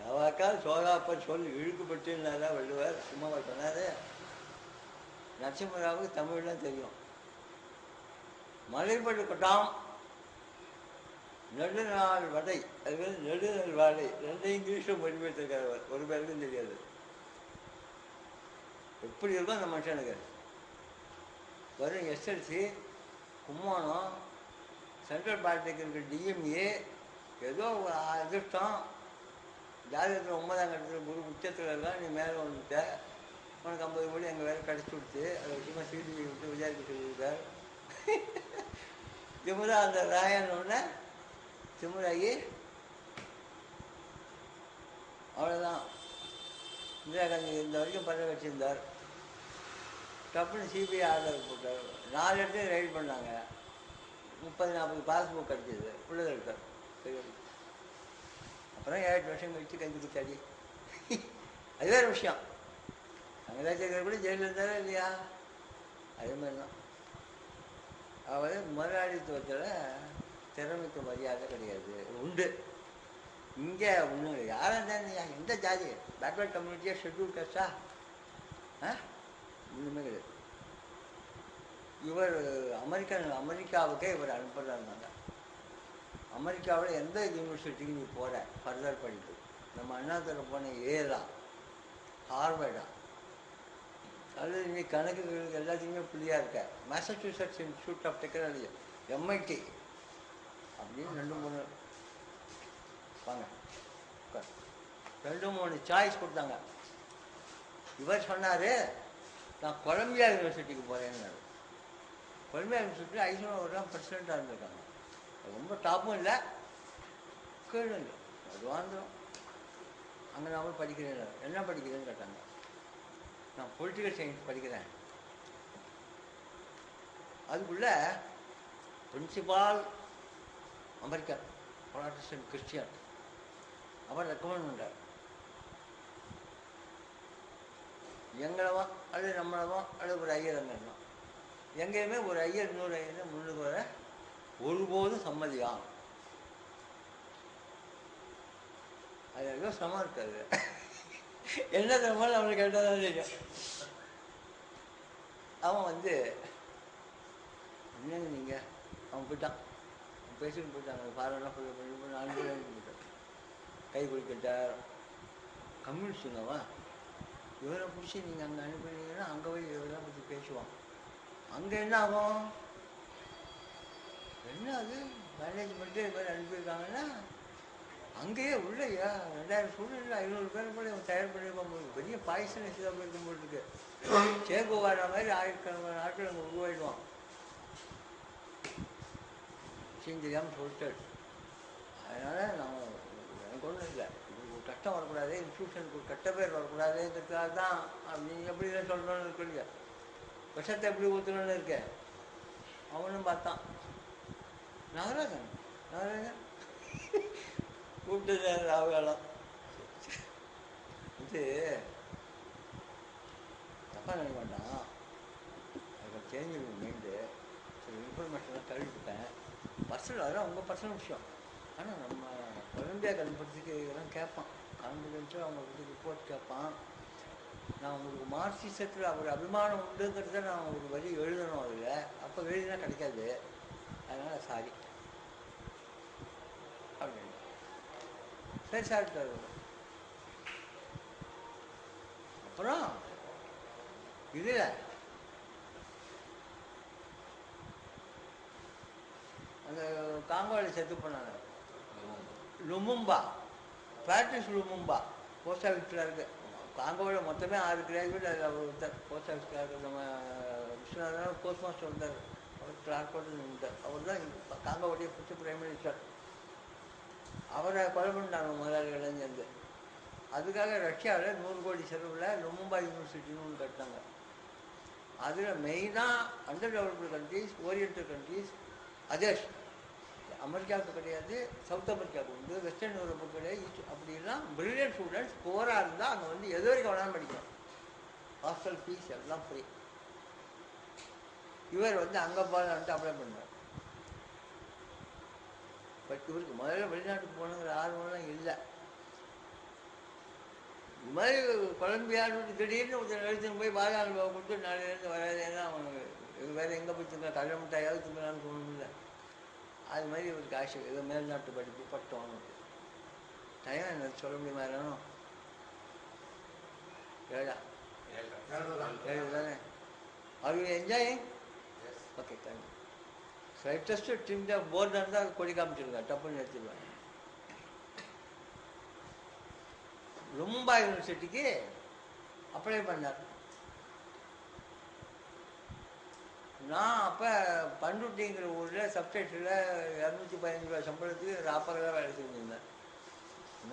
B: காவாக்கா சோகாப்பர் சொல்லி இழுக்குப்பட்டுனாரா வள்ளுவர், சும்மாவா சொன்னார். நரசிம்மராவுக்கு தமிழ்லாம் தெரியும். மலைப்பட்டு கொட்டாம் நெடுநாள் வடை, அது நெடுநாள் வாடை, 2 இங்கிலீஷும் மொழிபெயர்த்திருக்காரு. ஒரு பேருக்கும் தெரியாது. எப்படி இருக்கும் அந்த மனுஷனுக்கு? வரும் எஸ்எல்சி, கும்மானம், சென்ட்ரல் பாலிடெக்னிக் டிஎம்ஏ, ஏதோ அதிர்ஷ்டம். ஜாதகத்தில் 9ஆம் கட்டத்தில் குரு உச்சத்தில் இருக்கான், நீ மேலே வந்துட்ட, உனக்கு 50 கோடி எங்கள் வேலை கிடச்சி விடுச்சு. அதை விஷயமா சிபிஐ விட்டு விசாரிக்க சொல்லியிருக்கார். திமுறா அந்த ராயனோட திமுறாகி அவ்வளோதான். இந்திரா காந்தி இந்த வரைக்கும் பதவி வச்சுருந்தார். டப்புன்னு சிபிஐ ஆர்டர் போட்டார். 4 இடத்துல ரைட் பண்ணாங்க. 30-40 பாஸ்புக் கிடச்சிது பிள்ளைகள்கிட்ட. அப்புறம் 7-8 வருஷம் கழிச்சு கஞ்சி குச்சாடி. அது வேறு விஷயம். ரங்கராஜர் கூட ஜெயிலில் இருந்தாரா இல்லையா? அதே மாதிரி தான். அதாவது முதலாளித்துவத்தில் திறமைக்கு மரியாதை கிடையாது, உண்டு. இங்கே ஒன்றும் இல்லை. யாராக இருந்தால் எந்த ஜாதி, பேக்வர்ட் கம்யூனிட்டியாக, ஷெட்யூல் காஸ்டா, ஒன்றுமே கிடையாது. இவர் அமெரிக்காவுக்கே இவர் அனுப்புகிறாங்க. அமெரிக்காவில் எந்த யூனிவர்சிட்டிக்கு நீ போகிற ஃபர்தர் படிப்பு? நம்ம அண்ணாதுரை போன ஏலா, ஹார்வர்டா, அல்லது நீ கணக்குகளுக்கு எல்லாத்தையுமே புள்ளியாக இருக்க Massachusetts Institute of Technology, MIT அப்படின்னு 2-3 வாங்க 2-3 சாய்ஸ் கொடுத்தாங்க. இவர் சொன்னார், நான் கொலம்பியா யூனிவர்சிட்டிக்கு போகிறேன்னு. கொலம்பியா யூனிவர்சிட்டியில் ஐசனோவர்லாம் பிரசிடெண்ட்டாக இருந்திருக்காங்க. ரொம்ப டாப்பும் இல்லை, கீழும் இல்லை, அதுவாந்திரம். அங்கே நான் போய் படிக்கிறேன். என்ன படிக்கிறேன்னு கேட்டாங்க. நான் பொலிட்டிக்கல் சயின்ஸ் படிக்கிறேன். அதுக்குள்ள பிரின்சிபால் அமெரிக்கன் ப்ராட்டஸ்டன்ட் கிறிஸ்டியன், அவர் ரெக்கமெண்ட் பண்ணுறார். எங்களவோ அல்லது நம்மளவோ அல்லது ஒரு ஐயர் அங்கே இருந்தோம். எங்கேயுமே ஒரு ஐயர் இன்னொரு ஐயர் முன்னுக்கு வர ஒருபோதும் சம்மதியாகும். அது ஏதோ சிரமம் இருக்காது. என்ன சிரமம் நம்மளுக்கு கேட்டால் தான் தெரியும். அவன் என்னங்க நீங்கள், அவன் போயிட்டான், அவன் பேசிட்டு போயிட்டாங்க. பாரெல்லாம் பண்ணி 4 பேர் போயிட்டான். கை குளிக்கிட்டார். கம்யூனிஸ்டுங்க அவன். இவரை பிடிச்சி நீங்கள் அங்கே அனுப்பினீங்கன்னா அங்கே போய் இவரெல்லாம் பற்றி பேசுவான். அங்கே என்ன ஆகும்? என்ன அது மேனேஜ்மெண்ட்டு இது மாதிரி அனுப்பியிருக்காங்கன்னா அங்கேயே உள்ளையா 2000 ஸ்டூடெண்ட்டில் 500 பேர் கூட இவன் தயார் பண்ணியிருப்பான். பெரிய பாய்சன் இதாக போயிருக்கும் போது இருக்கு. சேகோவாரா மாதிரி ஆயிரக்கணக்கான நாட்கள் அங்கே உருவாயிடுவான். தெரியாமல் சொல்லிட்டாரு. அதனால் நான் எனக்கு ஒன்றும் இல்லை, இதுக்கு ஒரு கஷ்டம் வரக்கூடாது, இன்ஸ்டியூஷனுக்கு ஒரு கெட்ட பேர் வரக்கூடாதுன்றதுக்காக தான். அப்படி எப்படி தான் சொல்கிறோன்னு இருக்குல்ல, விஷத்தை எப்படி ஊற்றணும்னு இருக்கேன். அவனும் பார்த்தான். நாகராஜன் கூப்பிட்டு ராவகாலம் தப்பாக நினைக்க மாட்டான். அதுக்கு தெரிஞ்சுக்கணும். மீண்டு சில இன்ஃபர்மேஷன்லாம் கழுவிட்டேன். பர்சனல், அதெல்லாம் உங்கள் பர்சனல் விஷயம். ஆனால் நம்ம கொலம்பியா கண்டுபிடிச்சிக்கு இதெல்லாம் கேட்பான். கான்ஃபிடென்ஷியல் அவங்க பற்றி ரிப்போர்ட் கேட்பான். நான் உங்களுக்கு மார்க்சிசத்தில் அவர் அபிமானம் உண்டுங்கிறத நான் ஒரு வழி எழுதணும். அதில் அப்போ எழுதினா கிடைக்காது. அதனால் சாரி அப்படின்னு சரி சார் தருவோம். அப்புறம் இதில் அந்த காங்கோவில் செத்து போனாங்க. லுமும்பா, பேட்ரிஸ் லுமும்பா போஸ்ட் ஆஃபீஸில் இருக்குது. காங்கோவில் மொத்தமே 6 கிராஜுவேட். அதில் அவர் ஒருத்தர் போஸ்ட் ஆஃபீஸில் இருக்கிற நம்ம விஸ்வநாதன் போஸ்ட் மாஸ்டர் இருந்தார். அவர் கிளார்க்கோடு இருந்தார். அவர் தான் காங்கோவுடைய ஃபஸ்ட்டு பிரைம் மினிஸ்டர். அவரை கொலை பண்ணாங்க முதலாளிகள் சேர்ந்து. அதுக்காக ரஷ்யாவில் 100 கோடி செலவில் லுமும்பா யூனிவர்சிட்டின்னு ஒன்று கட்டினாங்க. அதில் மெயினாக under developed countries, oriental countries, others, அமெரிக்காவுக்கு கிடையாது, சவுத் அமெரிக்காவுக்கு உண்டு, வெஸ்டர்ன் யூரோப்புக்கு கிடையாது, ஈஸ்ட், அப்படிலாம் பிரில்லியன்ட் ஸ்டூடெண்ட்ஸ் போராக இருந்தால் அங்கே எது வரைக்கும் வேணாலும் படிக்கணும். ஹாஸ்டல் ஃபீஸ் எல்லாம் ஃப்ரீ. இவர் அங்கே போகலான்ட்டு அப்ளை பண்ணார். பட் இவருக்கு முதல்ல வெளிநாட்டுக்கு போகணுங்கிற ஆர்வம்லாம் இல்லை. இது மாதிரி கொலம்பியான்னு திடீர்னு ஒருத்தர் எழுத்துன்னு போய் பாதாள கொடுத்து நாளையிலேருந்து வராது. ஏன்னா அவனுக்கு இது வேறு எங்கே போய் திங்க கடலை மிட்டாயாவது திங்கலான்னு தோணுமில்ல. அது மாதிரி இவருக்கு ஆசை, ஏதோ மேல்நாட்டு படிப்பு பட்டோம். டைம் என்ன சொல்ல முடியுமா? இல்லைனும் 7 தானே. Are you enjoying? Yes. Okay, thank you. So I just trimmed the board and the கொடி காமிச்சிருங்க, டப்புன்னு எடுத்துருவேன். லுமும்பா யூனிவர்சிட்டிக்கு அப்ளை பண்ணார். நான் அப்போ பண்ருட்டிங்கிற ஊரில் சப்ஸ்டேஷனில் 215 ரூபா சம்பளத்துக்கு ராப்பகலாக வேலை செஞ்சுருந்தேன்.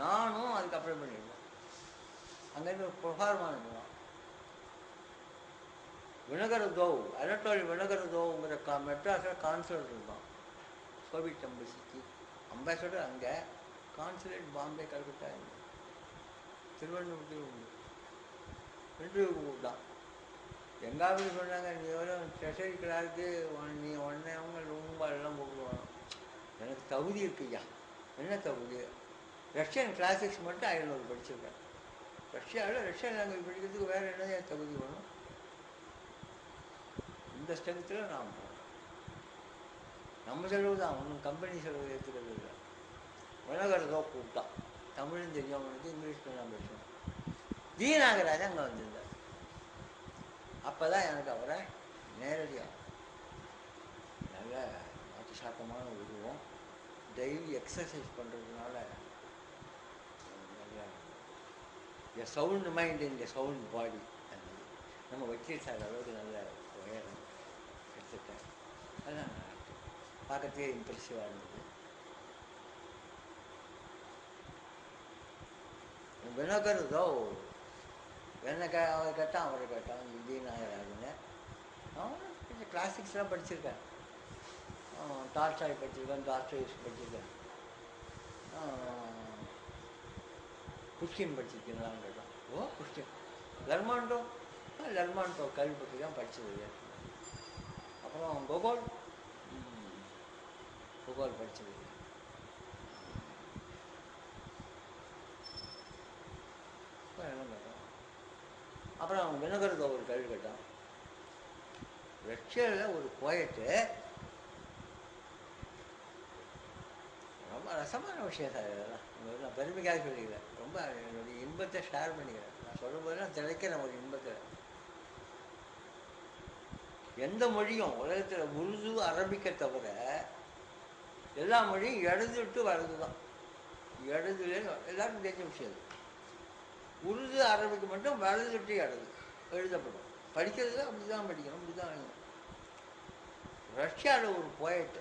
B: நானும் அதுக்கப்புறம் பண்ணியிருந்தேன். அங்கேருந்து ஒரு புகாரமான போனோம். வினகரதோவ், அனட்டோலி வினகரதோவுங்கிற மெட்ராஸில் கான்சுலேட் இருந்தான். சோவியத் எம்பசிக்கு அம்பாசடர் அங்கே, கான்சுலேட் பாம்பே கல்கட்டா திருவண்ணூர்லேயும் உண்டு. இன்டர்வியூக்கு கூப்பிட்டான். எங்காவது சொன்னாங்க, நீ எவ்வளோ ட்ரெஷரி கிளாருக்கு நீ உடனே அவங்க ரொம்ப எல்லாம் கூப்பிடுவாங்க. எனக்கு தகுதி இருக்குய்யா. என்ன தகுதி? ரஷ்யன் கிளாசிக்ஸ் மட்டும் 500 படிச்சிருக்கேன். ரஷ்யன் லாங்குவேஜ் படிக்கிறதுக்கு வேறு என்ன தகுதி வேணும்? இந்த ஸ்ட்ரென்த்தில் நாம் போகிறோம். நம்ம செலவு தான், ஒன்றும் கம்பெனி செலவு ஏற்றுக்கிறது இல்லை. உலகிறதோ கூப்பிட்டான். தமிழும் தெரியாமனுக்கு இங்கிலீஷில் நான் பேசுவேன். ஜி நாகராஜன் அங்கே வந்திருந்தார். அப்போ தான் எனக்கு அவரை நேரடியாக நல்ல மாற்று சாட்டமான உருவம், டெய்லி எக்ஸசைஸ் பண்ணுறதுனால நல்ல எ சவுண்ட் மைண்ட் இன் எ சவுண்ட் பாடி. நம்ம வக்கீல் சார் அளவுக்கு நல்ல உயரம் எடுத்துட்டேன். அதான் பார்க்கறதுக்கே இம்ப்ரெசிவாக இருந்தது. வினகரதோ என்ன அவரை கேட்டான், அவரை கேட்டான். ஜி நாகராஜன் அவன் கொஞ்சம் கிளாசிக்ஸ்லாம் படிச்சிருக்கேன். டால்ஸ்டாய் படிச்சிருக்கேன், டாஸ்டாயெவ்ஸ்கி படிச்சிருக்கேன், புஷ்கின் படிச்சிருக்கீங்களான்னு கேட்டான். ஓ புஷ்கின். லெர்மாண்டோ கேள்விப்பட்டு தான் படித்தது. அப்புறம் கோகோல் படித்தது. என்ன கேட்டான். அப்புறம் வினகரதோ ஒரு கேள்வி கேட்டான். ரஷ்யாவில் ஒரு போயட்டு, ரொம்ப ரசமான விஷயம் சார். இதெல்லாம் நான் பெருமைக்காக சொல்லிக்கிறேன். ரொம்ப என்னுடைய இன்பத்தை ஷேர் பண்ணிக்கிறேன். நான் சொல்லும் போதெல்லாம் திளைக்கிறேன் ஒரு இன்பத்தை. எந்த மொழியும் உலகத்தில் உருது அரபிக்கை தவிர எல்லா மொழியும் எழுதுட்டு வர்றது தான். எழுதுலேன்னு எல்லாருக்கும் தெரிஞ்ச விஷயம். உருது அரபிக்கு மட்டும் வலதுட்டு எழுதப்படும். படிக்கிறது அப்படி தான் படிக்கணும், அப்படி தான் எழுதணும். ரஷ்யாவில் ஒரு போயட்டு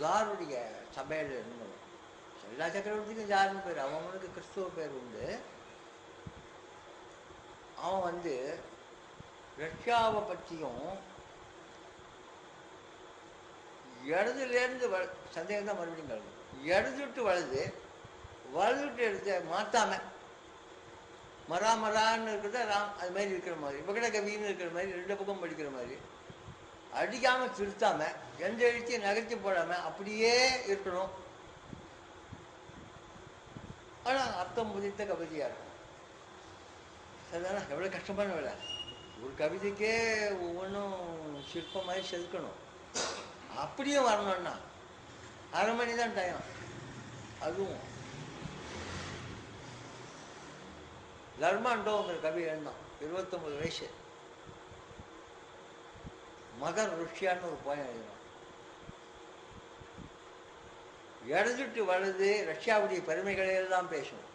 B: ஜாருடைய சபையில் இருந்தவன். எல்லா சக்கரவர்த்திக்கும் ஜாருன்னு பேர், அவனுக்கு கிறிஸ்துவ பேர் உண்டு. அவன் ரஷ்யாவை பற்றியும் இடதுலேருந்து சந்தேகம் தான் மறுபடியும் கலந்து இடதுட்டு வலதுட்டு எடுத்து மாற்றாம மரான்னு இருக்கிறத அது மாதிரி இருக்கிற மாதிரி, விகட கவின்னு இருக்கிற மாதிரி 2 பக்கம் படிக்கிற மாதிரி, அடிக்காம திருத்தாம எந்த எழுத்தையும் நகர்த்தி போடாம அப்படியே இருக்கணும். ஆனால் அர்த்தம் புதித்த கவிதையா இருக்கும். அதுதானே எவ்வளோ கஷ்டமான வேலை. ஒரு கவிதைக்கே ஒவ்வொன்றும் சிற்பம் மாதிரி செதுக்கணும். அப்படியே வரணும்னா 1/2 மணி தான் டைம். அதுவும் லெர்மாண்டோங்கிற கவி எழுந்தான், 29 வயசு. மதர் ருஷ்யான்னு ஒரு போயம் எழுதினான். இடதுட்டு வலது ரஷ்யாவுடைய பெருமைகளை எல்லாம் பேசணும்,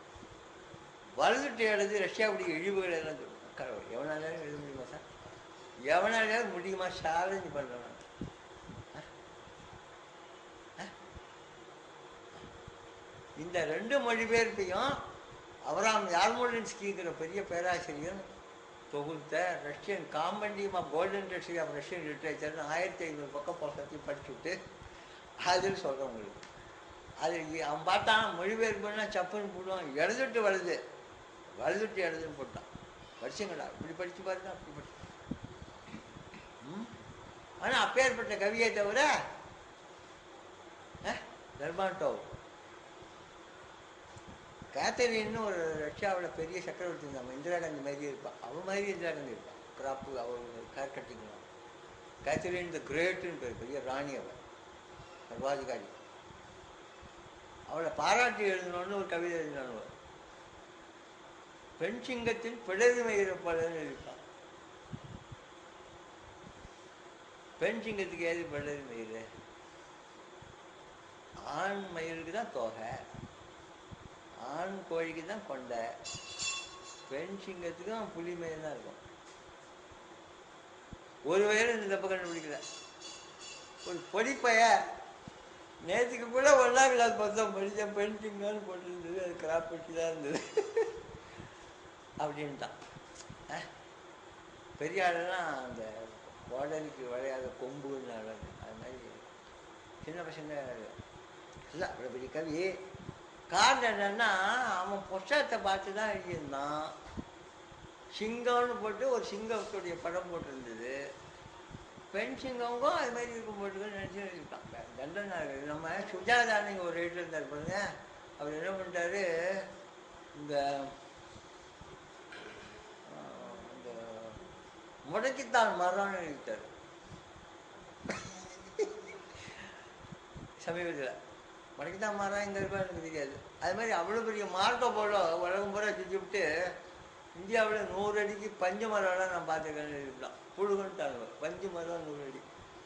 B: வலதுட்டு இடது ரஷ்யாவுடைய இழிவுகளை எல்லாம் சொல்லணும். கடவுள் எவனாலும் எழுத முடியுமா சார்? எவனாலும் முடியுமா? சேலஞ்ச் பண்ணுறேன். இந்த 2 மொழிபெயர்ப்பையும் அவராம் யார்மோலின்ஸ்கிங்கிற பெரிய பேராசிரியர் தொகுத்த Russian compendium of golden treasury of Russian லிட்ரேச்சர்னு 1500 பக்கம் புத்தகத்தையும் படிச்சுட்டு அதில் சொல்கிறேன் உங்களுக்கு. அது அவன் பார்த்தான், மொழிபெயர்ப்புன்னா சப்புன்னு போடுவான். எழுதுட்டு வலதுட்டு எழுதுன்னு போட்டான். படிச்சுங்களா? இப்படி படித்து பாருங்க, அப்படி படிச்சு. ஆனால் அப்பேற்பட்ட கவியை தவிர லெர்மாண்டோ, கேத்தரின்னு ஒரு ரஷ்யாவில் பெரிய சக்கரவர்த்தி இருந்தாங்க. இந்திரா காந்தி மாதிரியே இருப்பான். அவன் மாதிரி இந்திரா காந்தி இருப்பான். கிராப்பு அவர் ஹேர் கட்டிங்கலாம். கேத்தரின் த கிரேட்டுன்னு பேர், பெரிய ராணி. அவள் சர்வாதிகாரி. அவளை பாராட்டி எழுதணும்னு ஒரு கவிதை எழுதினான். பெண் சிங்கத்தின் பிளறுமை இருப்பாளன்னு இருப்பான். பெண் சிங்கத்துக்கு ஏது பிளறு மயிறு? ஆண் மயிலுக்கு தான் தோகை, ஆண் கோழிக்கு தான் கொண்டை, பெண் சிங்கத்துக்கும் புலி மயில் தான் இருக்கும். ஒரு வயலும் இந்த தப்பு கண்டுபிடிக்கல. ஒரு பொடிப்பைய நேற்றுக்கு கூட 1ஆம் கிளாஸ் புத்தகம் படித்தேன், பெயிண்டிங்கான்னு போட்டுருந்தது, அது கிராப் பெட்டி தான் இருந்தது அப்படின்ட்டான். பெரிய ஆளெல்லாம் அந்த உடலுக்கு விளையாத கொம்புன்னு அது மாதிரி சின்ன பசங்க இல்லை. அவ்வளோ பெரிய கவி. காரணம் என்னன்னா, அவன் புஸ்தகத்தை பார்த்து தான் எழுதியிருந்தான். சிங்கம்னு போட்டு ஒரு சிங்கத்துடைய படம் போட்டிருந்தது. பெண் சிங்கமும் அது மாதிரி இருக்கும் போட்டுன்னு நினச்சி எழுதிட்டான். தண்டனை நம்ம சுஜாதானிங்க ஒரு ரேட்டில் இருந்தார் பாருங்க. அவர் என்ன பண்ணிட்டாரு, இந்த முடக்கித்தான் மரம்னு எழுதிட்டார் சமீபத்தில். முடக்கித்தான் மரம் எங்கே இருக்கோ எனக்கு தெரியாது. அது மாதிரி அவ்வளோ பெரிய மார்க்கை போல உலகம் பூரா சுற்றி விட்டு இந்தியாவில் 100 அடிக்கு பஞ்சு மரம்லாம் நான் பார்த்துருக்கேன்னு எழுதிட்டான். புழுகுன்ட்டாங்க பஞ்சு மரம் 100 அடி.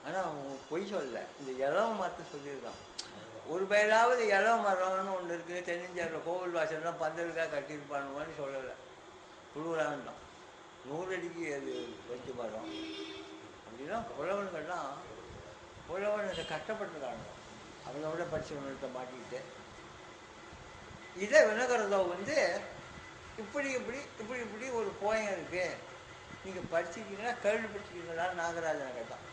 B: ஆனால் அவன் பொய் சொல்லலை, இந்த இலவ மரத்தை சொல்லியிருக்கான். ஒரு பயிராவது இலவ மரம்னு ஒன்று இருக்குது, தென்னிந்தியாவில் கோவில் வாசல்லாம் பந்தலுக்காக கட்டியிருப்பானுவான்னு சொல்லலை, புழுகுறான்ட்டான். 100 அடிக்கு அது பஞ்சு மரம் அப்படின்னா புலவன்கள்லாம் புலவனுக்கு கஷ்டப்பட்டுருக்காங்க. அவங்களோட படிச்சவன்கிட்ட மாட்டிக்கிட்டு இதை வினகரதோ வந்து இப்படி இப்படி இப்படி இப்படி ஒரு போயம் இருக்கு, நீங்கள் படிச்சிருக்கீங்களா கேள்விப்பட்டிருக்கீங்களா நாகராஜனை கேட்டான்.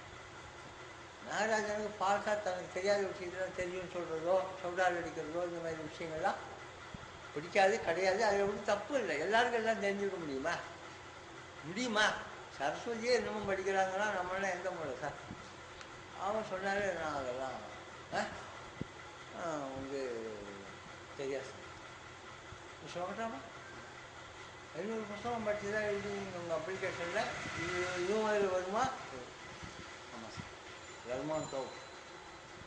B: நாகராஜனுக்கு பால்கா தனக்கு தெரியாத விஷயத்தான் தெரியும்னு சொல்கிறதோ சொல்றால் அடிக்கிறதோ இந்த மாதிரி விஷயங்கள்லாம் பிடிக்காது, கிடையாது. அதில் ஒன்றும் தப்பு இல்லை. எல்லாருக்கும் எல்லாம் தெரிஞ்சுக்க முடியுமா? சரஸ்வதியே இன்னமும் படிக்கிறாங்கன்னா நம்மளாம் எந்த முறை சார்? அவன் சொன்னாரு, நான் அதெல்லாம் வந்து தெரியாது சொல்லட்டாமா. 700 புத்தகம் படித்து தான் எழுதுவீங்க உங்கள் அப்ளிகேஷனில். இதுவும் அதில் வருமா? ஆமாம் சார். ரல்மான் தோ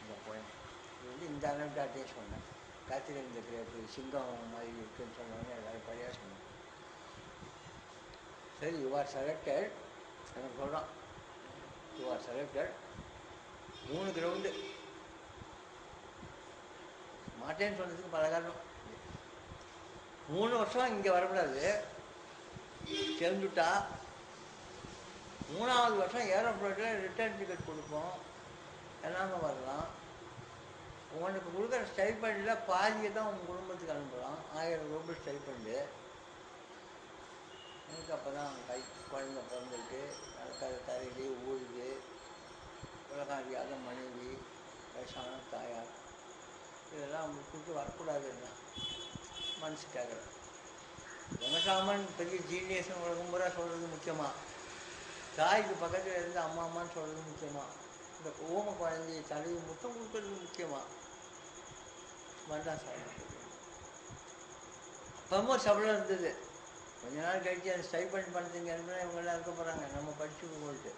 B: இந்த போயம் இது வந்து இந்த அனட்டாட்டே சொன்னேன். காத்திரை இந்த கிரேப்பு சிங்கம் மாதிரி இருக்குன்னு சொன்னோன்னே எல்லாரும் பழையா சொன்னேன். சரி, யூ ஆர் செலக்டட் எனக்கு சொல்கிறான். You are selected. 3 கிரவுண்டு. மாட்டேன்னு சொன்னதுக்கு பல காரணம். 3 வருஷம் இங்கே வரக்கூடாது, சேர்ந்துட்டா 3ஆவது வருஷம் ஏரோப்ளேட்டில் ரிட்டர்ன் டிக்கெட் கொடுப்போம், எல்லாமே வரலாம். உனக்கு கொடுக்குற ஸ்டைபண்டில் பாதியை தான் உங்கள் குடும்பத்துக்கு அனுப்பலாம். 1000 ரூபாய் ஸ்டைபண்டு. எனக்கு அப்போ தான் குழந்தை பிறந்துட்டு நடக்காத தலையிலே ஊழுது, உலகாரியாத மனைவி, வயசான தாயார், இதெல்லாம் விட்டுட்டு வரக்கூடாதுன்னா மனசு கேட்குறேன். வெங்கடாமன் பெரிய ஜீனியஸ்னு உலகம் பூரா சொல்கிறது முக்கியமாக, தாய்க்கு பக்கத்தில் இருந்து அம்மா அம்மான்னு சொல்கிறது முக்கியமாக, இந்த ஓம குழந்தைய தலையை முத்தம் கொடுக்கறது முக்கியமாக வேண்டாம் சார். அப்பவும் சபலம் இருந்தது. கொஞ்ச நாள் கழிச்சு அந்த ஸ்டைபண்ட் பண்ணுறதுங்க இவங்கெல்லாம் இருக்க போகிறாங்க, நம்ம படிச்சு போயிட்டு.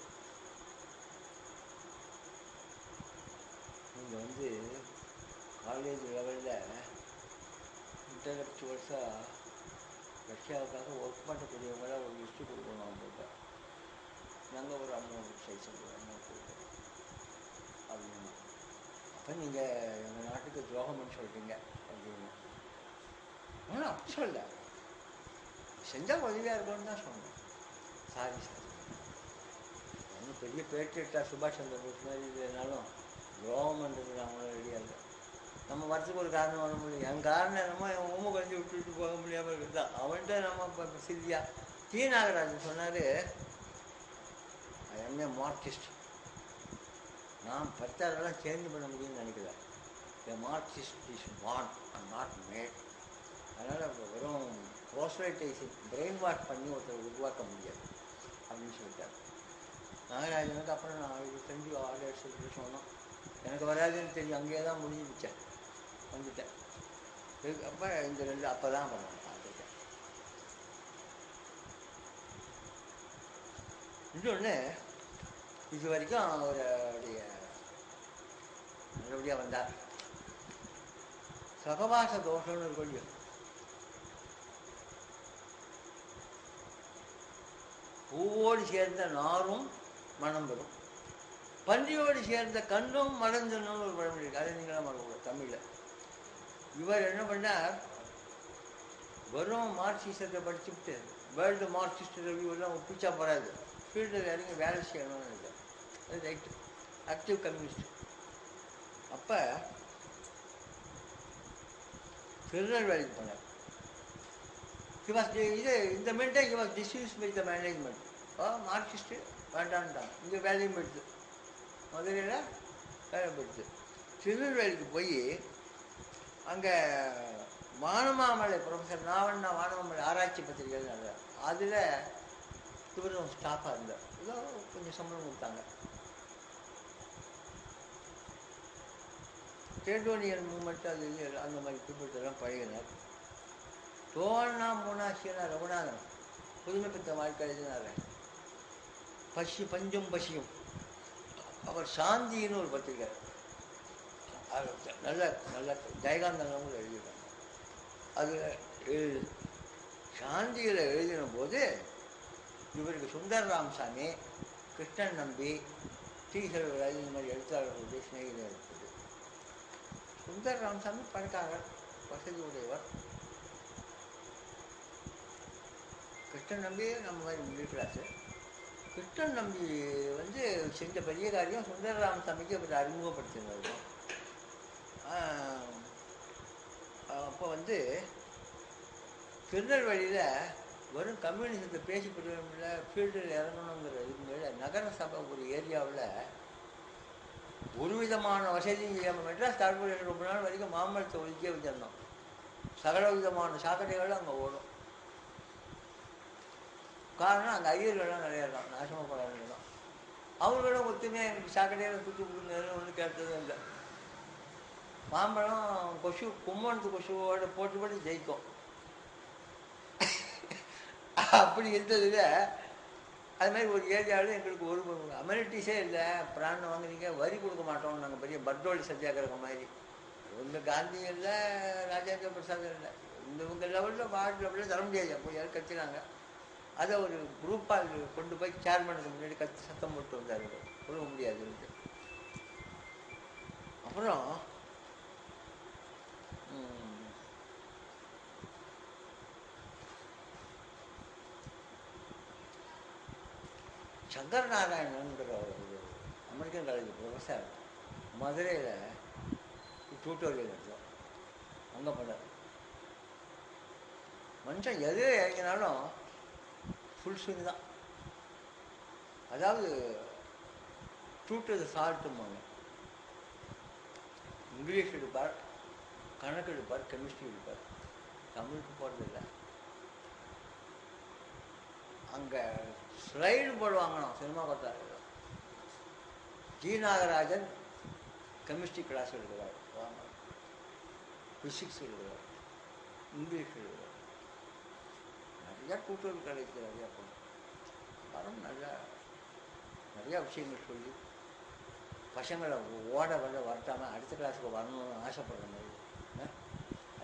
B: இங்கே வந்து காலேஜ் லெவலில் இன்டலெக்சுவல்ஸாக ரஷ்யாவுக்காக ஒர்க் பண்ணக்கூடியவங்கள ஒரு லிஸ்ட்டு கொடுக்கணும் அவங்கள்ட்ட. நாங்கள் ஒரு 500 சைஸ் கொடுக்கணும் அப்படின்னு. அப்போ நீங்கள் எங்கள் நாட்டுக்கு துரோகம்னு சொல்கிறீங்க அப்படின்னு. ஒன்றும் அப்படி சொல்ல, செஞ்சால் உதவியாக இருக்கும்னு தான் சொன்னேன். சாரி சார், ஒன்றும் பெரிய பேட்டிட்டா சுபாஷ் சந்திர போஸ் மாதிரி இல்லைனாலும் துரோகம்ன்றது நம்மளால ரெடியாக இல்லை. நம்ம வரத்துக்கு ஒரு காரணம் வர முடியும். என் காரணம் என்னமோ என் ஊமை கொஞ்சம் விட்டுட்டு போக முடியாமல் இருக்குதா அவன்கிட்ட நம்ம இப்போ சிரியா. டி நாகராஜன் சொன்னார், என்ன மார்க்சிஸ்ட், நான் பத்தாரெல்லாம் சேஞ்ச் பண்ண முடியும்னு நினைக்கல. The Marxist is born and not made. அதனால் வெறும் ப்ரோஸ்லைட்டேஷன் பிரெயின் வாஷ் பண்ணி ஒருத்தர் உருவாக்க முடியாது அப்படின்னு சொல்லிட்டார் நாகராஜனுக்கு. அப்புறம் நான் அவருக்கு தெரிஞ்சு ஆர்டர் சொல்லிட்டு சொன்னோம். எனக்கு வராதுன்னு தெரியும், அங்கேயே தான் முடிஞ்சுச்சேன், வந்துட்டேன். அப்போ இந்த 2 அப்போ தான் பண்ணேன் பார்த்துட்டேன். இன்னொன்று, இது வரைக்கும் அவருடைய நல்லபடியாக வந்தார். சகவாச தோஷம்னு ஒரு கொள்ளியும் பூவோடு சேர்ந்த நாரும் மனம் பெறும், பன்றியோடு சேர்ந்த கண்ணும் மறந்துன்னு ஒரு பழமொழி இருக்கு. அதை நீங்களாம் மறக்கூடாது தமிழில். இவர் என்ன பண்ணார், வெறும் மார்க்சிசத்தை படிச்சுட்டு வேர்ல்டு மார்க்சிஸ்ட் ரிவ்யூ எல்லாம் ஒப்பிச்சா போறாது, ஃபீல்டில் இறங்கி வேலை செய்யணும்னு இல்லை. அது ரைட்டு, ஆக்டிவ் கம்யூனிஸ்ட். அப்போ திருநெல்வேலிக்கு போனார். இந்த meantime he was disuse with the management. Marxist வேண்டான்ட்டாங்க. இங்கே வேலையும் போயிடுது, மதுரையில் வேலை போயிடுது. திருநெல்வேலிக்கு போய் அங்கே வானமாமலை ப்ரொஃபஸர் நாவண்ணா வானமாமலை ஆராய்ச்சி பத்திரிகைகள் நடந்தார். அதில் இவரும் ஸ்டாஃபாக இருந்தார். ஏதோ கொஞ்சம் சம்பளம் கொடுத்தாங்க. ட்ரேட் யூனியன் மூமெண்ட் அது இது அந்த மாதிரி பீப்புள்ஸெல்லாம் பழகினார். தோன்னா மூணாட்சியனா ரகுநாதன் புதுமை பெற்ற வாழ்க்கை எழுதினார். பஞ்சும் பசியும். அவர் சாந்தின்னு ஒரு பத்திரிகை, நல்ல நல்ல ஜெயகாந்தனவங்களும் எழுதியிருக்காங்க. அதில் சாந்தியில் எழுதின போது இவருக்கு சுந்தர் ராமசாமி, கிருஷ்ணன் நம்பி, டி செல்வராஜ் இந்த மாதிரி எழுத்தாளர்களுடைய சிநேகிதம் இருக்குது. சுந்தர் ராமசாமி பணக்காரர், வசதி உடையவர். கிருஷ்ணன் நம்பி நம்ம மாதிரி மிடில் கிளாஸு. கிருஷ்ணன் நம்பி செஞ்ச பெரிய காரியம் சுந்தர ராமசாமிக்கு அவர் அறிமுகப்படுத்தினார். அப்போ திருநெல்வேலியில் வெறும் கம்யூனிசத்தை பேசி கொடுக்கணும்ல, ஃபீல்டில் இறங்கணுங்கிற இதுமாரி நகர சபை ஒரு ஏரியாவில் ஒரு விதமான வசதியும் செய்யாமல் மெட்ராஸ் கார்பரேஷன் ரொம்ப நாள் வரைக்கும் மாம்பழத்தை ஒதுக்கியே வச்சிருந்தோம். சகல விதமான சாக்கடைகளும் அங்கே ஓடும். காரணம் அங்கே ஐயர்கள்லாம் நிறையா இருக்கான், நாசமாக போகிறாங்க தான். அவர்களும் ஒத்துமையாக எங்களுக்கு சாக்கடையில் சுற்றி கொடுங்கன்னு ஒன்றும் கேட்டதும் இல்லை. மாம்பழம் கொசு, கும்மணத்து கொசுவோட போட்டுப்படி ஜெயிக்கும். அப்படி இருந்ததுல அது மாதிரி ஒரு ஏரியாவில் எங்களுக்கு ஒரு அமெனிட்டிஸே இல்லை. பிராணம் வாங்குறீங்க, வரி கொடுக்க மாட்டோம் நாங்கள், பெரிய பர்டோலி சத்தியாகிரகம் மாதிரி. இவங்க காந்தி இல்லை, ராஜேந்திர பிரசாத் இல்லை, இவங்க லெவலில் வார்டு லெவலில் தர முடியாது. அப்போ யாரும் கற்றுனாங்க. அதை ஒரு குரூப்பாக கொண்டு போய் சேர்மனுக்கு முன்னாடி கற்று சத்தம் போட்டு வந்தார். கொடுக்க முடியாதுன்ட்டு. அப்புறம் சங்கர் நாராயணங்கிற ஒரு அமெரிக்கன் காலேஜ் ப்ரொஃபஸர் மதுரையில் டியூட்டோரியல் எடுத்தோம். அங்கே பண்ணார். மனுஷன் எது இறங்கினாலும் ஃபுல் ஸ்விங் தான். அதாவது டியூட்டர் சால்ட்டும்பாங்க. இங்கிலீஷ் எடுப்பார், கணக்கு எடுப்பார், கெமிஸ்ட்ரி எடுப்பார். தமிழுக்கு போகிறதில்லை. அங்கே ஸ்லைடு போடுவாங்கணும் சினிமா கொத்தாரு. ஜி நாகராஜன் கெமிஸ்ட்ரி கிளாஸ் எடுக்கிறார், வாங்க. ஃபிசிக்ஸ் எடுக்கிறார், இங்கிலீஷ் எடுக்கிறார். நிறையா டியூட்டோரியல் கிடைக்குது. நிறையா போகணும் வரும். நிறையா விஷயங்கள் சொல்லி பசங்களை ஓட வரட்டாமல் அடுத்த கிளாஸுக்கு வரணும்னு ஆசைப்படுற மாதிரி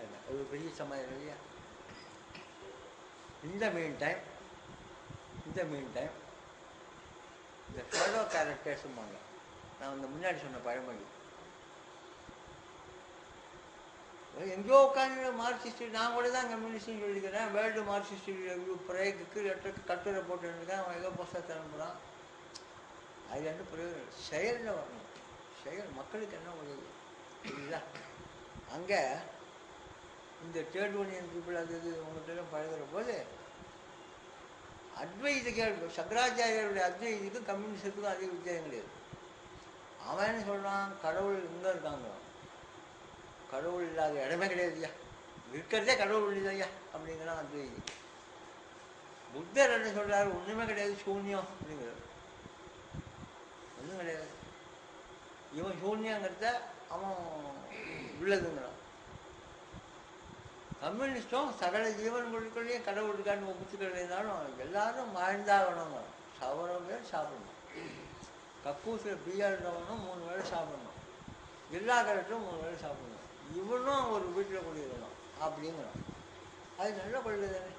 B: அது ஒரு பெரிய சமயம் இல்லையா. இந்த மீன் டைம் இந்த ஃபெலோ கேரக்டர்ஸும்பாங்க. நான் முன்னாடி சொன்ன பழமொழி எங்கேயோ உட்காந்து மார்க்சிஸ்ட், நான் கூட தான் கம்யூனிஸ்ட்னு சொல்லிக்கிறேன். வேர்ல்டு மார்க்சிஸ்ட் ரிவ்யூ பிரேக்கு லெட்டருக்கு கட்டுரை போட்டுருக்கேன். அவன் ஏதோ புஸ்தகத்தை அனுப்புகிறான். அது பிரயோஜனம் செயலில் வரணும். செயல் மக்களுக்கு என்ன உதவி புரியுதா. அங்கே இந்த ட்ரேட் யூனியன் பீப்புள் அது இது உங்கள்கிட்ட பழகிற போது அத்வைத கேள்வி, சங்கராச்சாரியருடைய அத்வைதுக்கும் கம்யூனிஸ்டுக்கும் அதிக வித்தியாசம் கிடையாது. அவன் என்ன சொல்கிறான், கடவுள் இங்கே இருக்காங்க, கடவுள் இல்லாத இடமே கிடையாதுயா, இருக்கிறதே கடவுள் இல்லையா அப்படிங்கிறான் அத்வைதி. புத்தர் என்ன சொல்கிறாரு, ஒன்றுமே கிடையாது, சூன்யம் அப்படிங்கிறார். ஒன்றும் கிடையாது, இவன் சூன்யங்கிறத அவன் உள்ளதுங்கிறான். கம்யூனிஸ்டும் சகல ஜீவன்களுக்குள்ளேயும் கடவுள் இருக்கான்னு ஒப்புத்துக்கிறதுனாலும் எல்லாரும் வாழ்ந்தாகணுங்க. சவரம் பேர் சாப்பிடணும். கக்கூசில் பிஆர்ன்றவனும் 3 வேளை சாப்பிடணும். எல்லா கரெக்டும் 3 வேளை சாப்பிடணும். இவனும் ஒரு வீட்டில் குடியிருக்கணும் அப்படிங்கிறான். அது நல்ல கொள்கை தானே.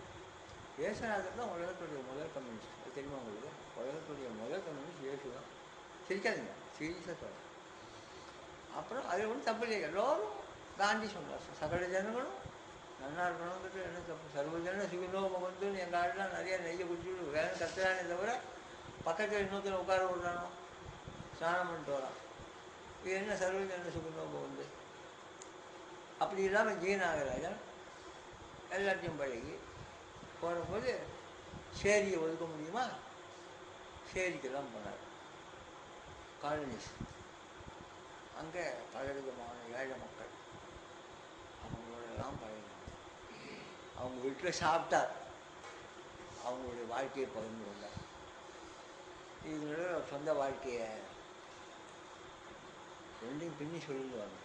B: ஏசுநாதர் தான் உலகத்துடைய முதல் கம்யூனிஸ்ட். அது தெரியுமா உங்களுக்கு? உலகத்துடைய முதல் கம்யூனிஸ்ட் ஏசு தான். சிரிக்காதீங்க, சீரியஸாக சொல்கிறேன். அப்புறம் அது ஒன்றும் தப்பு இல்லை. எல்லோரும் காந்தி சொல்கிறார், சகல ஜனங்களும் நல்லா இருக்கணுங்கிறது என்ன தப்பு. சர்வஜன சிவனோகம் எங்கள் ஆடெலாம் நிறையா நெய்யை குடிச்சுட்டு வேணும் கத்துறானே தவிர பக்கத்தில் இன்னொருத்தர் உட்கார விட்றானோ, ஸ்நானம் பண்ணிட்டு வரான். இது என்ன சர்வஜன சுகநோகம் வந்து? அப்படி இல்லாமல் ஜி நாகராஜன் எல்லாத்தையும் பழகி போகும்போது சேரியை ஒதுக்க முடியுமா? சேரிக்கெல்லாம் போனார். காலனிஸ் அங்கே பலவிதமான ஏழை மக்கள், அவங்களோடலாம் பழகினார். அவங்க வீட்டில் சாப்பிட்டார், அவங்களுடைய வாழ்க்கையை பகிர்ந்து கொண்டார். இவங்களோட சொந்த வாழ்க்கையை ரெண்டையும் பின்னி சொல்லிடுவாங்க.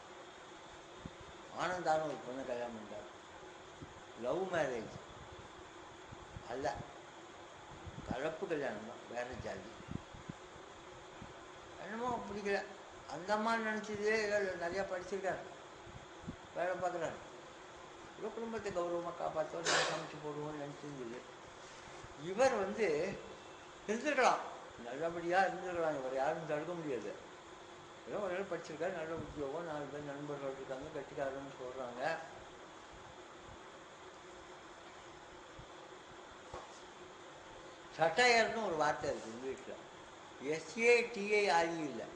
B: ஆனந்தான ஒரு பொண்ணை கல்யாணம் பண்ணார். லவ் மேரேஜ் அல்ல, கலப்பு கல்யாணம் தான், வேற ஜாதி. என்னமோ பிடிக்கல. அந்த அம்மா நினச்சது நிறையா படிச்சிருக்காரு, வேலை பார்க்குறாரு, ஏதோ குடும்பத்தை கௌரவமாக காப்பாற்றுவோம், நல்லா சமைச்சு போடுவோம்னு நினச்சிருந்தது. இவர் வந்து இருந்துருக்கலாம், நல்லபடியாக இருந்துருக்கலாம், இவர் யாரும் தடுக்க முடியாது. ஏதோ ஒரு நாள் படிச்சிருக்காரு, நல்ல உத்தியோகம், 4 பேர் நண்பர்கள் இருக்காங்க, கட்டிக்காரன்னு சொல்கிறாங்க. சட்டையர்னு ஒரு வார்த்தை இருக்குது இங்கிலீஷில், SATARE இல்லை,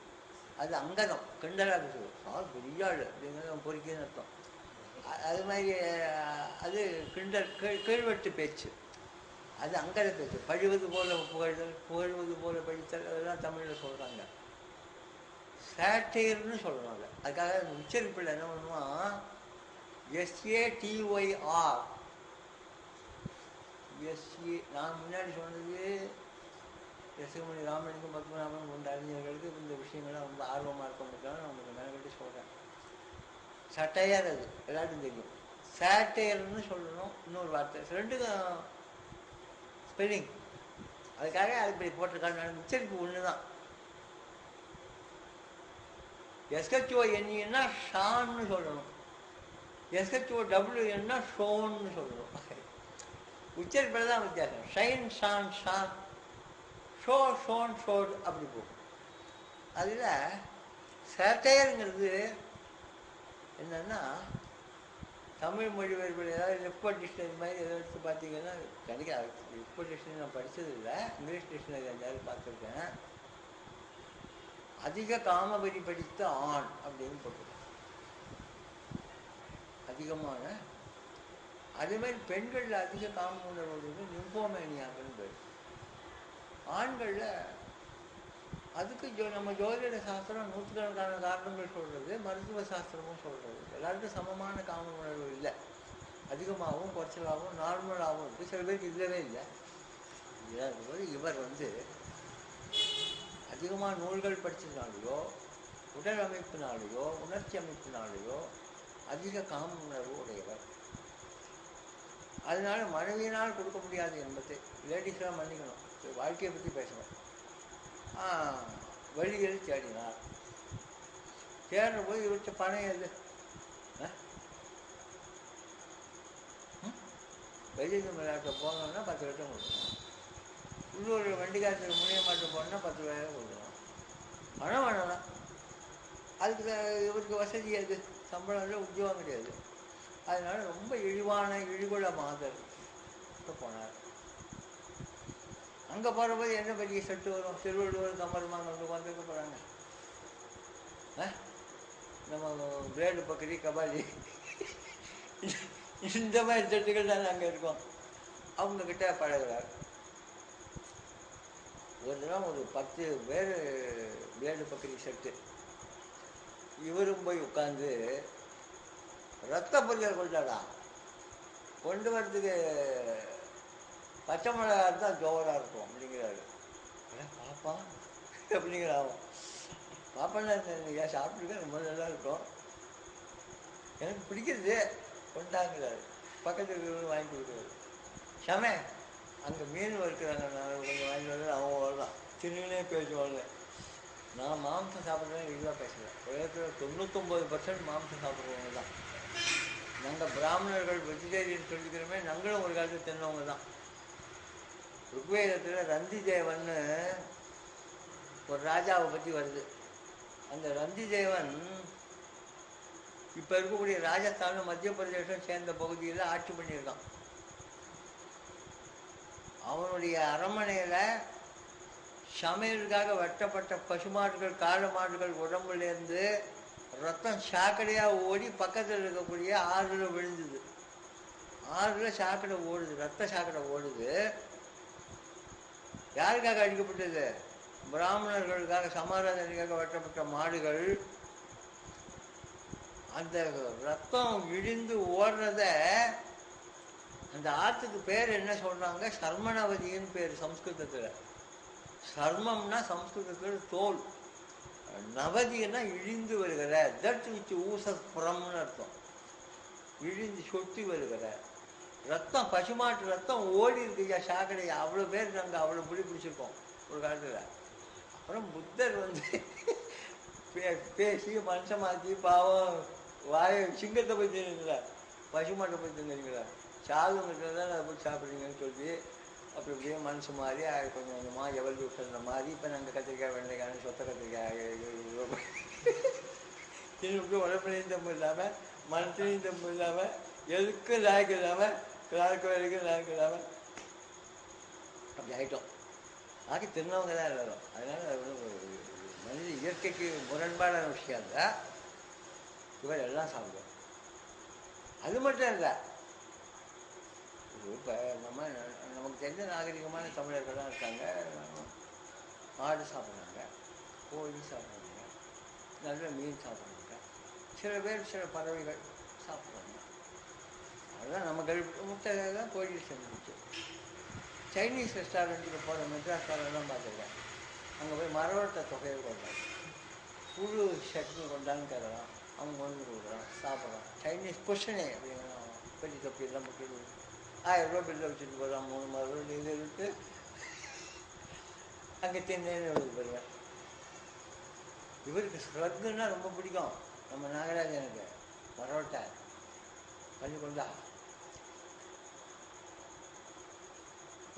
B: அது அங்கதம், கிண்டலாக சொல்லுவோம். சார் பெரிய ஆள் அப்படிங்கிறது பொறிக்கன்னு அர்த்தம். அது மாதிரி அது கிண்டல், கீழ்வெட்டு பேச்சு, அது அங்கத பேச்சு. பழிவது போல புகழ்தல், புகழ்வது போல படித்தல், அதெல்லாம் தமிழில் சொல்கிறாங்க. சேட்டையர்னு சொல்கிறாங்க. அதுக்காக அந்த உச்சரிப்பில் என்ன பண்ணுவான், SATYR, நான் முன்னாடி சொன்னது எஸ்மணி ராமனுக்கும் பத்மநாபனும் கொண்ட அறிஞர்களுக்கு இந்த விஷயங்கள்லாம் ரொம்ப ஆர்வமாக இருக்கவங்களுக்காக நான் உங்களுக்கு மெனக்கட்டி சொல்கிறேன். சட்டையர் அது எல்லாருக்கும் தெரியும். சேட்டையர்னு சொல்லணும் இன்னொரு வார்த்தை, ரெண்டுக்கும் ஸ்பெல்லிங். அதுக்காக அது இப்படி போட்டிருக்காங்க. உச்சரிப்பு ஒன்று தான். SHONEன்னா ஷான்னு சொல்லணும், SHOWNன்னா ஷோன்னு சொல்லணும். உச்சரிப்பில் தான் வித்தியாசம். Shine, shone, shone, show, shown, showed அப்படி போகும். அதில் சேட்டையருங்கிறது என்னன்னா, தமிழ் மொழிபெயர்ப்பில் ஏதாவது லெஃப்ட் டிக்ஷனரி மாதிரி எதாவது எடுத்து பார்த்தீங்கன்னா கிடைக்காது. லெஃப்ட் டிக்ஷனரி நான் படித்தது இல்லை, இங்கிலீஷ் டிக்ஷனரி எங்கேயாவது பார்த்துருக்கேன். அதிக காமவெறி படித்த ஆண் அப்படின்னு போட்டிருக்கேன், அதிகமான. அதேமாதிரி பெண்களில் அதிக காம உணர்வு நிம்போமேனியாங்கன்னு பேர். ஆண்களில் அதுக்கு நம்ம ஜோதிட சாஸ்திரம் நூற்றுக்கணக்கான காரணங்கள் சொல்கிறது, மருத்துவ சாஸ்திரமும் சொல்கிறது. எல்லாருக்கும் சமமான காம உணர்வு இல்லை, அதிகமாகவும் குறைச்சலாகவும் நார்மலாகவும் இருக்குது. சில பேருக்கு இல்லவே இல்லை. இல்லாதபோது இவர் வந்து அதிகமாக நூல்கள் படித்ததுனாலேயோ, உடல் அமைப்பினாலேயோ, உணர்ச்சி அமைப்பினாலேயோ அதிக காம உணர்வு உடையவர். அதனால மனைவியினால் கொடுக்க முடியாது என்பது லேடிஸ்லாம் மன்னிக்கணும், வாழ்க்கையை பற்றி பேசணும். வழிகள் தேடினார். தேடுற போது இவர்கிட்ட பணம் எது? வைத்திய விளையாட்டை போனோம்னா 10 லட்சம் கொடுக்கணும், உள்ளூர் வண்டிக்காரத்துக்கு முனிய மாட்டம் போனோம்னா 10,000 கொடுக்கணும். பணம் வேணாம். அதுக்கு இவருக்கு வசதி எது? சம்பளம் இல்லை, உத்தியோகம் கிடையாது. அதனால ரொம்ப இழிவான இழிகுல மாதர் போனார். அங்கே போகிறபோது என்ன பெரிய செட்டு வரும்? திருவள்ளுவர் கம்பருமாங்க வந்து வந்துருக்க போகிறாங்க. நம்ம பிளேடு பக்கரி, கபாலி, இந்த மாதிரி செட்டுகள் தானே அங்கே இருக்கும். அவங்கக்கிட்ட பழகிறார். ஒரு தினம் ஒரு 10 பேர் பிளேடு பக்கரி செட்டு. இவரும் போய் உட்காந்து ரத்த பொரியல் கொண்டாடா, கொண்டு வர்றதுக்கு பச்சை மிளகா தான் ஜோராக இருக்கும் அப்படிங்கிறாரு. பாப்பா அப்படிங்கிறாவும், பாப்பான்னா ஏன் சாப்பிட்டுருக்க, ரொம்ப நல்லா இருக்கும், எனக்கு பிடிக்கிறது கொண்டாங்கிறாரு. பக்கத்துக்கு வாங்கி கொடுக்குறாரு. சமே அங்கே மீன் வறுக்கிறாங்க, நான் கொஞ்சம் வாங்கி வந்து அவங்க வரலாம், சின்னே பேசுவாங்க. நான் மாம்சம் சாப்பிட்றேன், இதுவாக பேசுகிறேன். உலகத்தில் 99% மாம்சம் சாப்பிட்றவங்க தான். நாங்கள் பிராமணர்கள் வெஜிடேரியன் சொல்லிக்கிறோமே, நாங்களும் ஒரு காலத்தில் தின்னவங்க தான். ருக்வேதத்தில் ரந்தி தேவன்னு ஒரு ராஜாவை பற்றி வருது. அந்த ரந்தி தேவன் இப்போ இருக்கக்கூடிய ராஜஸ்தானும் மத்திய பிரதேசம் சேர்ந்த பகுதியில் ஆட்சி பண்ணியிருக்கான். அவனுடைய அரண்மனையில் சமையலுக்காக வெட்டப்பட்ட பசுமாடுகள் காளை மாடுகள் உடம்புலேருந்து ரத்தம் சாக்கடையாக ஓடி பக்கத்தில் இருக்கக்கூடிய ஆறுல விழுந்தது. ஆறுல சாக்கடை ஓடுது, ரத்த சாக்கடை ஓடுது. யாருக்காக அடிக்கப்பட்டது? பிராமணர்களுக்காக சமாராதனைக்காக வெட்டப்பட்ட மாடுகள். அந்த ரத்தம் இழிந்து ஓடுறத அந்த ஆற்றுக்கு பேர் என்ன சொல்றாங்க? சர்மணவதின்னு பேர் சம்ஸ்கிருதத்தில். சர்மம்னா சம்ஸ்கிருதத்தில் தோல், நவதினா இழிந்து வருகிற, தட் விச் ஊசஸ் புறம்னு அர்த்தம். இழிந்து சொட்டி வருகிற ரத்தம், பசுமாட்டு ரத்தம் ஓடி இருக்குயா சாக்கடை. அவ்வளோ பேர் நாங்கள் அவ்வளோ பிடிச்சிருக்கோம் ஒரு காலத்தில். அப்புறம் புத்தர் பேசி மனுஷமாக்கி பாவம் சிங்கத்தை போய் தின்னுங்களா, பசுமாட்டை போய் தின்னுங்களா, சாதுங்கிட்ட தான் அதை போய் சாப்பிட்றீங்கன்னு சொல்லி அப்படி இப்படியே மனசு மாதிரி கொஞ்சம் கொஞ்சமாக எவல்யூஷன் மாதிரி இப்போ நாங்கள் கத்திரிக்காய் வெண்டைக்காய் சொத்த கத்திரிக்காய் திரும்பி உடம்புலையும் தம்பு இல்லாமல் மனசுலையும் தம்பு இல்லாமல் எதுக்கும் லாய்க்கு இல்லாமல் கிளாக்கு வரைக்கும் லாய்க்கு இல்லாமல் அப்படி ஆகிட்டோம். ஆக்கி தின்னவங்க தான் எல்லாரும். அதனால் மனித இயற்கைக்கு முரண்பாடான விஷயம் இல்லை. இவர் எல்லாம் சாப்பிடுவோம். அது மட்டும் இல்லை, இப்போ நமக்கு தெரிஞ்ச நாகரிகமான தமிழர்கள்லாம் இருக்காங்க. ஆடு சாப்பிட்றாங்க, கோழி சாப்பிட்றாங்க, நல்ல மீன் சாப்பிட்றாங்க, சில பேர் சில பறவைகள் சாப்பிட்றாங்க. அதுதான் நம்ம முட்டை தான் கோழி செஞ்சிச்சு. சைனீஸ் ரெஸ்டாரண்ட்டுக்கு போகிற மெட்ராஸ்காரெல்லாம் பார்த்துருக்கேன். அங்கே போய் மரவட்ட தொகையை கொண்டாங்க, புழு சட்னி கொண்டான்னு கேட்கலாம், அவங்க கொண்டு கொடுக்குறான், சாப்பிட்றான். சைனீஸ் புஷனே அப்படிங்கிறான், பெரிய தொப்பி எல்லாம் முக்கிய 1000 ரூபா பில்லை வச்சுட்டு போகிறான். 3 மரம் இது இருக்கு, அங்கே தின்னேன்னு எழுதி போயிருவேன். இவருக்கு ஸ்ரக்குன்னா ரொம்ப பிடிக்கும். நம்ம நாகராஜனுக்கு மரோட்டை பண்ணி கொண்டா.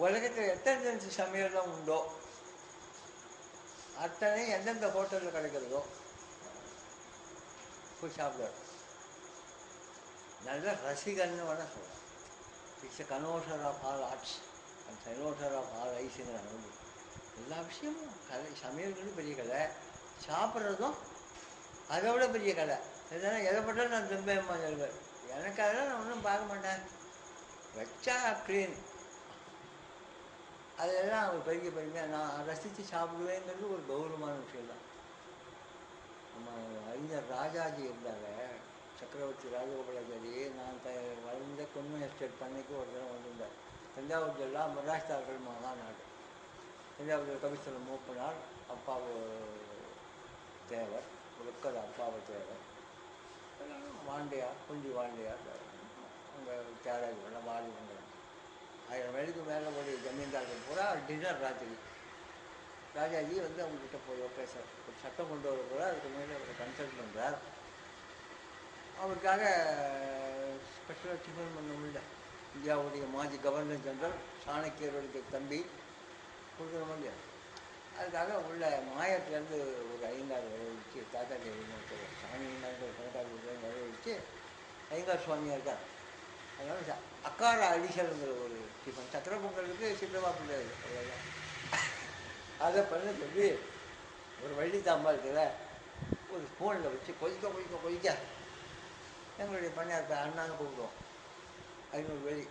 B: உலகத்தில் எத்தனை சமையல்லாம் உண்டோ அத்தனை எந்தெந்த ஹோட்டலில் கிடைக்கிறதோ போய் சாப்பிடுவார். நல்ல ரசிகன்னு வேணா சொல்லலாம். It's a connoisseur of all arts and connoisseur of all ஐஸுங்கிறாங்க. எல்லா விஷயமும் கலை. சமையல்களும் பெரிய கலை, சாப்பிட்றதும் அதை விட பெரிய கலை. எதனா எதை பட்டாலும் நான் திரும்ப சொல்வேன். எனக்கு அதெல்லாம் நான் ஒன்றும் பார்க்க மாட்டேன், வச்சா க்ளீன், அதெல்லாம் ஒரு பெரிய பெருமையாக நான் ரசித்து சாப்பிடுவேங்கிறது ஒரு கௌரவமான விஷயம்தான். நம்ம அறிஞர் ராஜாஜி இருந்தாங்க, சக்கரவர்த்தி ராஜகோபாலாச்சாரி. நான் வளர்ந்த கொன்மை எஸ்டேட் பண்ணைக்கு ஒரு தடவை வந்திருந்தேன். தஞ்சாவூர் ஜில்லா மராஷ்டிராக்கள் மாநாடு. தஞ்சாவூர் கவிஸ்தலம் மூப்பனார், அப்பாவு தேவர், உலக்கர் அப்பாவு தேவர், வாண்டியார், குஞ்சி வாண்டியார், அங்கே தியாகராஜ் வாலிபங்கள் 1000 மணிக்கு மேலே ஒரு ஜமீன்தார்கள் பூரா டின்னர் ராத்திரி. ராஜாஜி அவங்ககிட்ட போய் பேச ஒரு சட்டம் கொண்டு வர போகிறார். அதுக்கு மேலே அவர் கன்சல்ட் பண்ணுறார். அவருக்காக ஸ்பெஷலாக டிஃபன் பண்ண முடியல. இந்தியாவுடைய மாஜி கவர்னர் ஜெனரல் சாணக்கியருடைய தம்பி கொடுக்குற முடியாது. அதுக்காக உள்ள மாயத்துலேருந்து ஒரு ஐயங்கார் வரவழைச்சு, தாத்தாஜி ஒருத்தர் சாமி ஐயங்கார் கணக்கார் வரவழைச்சு, ஐயங்கார் சுவாமியாக இருக்கார். அதனால அக்கார அடிசல்ங்கிற ஒரு டிஃபன், சக்கரை பொங்கலுக்கு சின்னவா பிள்ளையாது, அவ்வளோதான். அதை பண்ண சொல்லி ஒரு வள்ளி தாம்பா இருக்கிற ஒரு ஸ்பூனில் வச்சு கொதிக்க எங்களுடைய பண்ணையார் அண்ணான்னு கூப்பிடுவோம். 500 வெளி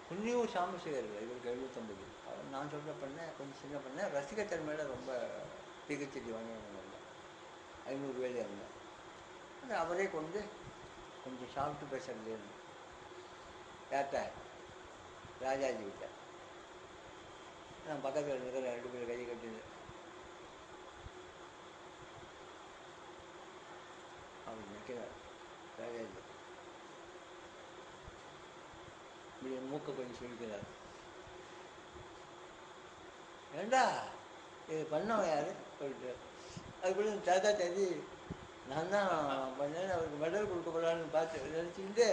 B: புண்ணியும் சாமசேகர், இவருக்கு 75. அவர் நான் சொல்கிற பண்ணேன் கொஞ்சம் சின்ன பண்ணேன், ரசிகத்தன்மையில் ரொம்ப பிகச்செடி வாங்கினாங்க. 500 வேலி இருந்தேன். அது அவரே கொண்டு கொஞ்சம் சாப்பிட்டு பேசுறது யார்கிட்ட? ராஜாஜி கிட்ட. நான் பக்கத்தில் இருக்கிற 2 பேர் கை கட்டிது. அவர் நிற்கிறார் ராஜாஜி. இப்படி மூக்கை கொஞ்சம் சொல்லிக்கிறார். ஏண்டா இது பண்ணவன் யாரு சொல்லிட்டு, அதுக்குள்ள தாத்தா தம்பி நான் தான் பண்ணேன்னு அவருக்கு மெடல் கொடுக்க போகலான்னு பார்த்து நினச்சிக்கிட்டு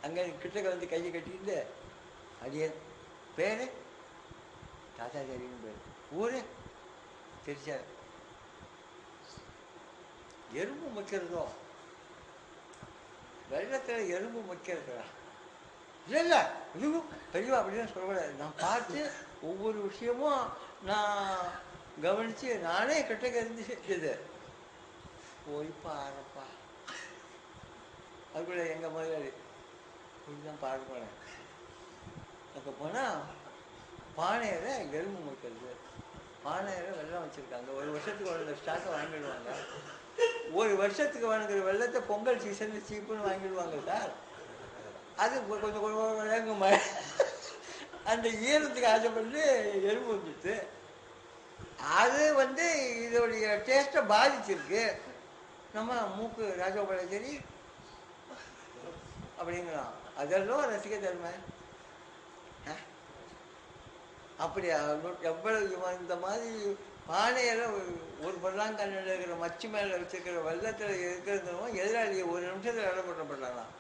B: அங்கே கிட்டக்க கையை கட்டிக்கிட்டு, அடியே பேர் தாத்தா தெரியும், பேர் ஊர் தெரிச்சார். எறும்பு முக்கிறதோ, வெள்ளத்தில் எறும்பு முக்கிறதா? இல்லை இல்லை, இதுவும் பெரியவா அப்படின்னு சொல்லக்கூடாது. நான் பார்த்து ஒவ்வொரு விஷயமும் நான் கவனித்து நானே கிட்டக்க இருந்து செஞ்சது. போய் பாருப்பா. அதுக்குள்ள எங்கள் முதலாளி இப்படிதான் பார்க்க போனேன். அங்கே போனால் பானையில் எலும்பு முக்கிறது, பானையில் வெள்ளம் வச்சுருக்காங்க. ஒரு வருஷத்துக்கு வளர்ந்த ஸ்டாக்கை வாங்கிடுவாங்க. ஒரு வருஷத்துக்கு வாங்குற வெள்ளத்தை பொங்கல் சீசனில் சீப்புன்னு வாங்கிடுவாங்க சார். அது கொஞ்சம் கொஞ்சம் மழை அந்த ஈரத்துக்கு ஆசைப்பட்டு எலும்பு வந்துச்சு. அது இதோடைய டேஸ்ட்டை பாதிச்சிருக்கு. நம்ம மூக்கு ராஜகோபாலாச்சாரி அப்படிங்கலாம். அதெல்லாம் ரசிக்க தருமை. அப்படி எவ்வளவு இந்த மாதிரி பானையில் ஒரு பல்லாங்கண்ணில் இருக்கிற மச்சி மேலே வச்சுருக்கிற வெள்ளத்தில் இருக்கிறதுமோ எதிராளியை ஒரு நிமிஷத்தில் இடப்பட்டப்படலாம்.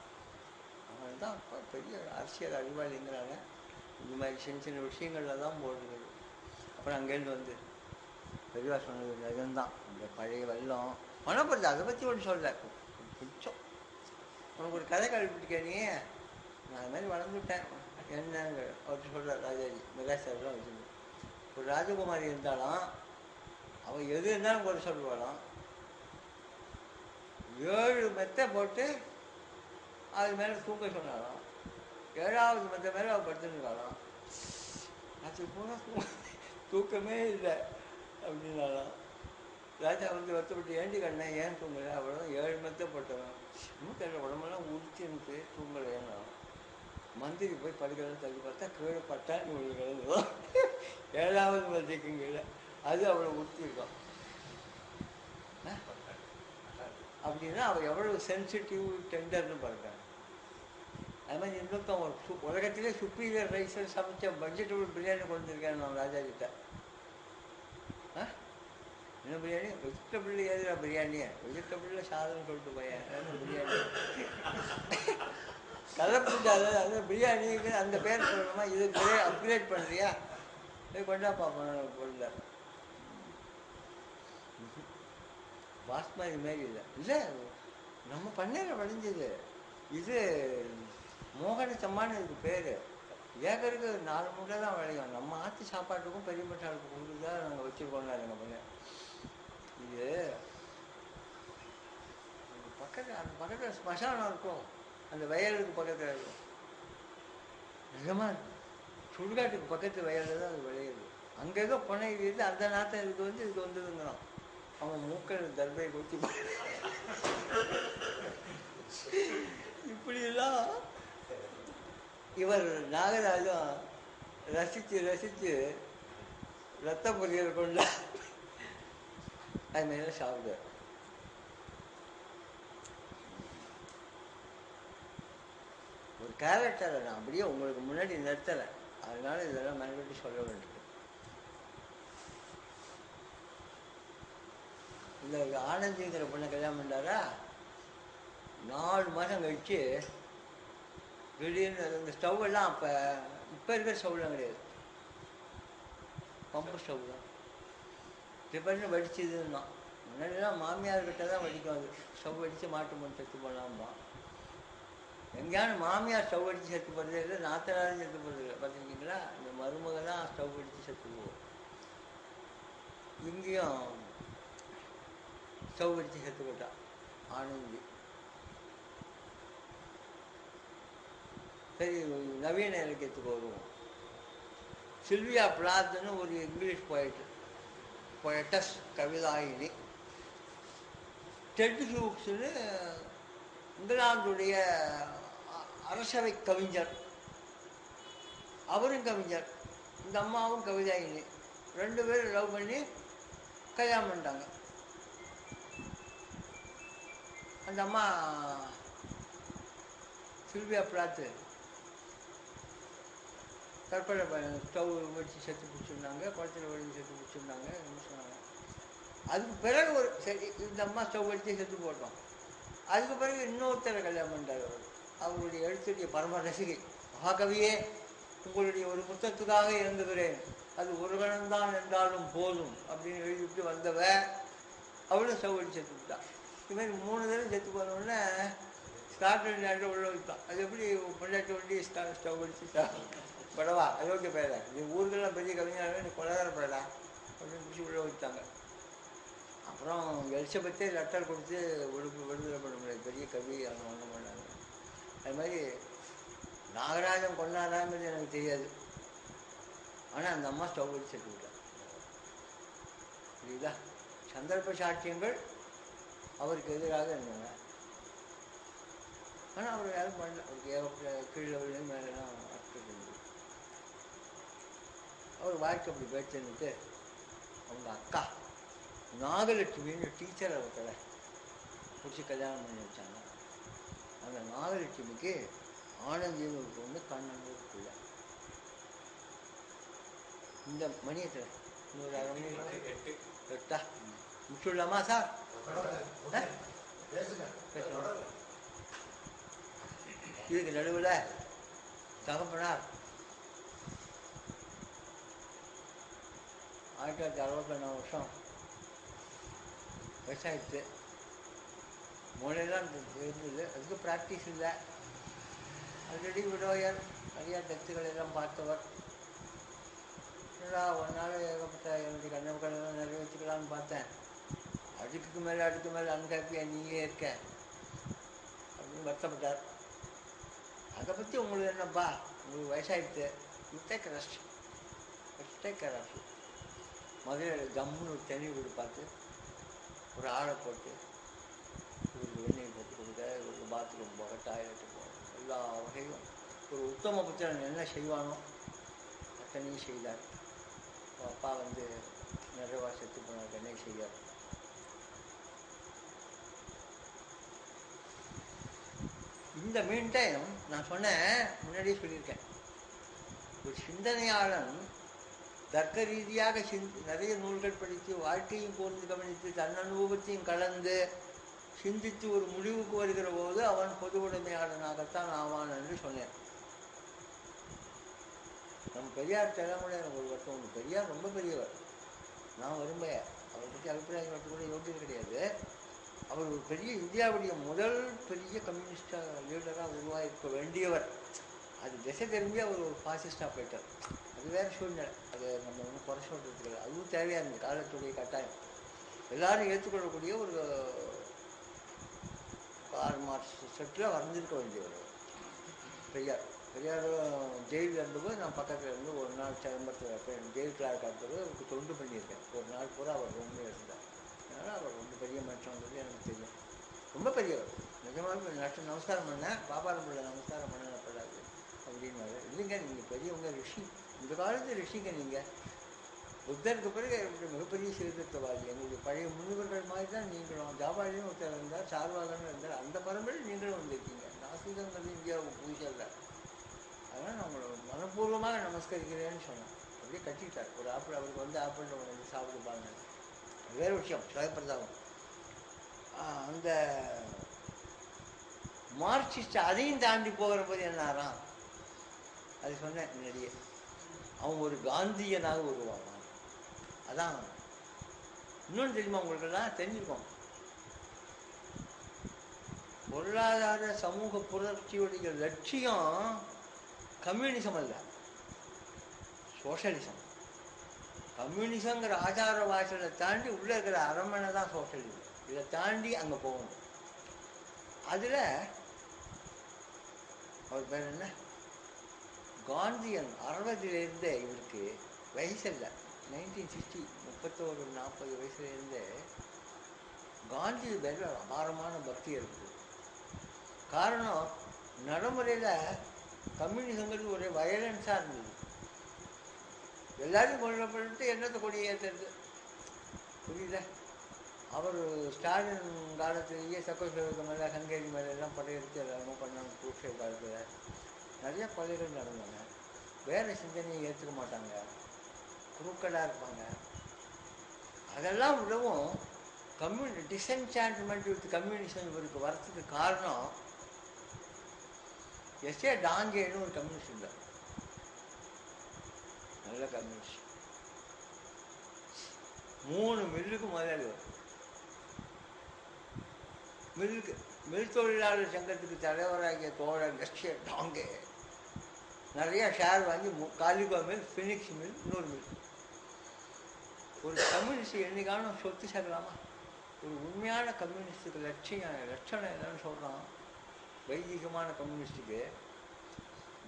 B: அவன் தான் அப்போ பெரிய அரசியல் அறிவாளிங்கிறாங்க. இந்த மாதிரி சின்ன சின்ன விஷயங்களில் தான் போடுறது. அப்புறம் அங்கேருந்து பெரியவா சொன்னது நிஜம்தான். இந்த பழைய வெள்ளம் மனப்படுது. அதை பற்றி ஒன்று சொல்ல கொஞ்சம் உனக்கு ஒரு கதை கழிப்பிட்டுக்க. நீ நான் அது மாதிரி வளர்ந்துவிட்டேன் என்னங்க அவர் சொல்கிறார். ராஜாஜி மெகாஸ்டார்லாம் வச்சுருந்தேன். ஒரு ராஜகுமாரி இருந்தாலும் அவன் எது இருந்தாலும் ஒரு சொல்லுவாளாம். 7 மெத்தை போட்டு அது மேலே தூக்க சொன்னாலும் 7வது மெத்தை மேலே அவள் படுத்துருக்காளாம். அது போனால் தூக்கமே இல்லை அப்படின்னாலாம். ராஜா வருத்தப்பட்டு ஏண்டி கண்ணா ஏன் தூங்கலை? அவ்வளோதான் 7 மெத்தை போட்டவன் இன்னும் தெரியல உடம்பெல்லாம் உறுத்தினுட்டு தூங்கலைன்னா. மந்திரி போய் படுக்கிறத தள்ளி பார்த்தா கீழே பட்டாணி ஒன்று கிடந்துடும். 7வது மெத்தைக்கும் கீழே அது அவளை உறுத்திருக்கான். அப்படின்னா அவள் எவ்வளோ சென்சிட்டிவ் டெண்டர்னு பாருங்க. அது மாதிரி இன்னொருத்தன் ஒரு உலகத்திலே சுப்பீரியர் ரைஸில் சமைச்ச வெஜிடபிள் பிரியாணி கொண்டு வந்திருக்கேன் நான் ராஜா கிட்ட. என்ன பிரியாணி? வெஜிடபிள் ஏதுடா பிரியாணியே? வெஜிடபிளில் சாதம்னு சொல்லிட்டு போயேன் பிரியாணி கலப்புட்டு. அதாவது பிரியாணிக்கு அந்த பேர் சொல்லணுமா? இது அப்கிரேட் பண்ணுறியா? போய் கொண்டா பார்ப்போம் பொருளை. பாஸ்மதி மாரி இல்லை இல்லை நம்ம பண்ணையில் விளைஞ்சது. இது மோகன சம்மான்னு இதுக்கு பேர். ஏக்கருக்கு 4 மூட்டை தான் விளையும். நம்ம ஆற்று சாப்பாட்டுக்கும் பெரிய பட்டாளுக்கு கொண்டு தான் நாங்கள் வச்சுருக்கோம்னா எங்கள் பண்ண. இது பக்கத்தில் அந்த பக்கத்தில் ஸ்மசானம் இருக்கும். அந்த வயலுக்கு பக்கத்தில் இருக்கும். நிஜமாக சுடுகாட்டுக்கு பக்கத்து வயலில் தான் அது விளையுது. அங்கங்கே புனை இருக்குது. அந்த நாற்றம் இதுக்கு வந்ததுங்கிறான். அவன் மூக்கள் தர்பை கொத்தி இப்படிலாம் இவர் நாகராஜும் ரசித்து ரத்த பொரியல் கொண்டு அது மேலே சாப்பிடுவார். ஒரு கேரக்டரை நான் அப்படியே உங்களுக்கு முன்னாடி நிறுத்தலை. அதனால இதெல்லாம் மறுபடியும் சொல்ல வேண்டியது. இந்த ஆனந்திங்கிற பொண்ணை கல்யாணம் பண்ணாரா 4 மாதம் கழிச்சு திடீர்னு இந்த ஸ்டவ் எல்லாம் இப்போ இருக்கிற ஸ்டவ்லாம் கிடையாது. பம்பு ஸ்டவ் தான். டிஃபன் வடிச்சதுன்னா முன்னாடிலாம் மாமியார்கிட்ட தான் வடிக்கும். அது ஸ்டவ் அடித்து மாட்டு மண் செத்து போடலாம்பா. எங்கேயானு மாமியார் ஸ்டவ் அடித்து செத்து போடுறது இல்லை, நாத்தனாரும் செத்து போடுறது இல்லை. பார்த்துருக்கீங்களா? இந்த மருமக தான் ஸ்டவ் அடித்து செத்து போகும். இங்கேயும் ஸ்டவ் அடித்து செத்து போட்டா ஆனந்தி. சரி, நவீன இலக்கியத்துக்கு வருவோம். சில்வியா பிளாத்னு ஒரு இங்கிலீஷ் பொயட்டஸ் கவிதாயினி. டெட் ஹியூக்ஸ்னு இங்கிலாந்துடைய அரசவை கவிஞர். அவரும் கவிஞர், இந்த அம்மாவும் கவிதாயினி. 2 பேரும் லவ் பண்ணி கல்யாணம் பண்ணிட்டாங்க. அந்த அம்மா சில்வியா பிளாத்து தற்கொலை ஸ்டவ் வச்சு செத்து பிடிச்சிருந்தாங்க, குளத்தில் வடிஞ்சு செத்து பிடிச்சிருந்தாங்க சொன்னாங்க. அதுக்கு பிறகு சரி இந்த அம்மா ஸ்டவ் வச்சு செத்து போட்டோம். அதுக்கு பிறகு இன்னொருத்தரை கல்யாணம் பண்ணிட்டார். அவருடைய எழுத்துடைய பரம ரசிகை. மகாகவியே, உங்களுடைய ஒரு புத்தகத்துக்காக இறந்துகிறேன், அது ஒரு கணம்தான் என்றாலும் போதும் அப்படின்னு எழுதிவிட்டு வந்தவ அவளும் ஸ்டவ் வச்சு செத்து விட்டா. இதுமாதிரி 3 தடவை செத்து போனோடனே ஸ்காட்லாண்ட் உள்ள வைத்தான். அது எப்படி பொண்டாட்டி வண்டி ஸ்டவ் அடிச்சுட்டா? படவா அயோக்கிய பேர நீ ஊருக்கெல்லாம் பெரிய கவிஞர் நீ கொலகார பேரா அப்படின்னு பிடிச்சி உள்ள வச்சாங்க. அப்புறம் எலிசபெத்தே லெட்டர் கொடுத்து விடுதலை பண்ண முடியாது, பெரிய கவி அவங்க ஒன்றும் பண்ணாங்க. அது மாதிரி நாகராஜன் கொண்டாடாங்கிறது எனக்கு தெரியாது. ஆனால் அந்த அம்மா ஸ்டவ் வச்சு செட்டு விட்டார். புரியுதா? சந்தர்ப்ப சாட்சியங்கள் அவருக்கு எதிராக இருந்தன. ஆனால் அவர் யாரும் பண்ணல. அவருக்கு ஏகப்பட்ட கீழே விழுந்து மேலாம் அர்த்தம் இருந்தது. அவர் வாழ்க்கை அப்படி பேச்சுன்னுட்டு அவங்க அக்கா நாகலட்சுமின்னு டீச்சர் அவர்களை பிடிச்சி கல்யாணம் பண்ணி வச்சாங்க. அந்த நாகலட்சுமிக்கு ஆனந்தின்னு ஒரு பொண்ணு, கண்ணன் ஒரு பிள்ளை. இந்த மணியத்தில் இன்னொரு அரை மணி 8 முடிச்சுடலாமா சார்? இதுக்கு நடுவில் தகப்பனார் 1961 வயசாகிடுச்சு. மூளையெல்லாம் இருந்தது, அதுக்கு ப்ராக்டிஸ் இல்லை. ஆல்ரெடி விடோயர், நிறையா டெத்துகள் எல்லாம் பார்த்தவர். ஒரு நாள் ஏகப்பட்ட என்னுடைய கனவுகளெல்லாம் நிறைவேற்றிக்கலான்னு பார்த்தேன். அடுக்கு மேலே அன்ஹாப்பியாக நீயே இருக்க அப்படின்னு வருத்தப்பட்டார். அதை பற்றி உங்களுக்கு என்னப்பா, உங்களுக்கு வயசாகிடுச்சு, டேக் ரெஸ்ட், டேக் ரெஸ்ட். மதுரையில் ஜம்முன்னு ஒரு தனி வீடு பார்த்து ஒரு ஆளை போட்டு இவருக்கு வெந்நீர் போட்டு கொடுக்க, இவருக்கு பாத்ரூம் போக, டாய்லெட்டு போக, எல்லா வகையும் ஒரு உத்தம புத்திரன் என்ன செய்வானோ அத்தனையும் செய்தார். அப்பா நிறைவா செத்து போனார், என்ன செய்யார். இந்த மீன் டைம் நான் சொன்னேன், முன்னாடியே சொல்லியிருக்கேன், ஒரு சிந்தனையாளன் தர்க்க ரீதியாக நிறைய நூல்கள் படித்து வாழ்க்கையும் கூர்ந்து கவனித்து தன் அனுபவத்தையும் கலந்து சிந்தித்து ஒரு முடிவுக்கு வருகிற போது அவன் பொது உடைமையாளனாகத்தான் ஆவான் என்று சொன்னேன். நம்ம பெரியார் தலைமுறையில் ஒரு வருஷம் ஒன்று, பெரியார் ரொம்ப பெரியவர், நான் விரும்பைய அவரை பற்றி அபிப்பிராயம் மட்டும் கூட யோசிச்சது கிடையாது. அவர் ஒரு பெரிய இந்தியாவுடைய முதல் பெரிய கம்யூனிஸ்ட் லீடராக உருவாயிருக்க வேண்டியவர். அது திசை திரும்பி அவர் ஒரு பாசிஸ்டாக போயிட்டார். அது வேறு சூழ்நிலை, அது நம்ம ஒன்றும் குறை சொல்கிறதுக்கு இல்லை. அதுவும் தேவையாக இருந்தது, காலத்துடைய கட்டாயம். எல்லாரும் ஏற்றுக்கொள்ளக்கூடிய ஒரு கால் மார்க்ஸ் செட்டில் வரைஞ்சிருக்க வேண்டியவர் பெரியார். பெரியார் ஜெயிலில் இருந்தபோது நான் பக்கத்தில் இருந்து ஒரு நாள் சிதம்பரத்தில் ஜெயில் கிளார்க் இருந்தது, அவருக்கு தொண்டு பண்ணியிருக்கேன். ஒரு நாள் பூரா அவர் ரொம்ப இருந்தார். அதனால் அவர் ரொம்ப பெரிய மனுஷன்றது எனக்கு தெரியும். ரொம்ப பெரியவர், நிஜமாக நமஸ்காரம் பண்ணேன். பாபாரம் பிள்ளை நமஸ்காரம் பண்ணப்படாது அப்படின்னு. இல்லைங்க, நீங்கள் பெரியவங்க, ரிஷி, இந்த காலத்து ரிஷிங்க. நீங்கள் புத்தருக்கு பிறகு மிகப்பெரிய சீர்திருத்தவாதி. எங்களுடைய பழைய முனிவர்கள் மாதிரி தான் நீங்களும். ஜாபாலின்னு ஒருத்தர் இருந்தார், சார்வாகன்னு இருந்தார், அந்த பரம்பரையில் நீங்களும் வந்திருக்கீங்க. நாஸ்திகங்கிறது இந்தியாவுக்கு புதுசல்ல. அதனால் நான் உங்களை மனப்பூர்வமாக நமஸ்கரிக்கிறேன்னு சொன்னேன். அப்படியே கட்டிட்டார். ஒரு ஆப்பிள் அவருக்கு ஆப்பிள் ஒன்று சாப்பிடுப்பாங்க, வேறு விஷயம், சுயப்பிரதாபம். அந்த மார்க்சிஸ்ட் அதையும் தாண்டி போகிற போது என்னாராம், அது சொன்னேன் முன்னாடியே, அவன் ஒரு காந்தியனாக உருவானான். அதான் இன்னொன்று தெரியுமா, உங்களுக்கெல்லாம் தெரிஞ்சுக்கோங்க, பொருளாதார சமூக புரட்சியுடைய லட்சியம் கம்யூனிசம் அல்ல, சோஷலிசம். கம்யூனிசங்கிற ஆச்சார வாசலை தாண்டி உள்ளே இருக்கிற அரண்மனை தான் சோஷலிசம். இதை தாண்டி அங்கே போகணும். அதில் அவர் பேர் என்ன, காந்தியன் 60லேருந்தே இவருக்கு வயசில்லை, 1960, 31-40 வயசுலேருந்தே காந்தி பேரில் அபாரமான பக்தி இருக்குது. காரணம், நடைமுறையில் கம்யூனிசங்கிறது ஒரு வயலன்ஸாக இருந்தது. எல்லாரும் கொல்லப்பட்டு என்னத்தை கொடியை ஏற்றுறது, புரியுத. அவர் ஸ்டாலின் காலத்திலேயே சக்கோஸ்லோவாக்கியா மேலே, ஹங்கேரி மேலே எல்லாம் படையெடுத்து எல்லாருமே பண்ணாங்க. புருஷ காலத்தில் நிறைய கொலைகள் நடந்தாங்க. வேறு சிந்தனையை ஏற்றுக்க மாட்டாங்க, குறுக்கடாக இருப்பாங்க. அதெல்லாம் விடவும் டிஸ்என்சான்ட்மெண்ட் வித் கம்யூனிசம் இவருக்கு வரத்துக்கு காரணம், எஸ்ஏ டாங்கேன்னு ஒரு கம்யூனிஸ்ட் இருந்தார், நல்ல கம்யூனிஸ்ட். 3 மில்லுக்கு முதலாளி. மில் தொழிலாளர் சங்கத்துக்கு தலைவராகிய தோழர் எஸ்ஏ டாங்கே நிறையா ஷேர் வாங்கி காலிகோ மில், ஃபினிக்ஸ் மில், இன்னொரு மில். ஒரு கம்யூனிஸ்ட் என்னைக்கான சொத்து சேர்க்கலாமா? ஒரு உண்மையான கம்யூனிஸ்டுக்கு லட்சணம் என்னன்னு சொல்கிறான். வைதிகமான கம்யூனிஸ்ட்டுக்கு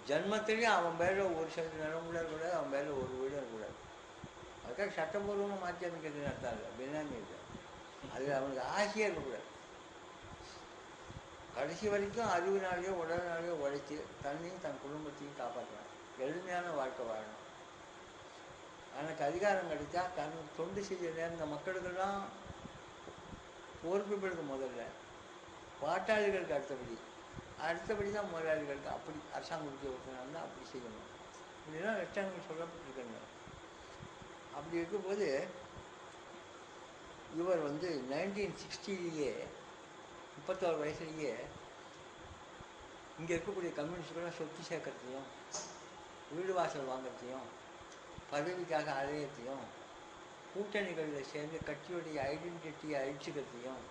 B: ஜன்மத்திலையும் அவன் பேரில் ஒரு சென்ட் நிலம் கூட இருக்கக்கூடாது, அவன் பேரில் ஒரு வீடும் இருக்கக்கூடாது. அதுக்காக சட்டபூர்வமாக மாற்றி அமைக்கிறது அர்த்தம் இல்லை, பினாமி இல்லை. அதில் அவனுக்கு ஆசையே இருக்கக்கூடாது. கடைசி வரைக்கும் அறிவினாலேயோ உடல்னாலேயோ உழைச்சி தன்னையும் தன் குடும்பத்தையும் காப்பாற்றலாம். எளிமையான வாழ்க்கை வாழணும். எனக்கு அதிகாரம் கிடைச்சா தன் தொண்டு செய்ய நேர்ந்த மக்களுக்கெல்லாம் பொறுப்புகளுக்கு முதல்ல, பாட்டாளிகளுக்கு அடுத்தபடி தான் முதலாளிகளுக்கு. அப்படி அரசாங்க உத்தியோகத்தினால தான் அப்படி செய்யணும். இப்படிலாம் லட்சங்கள் சொல்லப்பட்டிருக்காங்க. அப்படி இருக்கும்போது இவர் 1960 31 வயசுலேயே இங்கே இருக்கக்கூடிய கம்யூனிஸ்டுகளாம் சொத்து சேர்க்கறதையும், வீடு வாசல் வாங்கிறதையும், பதவிக்காக அலையத்தையும், கூட்டணிகளில் சேர்ந்து கட்சியுடைய ஐடென்டிட்டியை அழிச்சுக்கிறதையும்,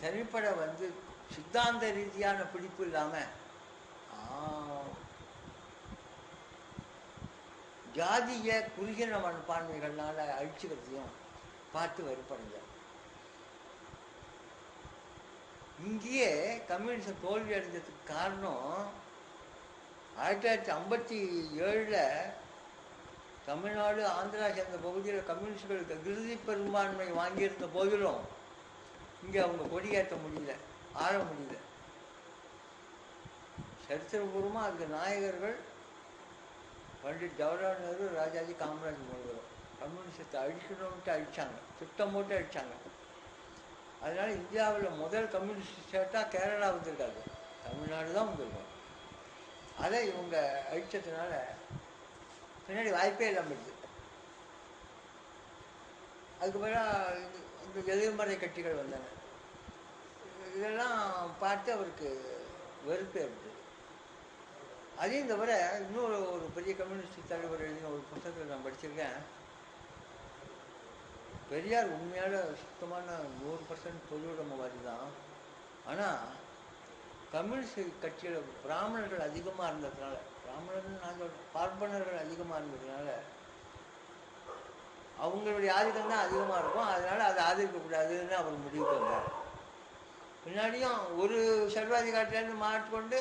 B: தனிப்பட சித்தாந்த ரீதியான பிடிப்பு இல்லாமல் ஜாதிய குறுகின மனப்பான்மைகள்னால அழிச்சுக்கிறதையும் பார்த்து வெறுப்படைஞ்சார். இங்கேயே கம்யூனிசம் தோல்வி அடைஞ்சதுக்கு காரணம் 1957 தமிழ்நாடு, ஆந்திரா சேர்ந்த பகுதியில் கம்யூனிஸ்டுகளுக்கு இறுதி பெரும்பான்மை வாங்கியிருந்த போதிலும் இங்கே அவங்க கொடியேற்ற முடியல, ஆள முடியல. சரித்திரபூர்வமாக அதுக்கு நாயகர்கள் பண்டிட் ஜவஹர்லால் நேரு, ராஜாஜி, காமராஜ் மூலவரும் கம்யூனிஸ்டத்தை அழிக்கணும்ட்டு அழிச்சாங்க, திட்டம் போட்டு அழிச்சாங்க. அதனால் இந்தியாவில் முதல் கம்யூனிஸ்ட் ஸ்டேட்டாக கேரளா வந்திருக்காது, தமிழ்நாடு தான் வந்திருக்கும். அதை இவங்க அழிச்சதுனால பின்னாடி வாய்ப்பே இல்லாமல் இருக்குது. அதுக்கு பிறகு இந்த எதிர்மறை கட்சிகள் வந்தாங்க. இதெல்லாம் பார்த்து அவருக்கு வெறுப்பு ஏற்பட்டது. அதையும் தவிர இன்னொரு பெரிய கம்யூனிஸ்ட் தலைவர் எழுதின ஒரு புத்தகத்தில் நான் படிச்சிருக்கேன். பெரியார் உண்மையான சுத்தமான 100% பொதுவுடைமைவாதி தான். ஆனால் கம்யூனிஸ்ட் கட்சியில் பிராமணர்கள் அதிகமாக இருந்ததுனால, பிராமணர்கள் நான் சொல்கிறேன், பார்ப்பனர்கள் அதிகமாக இருந்ததுனால அவங்களுடைய ஆதிக்கம் தான் அதிகமாக இருக்கும். அதனால் அதை ஆதரிக்கக்கூடாதுன்னு அவர் முடிவுக்கு வந்தார். பின்னாடியும் ஒரு சர்வாதிகாரத்திலேருந்து மாற்றிக்கொண்டு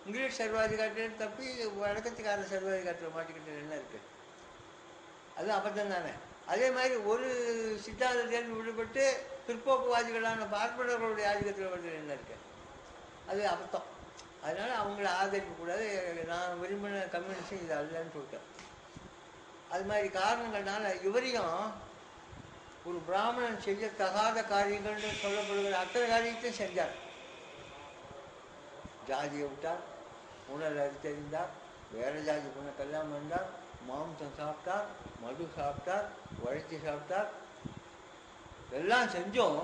B: இங்கிலீஷ் சர்வாதிகாரத்திலேருந்து தப்பி வழக்கத்துக்கார சர்வாதிகாரத்தில் மாட்டிக்கிட்டு என்ன இருக்குது? அது அபத்தம் தானே. அதே மாதிரி ஒரு சித்தாந்தத்திலேருந்து விடுபட்டு பிற்போக்குவாதிகளான பார்ப்பனர்களுடைய ஆதிக்கத்தில் வந்து என்ன இருக்கு? அது அபத்தம். அதனால் அவங்கள ஆதரிக்கக்கூடாது. நான் விரும்பின கம்யூனிஸ்டும் இது அல்லன்னு சொல்லிட்டேன். அது மாதிரி காரணங்கள்னால இவரையும் ஒரு பிராமணன் செய்ய தகாத காரியங்கள்னு சொல்லப்படுகிற அத்தனை காரியத்தையும் செஞ்சார். ஜாதியை விட்டார், உணல் அறுத்தறிந்தார், வேற ஜாதி பொண்ணை கல்யாணம் பண்ணார், மாம்சம் சாப்பிட்டார், மது சாப்பிட்டார், உழைச்சி சாப்பிட்டார். எல்லாம் செஞ்சோம்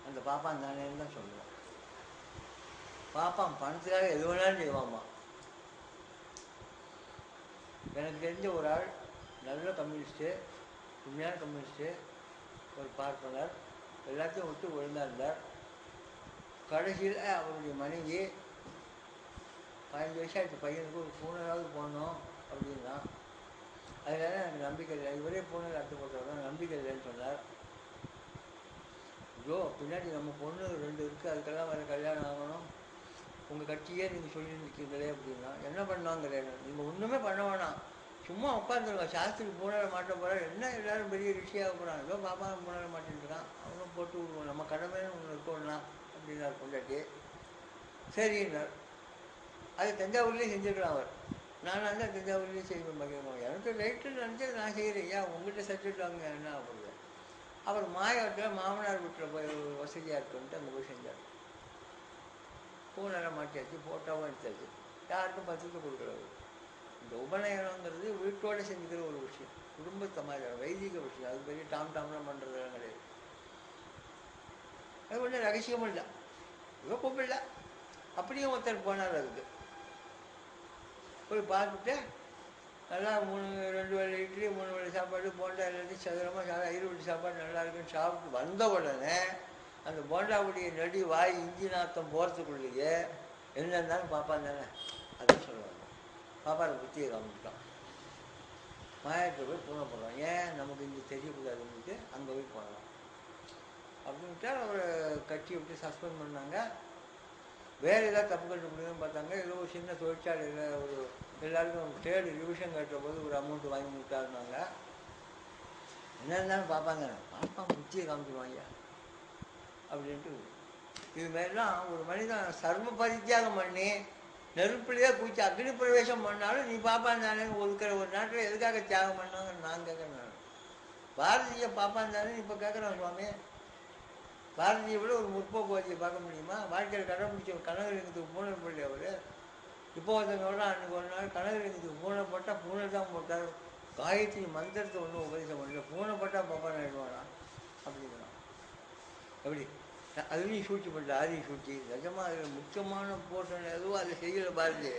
B: அந்த பாப்பான் தானேன்னு தான் சொல்லுவோம். பாப்பான் பணத்துக்காக எது வேணாலும் செய்வாமா. எனக்கு தெரிஞ்ச ஒரு ஆள் நல்ல கம்யூனிஸ்ட்டு, உண்மையான கம்யூனிஸ்ட்டு, ஒரு பார்ப்பனர், எல்லாத்தையும் விட்டு ஒழுங்காக இருந்தார். கடைசியில் அவருடைய மனைவி 15 வயசாகிட்டு பையனுக்கு ஒரு பூனராவது போடணும் அப்படின்னா, அதனால எனக்கு நம்பிக்கை இல்லை, இவரே பூனர் அட்டு போட்டவங்க நம்பிக்கை இல்லைன்னு சொன்னார். ஐயோ பின்னாடி நம்ம பொண்ணு 2 இருக்குது, அதுக்கெல்லாம் வேறு கல்யாணம் ஆகணும், உங்கள் கட்சியே நீங்கள் சொல்லி நிற்கிறீங்களே அப்படின்னா என்ன பண்ணுவாங்கிறேன். நீங்கள் ஒன்றுமே பண்ண வேணாம், சும்மா உட்காந்துருங்க, சாஸ்திரி பூனரை மாட்ட போகிறார், என்ன எல்லோரும் பெரிய ரிஷியாக போகிறாங்க, ஏதோ பாப்பா பூனரை மாட்டின்ட்டுருக்கான், அவனும் போட்டு விடுவோம், நம்ம கடமைன்னு ஒன்று இருக்கோம்னா அப்படின்னார் பொண்டாட்டி. சரின்னார். அது தஞ்சாவூர்லேயும் செஞ்சுருக்கலாம் அவர். நான் அந்த தஞ்சாவூர்லேயும் செய்வேன் மகிழ்வோம், எனக்கு ரைட்டுன்னு நினச்சி நான் செய்கிறேன், ஏன் உங்கள்கிட்ட சர்டிஃபிகேட் வாங்க என்ன அப்படின்னு. அவர் மாயாவத்தில் மாமனார் வீட்டில் போய் வசதியாக இருக்குன்ட்டு அங்கே போய் செஞ்சார். பூனரை மாட்டியாச்சு, ஃபோட்டோவும் எடுத்தாச்சு, யாருக்கும் பத்திரிக்கை கொடுக்குறாரு. இந்த உபநயனங்கிறது வீட்டோடு செஞ்சுக்கிற ஒரு விஷயம், குடும்ப சமாச்சாரம், வைதிக விஷயம். அது பெரிய டாம்லாம் பண்ணுறதுலாம் கிடையாது. அது ஒன்றும் ரகசியமும் இல்லை, இவ கூப்பிடல. அப்படியும் ஒருத்தர் போனார், அதுக்கு போய் பார்த்துட்டு நல்லா 2 வேளை இட்லி, 3 வேளை சாப்பாடு, போண்டா எல்லாத்தையும் சதுரமாக 2 வீட்டு சாப்பாடு நல்லா இருக்குன்னு சாப்பிட்டு வந்த உடனே அந்த போண்டாவுடைய நடி வாய் இஞ்சி நாத்தம் போகிறதுக்குள்ளேயே என்ன இருந்தாலும் பாப்பான் தானே, அதான் சொல்லுவாங்க. பாப்பாவை புத்தியை காமிச்சிட்டோம். மாயாட்டு போய் பூனை போடுறோம். ஏன் நமக்கு இங்கே தெரியக்கூடாதுன்னுட்டு அங்கே போய் போடலாம் அப்படின்ட்டு அவரை கட்சி விட்டு சஸ்பெண்ட் பண்ணாங்க. வேறு ஏதாவது தப்பு கண்டுபிடிக்கணும்னு பார்த்தாங்க. ஏதோ ஒரு சின்ன தொழிற்சாலையில் ஒரு எல்லாருக்கும் ட்ரேடு ரிவிஷன் கட்டுற போது ஒரு அமௌண்ட் வாங்கி கொடுத்தாருனாங்க. என்ன இருந்தாலும் பார்ப்பாங்க, பாப்பா புத்தியை காமிச்சிடுவாங்க அப்படின்ட்டு. இதுமாரிலாம் ஒரு மனிதன் சர்வ பரித்தியாகம் பண்ணி நெருப்புலையே பூச்சி அக்னி பிரவேசம் பண்ணாலும் நீ பாப்பான் தானே ஒதுக்கிற ஒரு நாட்டில் எதுக்காக தியாகம் பண்ணாங்க நான் கேட்குறேன். நான் பாரதியை பாப்பான் தானே இப்போ கேட்குறேன் சுவாமி. பாரதியை விட ஒரு முற்போக்குவாதியை பார்க்க முடியுமா? வாழ்க்கையில் கடைப்பிடிச்ச ஒரு கனகலிங்கத்துக்கு பூனை போடல அவர். இப்போ ஒருத்தவங்க அன்றைக்கி ஒரு நாள் கனகலிங்கத்துக்கு பூனை போட்டால் பூனை தான் போட்டார். காயத்ரி மந்திரத்தை ஒன்றும் உபதேசம் பண்ணல, பூனை போட்டால் பாப்பான் ஆகிடுவானா அப்படிங்கிறான். எப்படி அதுலேயும் சூழ்ச்சி பண்ணல, ஆரையும் சூழ்ச்சி. நிஜமாக அதில் முக்கியமான போர்ஷன் எதுவும் அதை செய்யலை பாரதி.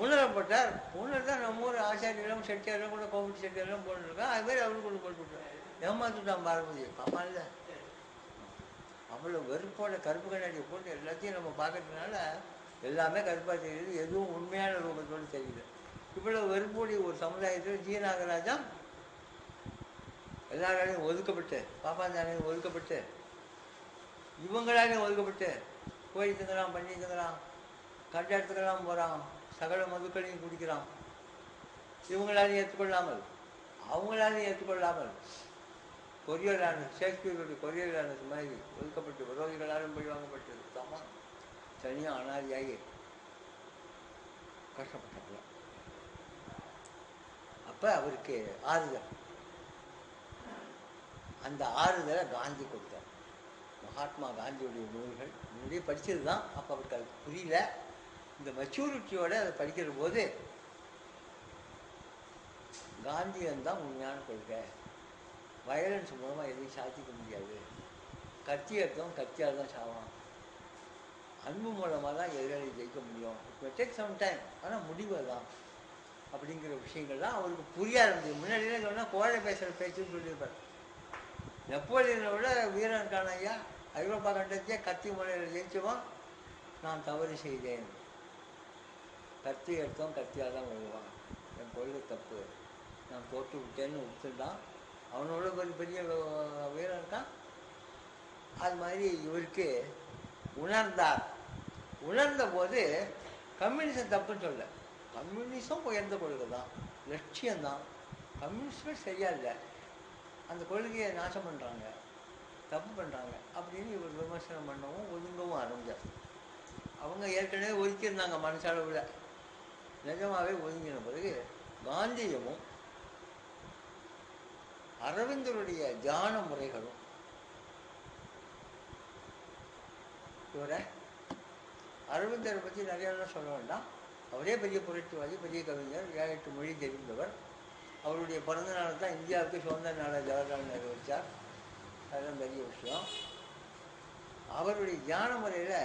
B: உணரப்பட்டார். உணர் தான் நம்ம ஊர் ஆச்சாரியெல்லாம் செட்டியாரெல்லாம் கூட கோபுட்டி செட்டியாரெல்லாம் போட்டுருக்கான். அதுமாதிரி அவரு கொண்டு போட்டு விட்டார். ஏமாத்துட்டான் பாரதி. பாப்பா இல்லை அவ்வளோ வெறுப்போட கருப்பு கண்ணாடியை போட்டு எல்லாத்தையும் நம்ம பார்க்கறதுனால எல்லாமே கருப்பாக தெரியுது, எதுவும் உண்மையான ரூபத்தோடு தெரியல. இவ்வளோ வெறுப்போடைய ஒரு சமுதாயத்தில் ஜி நாகராஜா எல்லாராலையும் ஒதுக்கப்பட்டு, பாப்பாந்தாலையும் ஒதுக்கப்பட்டு, இவங்களாலையும் ஒதுக்கப்பட்டு கோழி திங்குறான், பண்ணி திங்குறான், கண்ட இடத்துக்கெல்லாம் போகிறான், சகல மதுக்களையும் குடிக்கிறான். இவங்களாலையும் ஏற்றுக்கொள்ளாமல், அவங்களாலையும் ஏற்றுக்கொள்ளாமல் கொரியலான ஷேக்ஸ்பியருடைய கொரியலானது மாதிரி ஒதுக்கப்பட்டு விரோதிகளாலும் போய் வாங்கப்பட்டது. தாமா தனியாக அனாதியாகி கஷ்டப்பட்டாங்க. அப்போ அவருக்கு ஆறுதல், அந்த ஆறுதலை காந்தி கொடுத்தார். மகாத்மா காந்தியுடைய நூல்கள் முன்னாடியே படித்தது தான். அப்போ அவருக்கு அது புரியல. இந்த மெச்சூரிட்டியோடு அதை படிக்கிற போது காந்தியன் தான் உண்மையான கொள்கை, வயலன்ஸ் மூலமாக எதையும் சாதிக்க முடியாது, கத்தி எடுத்தவன் கத்தியால் தான் சாவான், அன்பு மூலமாக தான் எதிராளி ஜெயிக்க முடியும், இப்போ டேக் சம் டைம், ஆனால் முடிவு தான் அப்படிங்கிற விஷயங்கள்லாம் அவருக்கு புரிய ஆரம்பிச்சு. முன்னாடியே சொன்னால் கோழை பேசுகிற பேச்சுன்னு சொல்லியிருப்பார். நெப்போலியனை விட வீரன் காண ஐயா, ஐரோப்பா கண்டத்தையே கத்தி முறையில் ஜெயிச்சுவான். நான் தவறு செய்தேன், கத்தி எடுத்தவன் கத்தியாக தான் வருவான், என் கொள்கை தப்பு, நான் தோற்று விட்டேன்னு விட்டுட்டான். அவனோட ஒரு பெரிய வீரன் இருக்கான். அது மாதிரி இவருக்கு உணர்ந்தார். உணர்ந்த போது கம்யூனிசம் தப்புன்னு சொல்ல, கம்யூனிசம் உயர்ந்த கொள்கை தான், லட்சியம்தான். கம்யூனிஸ்ட் சரியா இல்லை, அந்த கொள்கையை நாசம் பண்ணுறாங்க, தப்பு பண்ணுறாங்க அப்படின்னு இவர் விமர்சனம் பண்ணவும் ஒதுங்கவும் ஆரம்பிச்சார். அவங்க ஏற்கனவே ஒதுக்கியிருந்தாங்க மனசளவில். நிஜமாகவே ஒதுங்கின பிறகு காந்தியமும் அரவிந்தருடைய தியான முறைகளும், இவரை அரவிந்தரை பற்றி நிறையாலாம் சொல்ல வேண்டாம். அவரே பெரிய புரட்சிவாதி, பெரிய கவிஞர், 7-8 மொழி தெரிந்தவர். அவருடைய பிறந்த நாள் தான் இந்தியாவுக்கு சுதந்திர நாளை ஜவஹர்லால் நேரு வச்சார். அதெல்லாம் பெரிய விஷயம். அவருடைய தியான முறையில்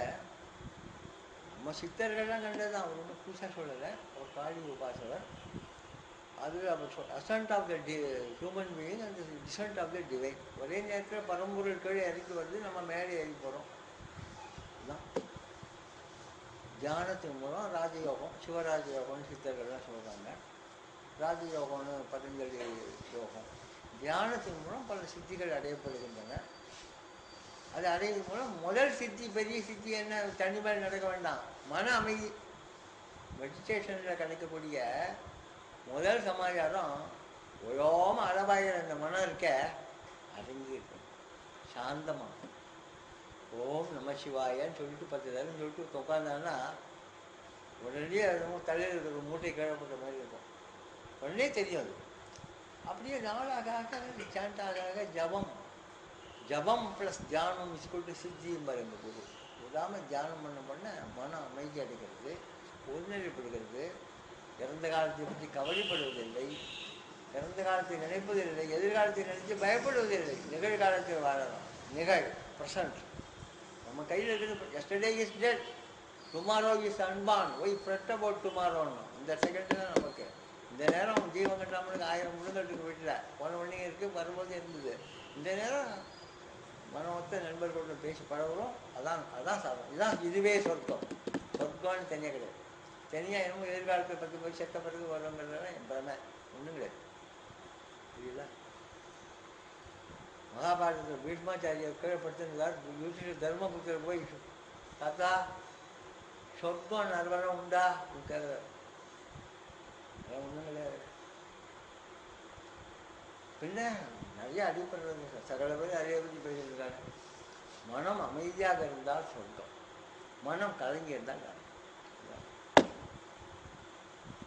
B: நம்ம சித்தர்கள்லாம் கண்டது தான், அவர் ஒன்றும் புதுசாக சொல்லலை. அவர் காளி உபாசகர். அது அவர் ascent of the human being and descent of the divine. ஒரே நேரத்தில் பரம்பொருள் கீழே இறங்கி வருது, நம்ம மேலே ஏறி போகிறோம். இதுதான் தியானத்தின் மூலம் ராஜயோகம், சிவராஜயோகம்னு சித்தர்கள்லாம் சொல்கிறாங்க. ராஜயோகம்னு பதஞ்சலி யோகம். தியானத்தின் மூலம் பல சித்திகள் அடையப்படுகின்றன. அது அடையும் மூலம் முதல் சித்தி, பெரிய சித்தி என்ன, தனி மேல் நடக்க வேண்டாம், மன அமைதி. மெடிடேஷனில் கிடைக்கக்கூடிய முதல் சமாச்சாரம், ஓயாமல் அளவாயிர அந்த மனம் இருக்க அடங்கி இருக்கும், சாந்தமாக. ஓம் நம சிவாயன்னு சொல்லிட்டு 10 தரம் சொல்லிட்டு உட்காந்தாங்கன்னா உடனே அது தலையில் இருக்கிற மூட்டை கிழப்பட்ட மாதிரி இருக்கும். உடனே தெரியும் அது. அப்படியே நாளாக சாண்ட் ஆக ஜபம், ஜபம் ப்ளஸ் தியானம் இஸ்கூட்டு சித்தியும் பாருங்க. போது விடாமல் தியானம் பண்ண மனம் அமைதி அடைகிறது, ஒருநிலைப்படுகிறது. இறந்த காலத்தை பற்றி கவலைப்படுவதில்லை, இறந்த காலத்தை நினைப்பதில்லை, எதிர்காலத்தை நினைத்து பயப்படுவதில்லை. நிகழ்காலத்தில் வாழலாம். நிகழ் ப்ரெசன்ட் நம்ம கையில் இருக்குது. Yesterday is dead, tomorrow is unborn, why fret about டுமாரோன்னு. இந்த செகண்டு தான் நமக்கு. இந்த நேரம் ஜீவன் கட்டாமலுக்கு 1000 முழுங்கட்டுக்கு வீட்டில் போன உடனே இருக்குது, வரும்போது இருந்தது. இந்த நேரம் மனமொத்த நண்பர்களோட பேசி பழகுறோம். அதான் சாதம். இதுவே சொர்க்கம். சொர்க்கம்னு தனியாக கிடையாது. தனியாக என்னமோ எதிர்காலத்தை பற்றி போய் செத்த பிறகு வருங்கிறதெல்லாம் என் பிரமை ஒன்றும் கிடையாது. புரியல? மகாபாரதத்தில் பீஷ்மாச்சாரியர் கீழே படுத்திருந்தார். யூடியூப் தர்மபுத்திரர் போய் தாத்தா சொர்க்கம் நரவரம் உண்டா கேட்குற. ஒன்றும் கிடையாது. பின்ன நிறைய அடிப்படுறது சகல பேர் நிறைய பற்றி பேசியிருக்காங்க. மனம் அமைதியாக இருந்தால் சொர்க்கம், மனம் கலங்கி இருந்தால் நரகம்.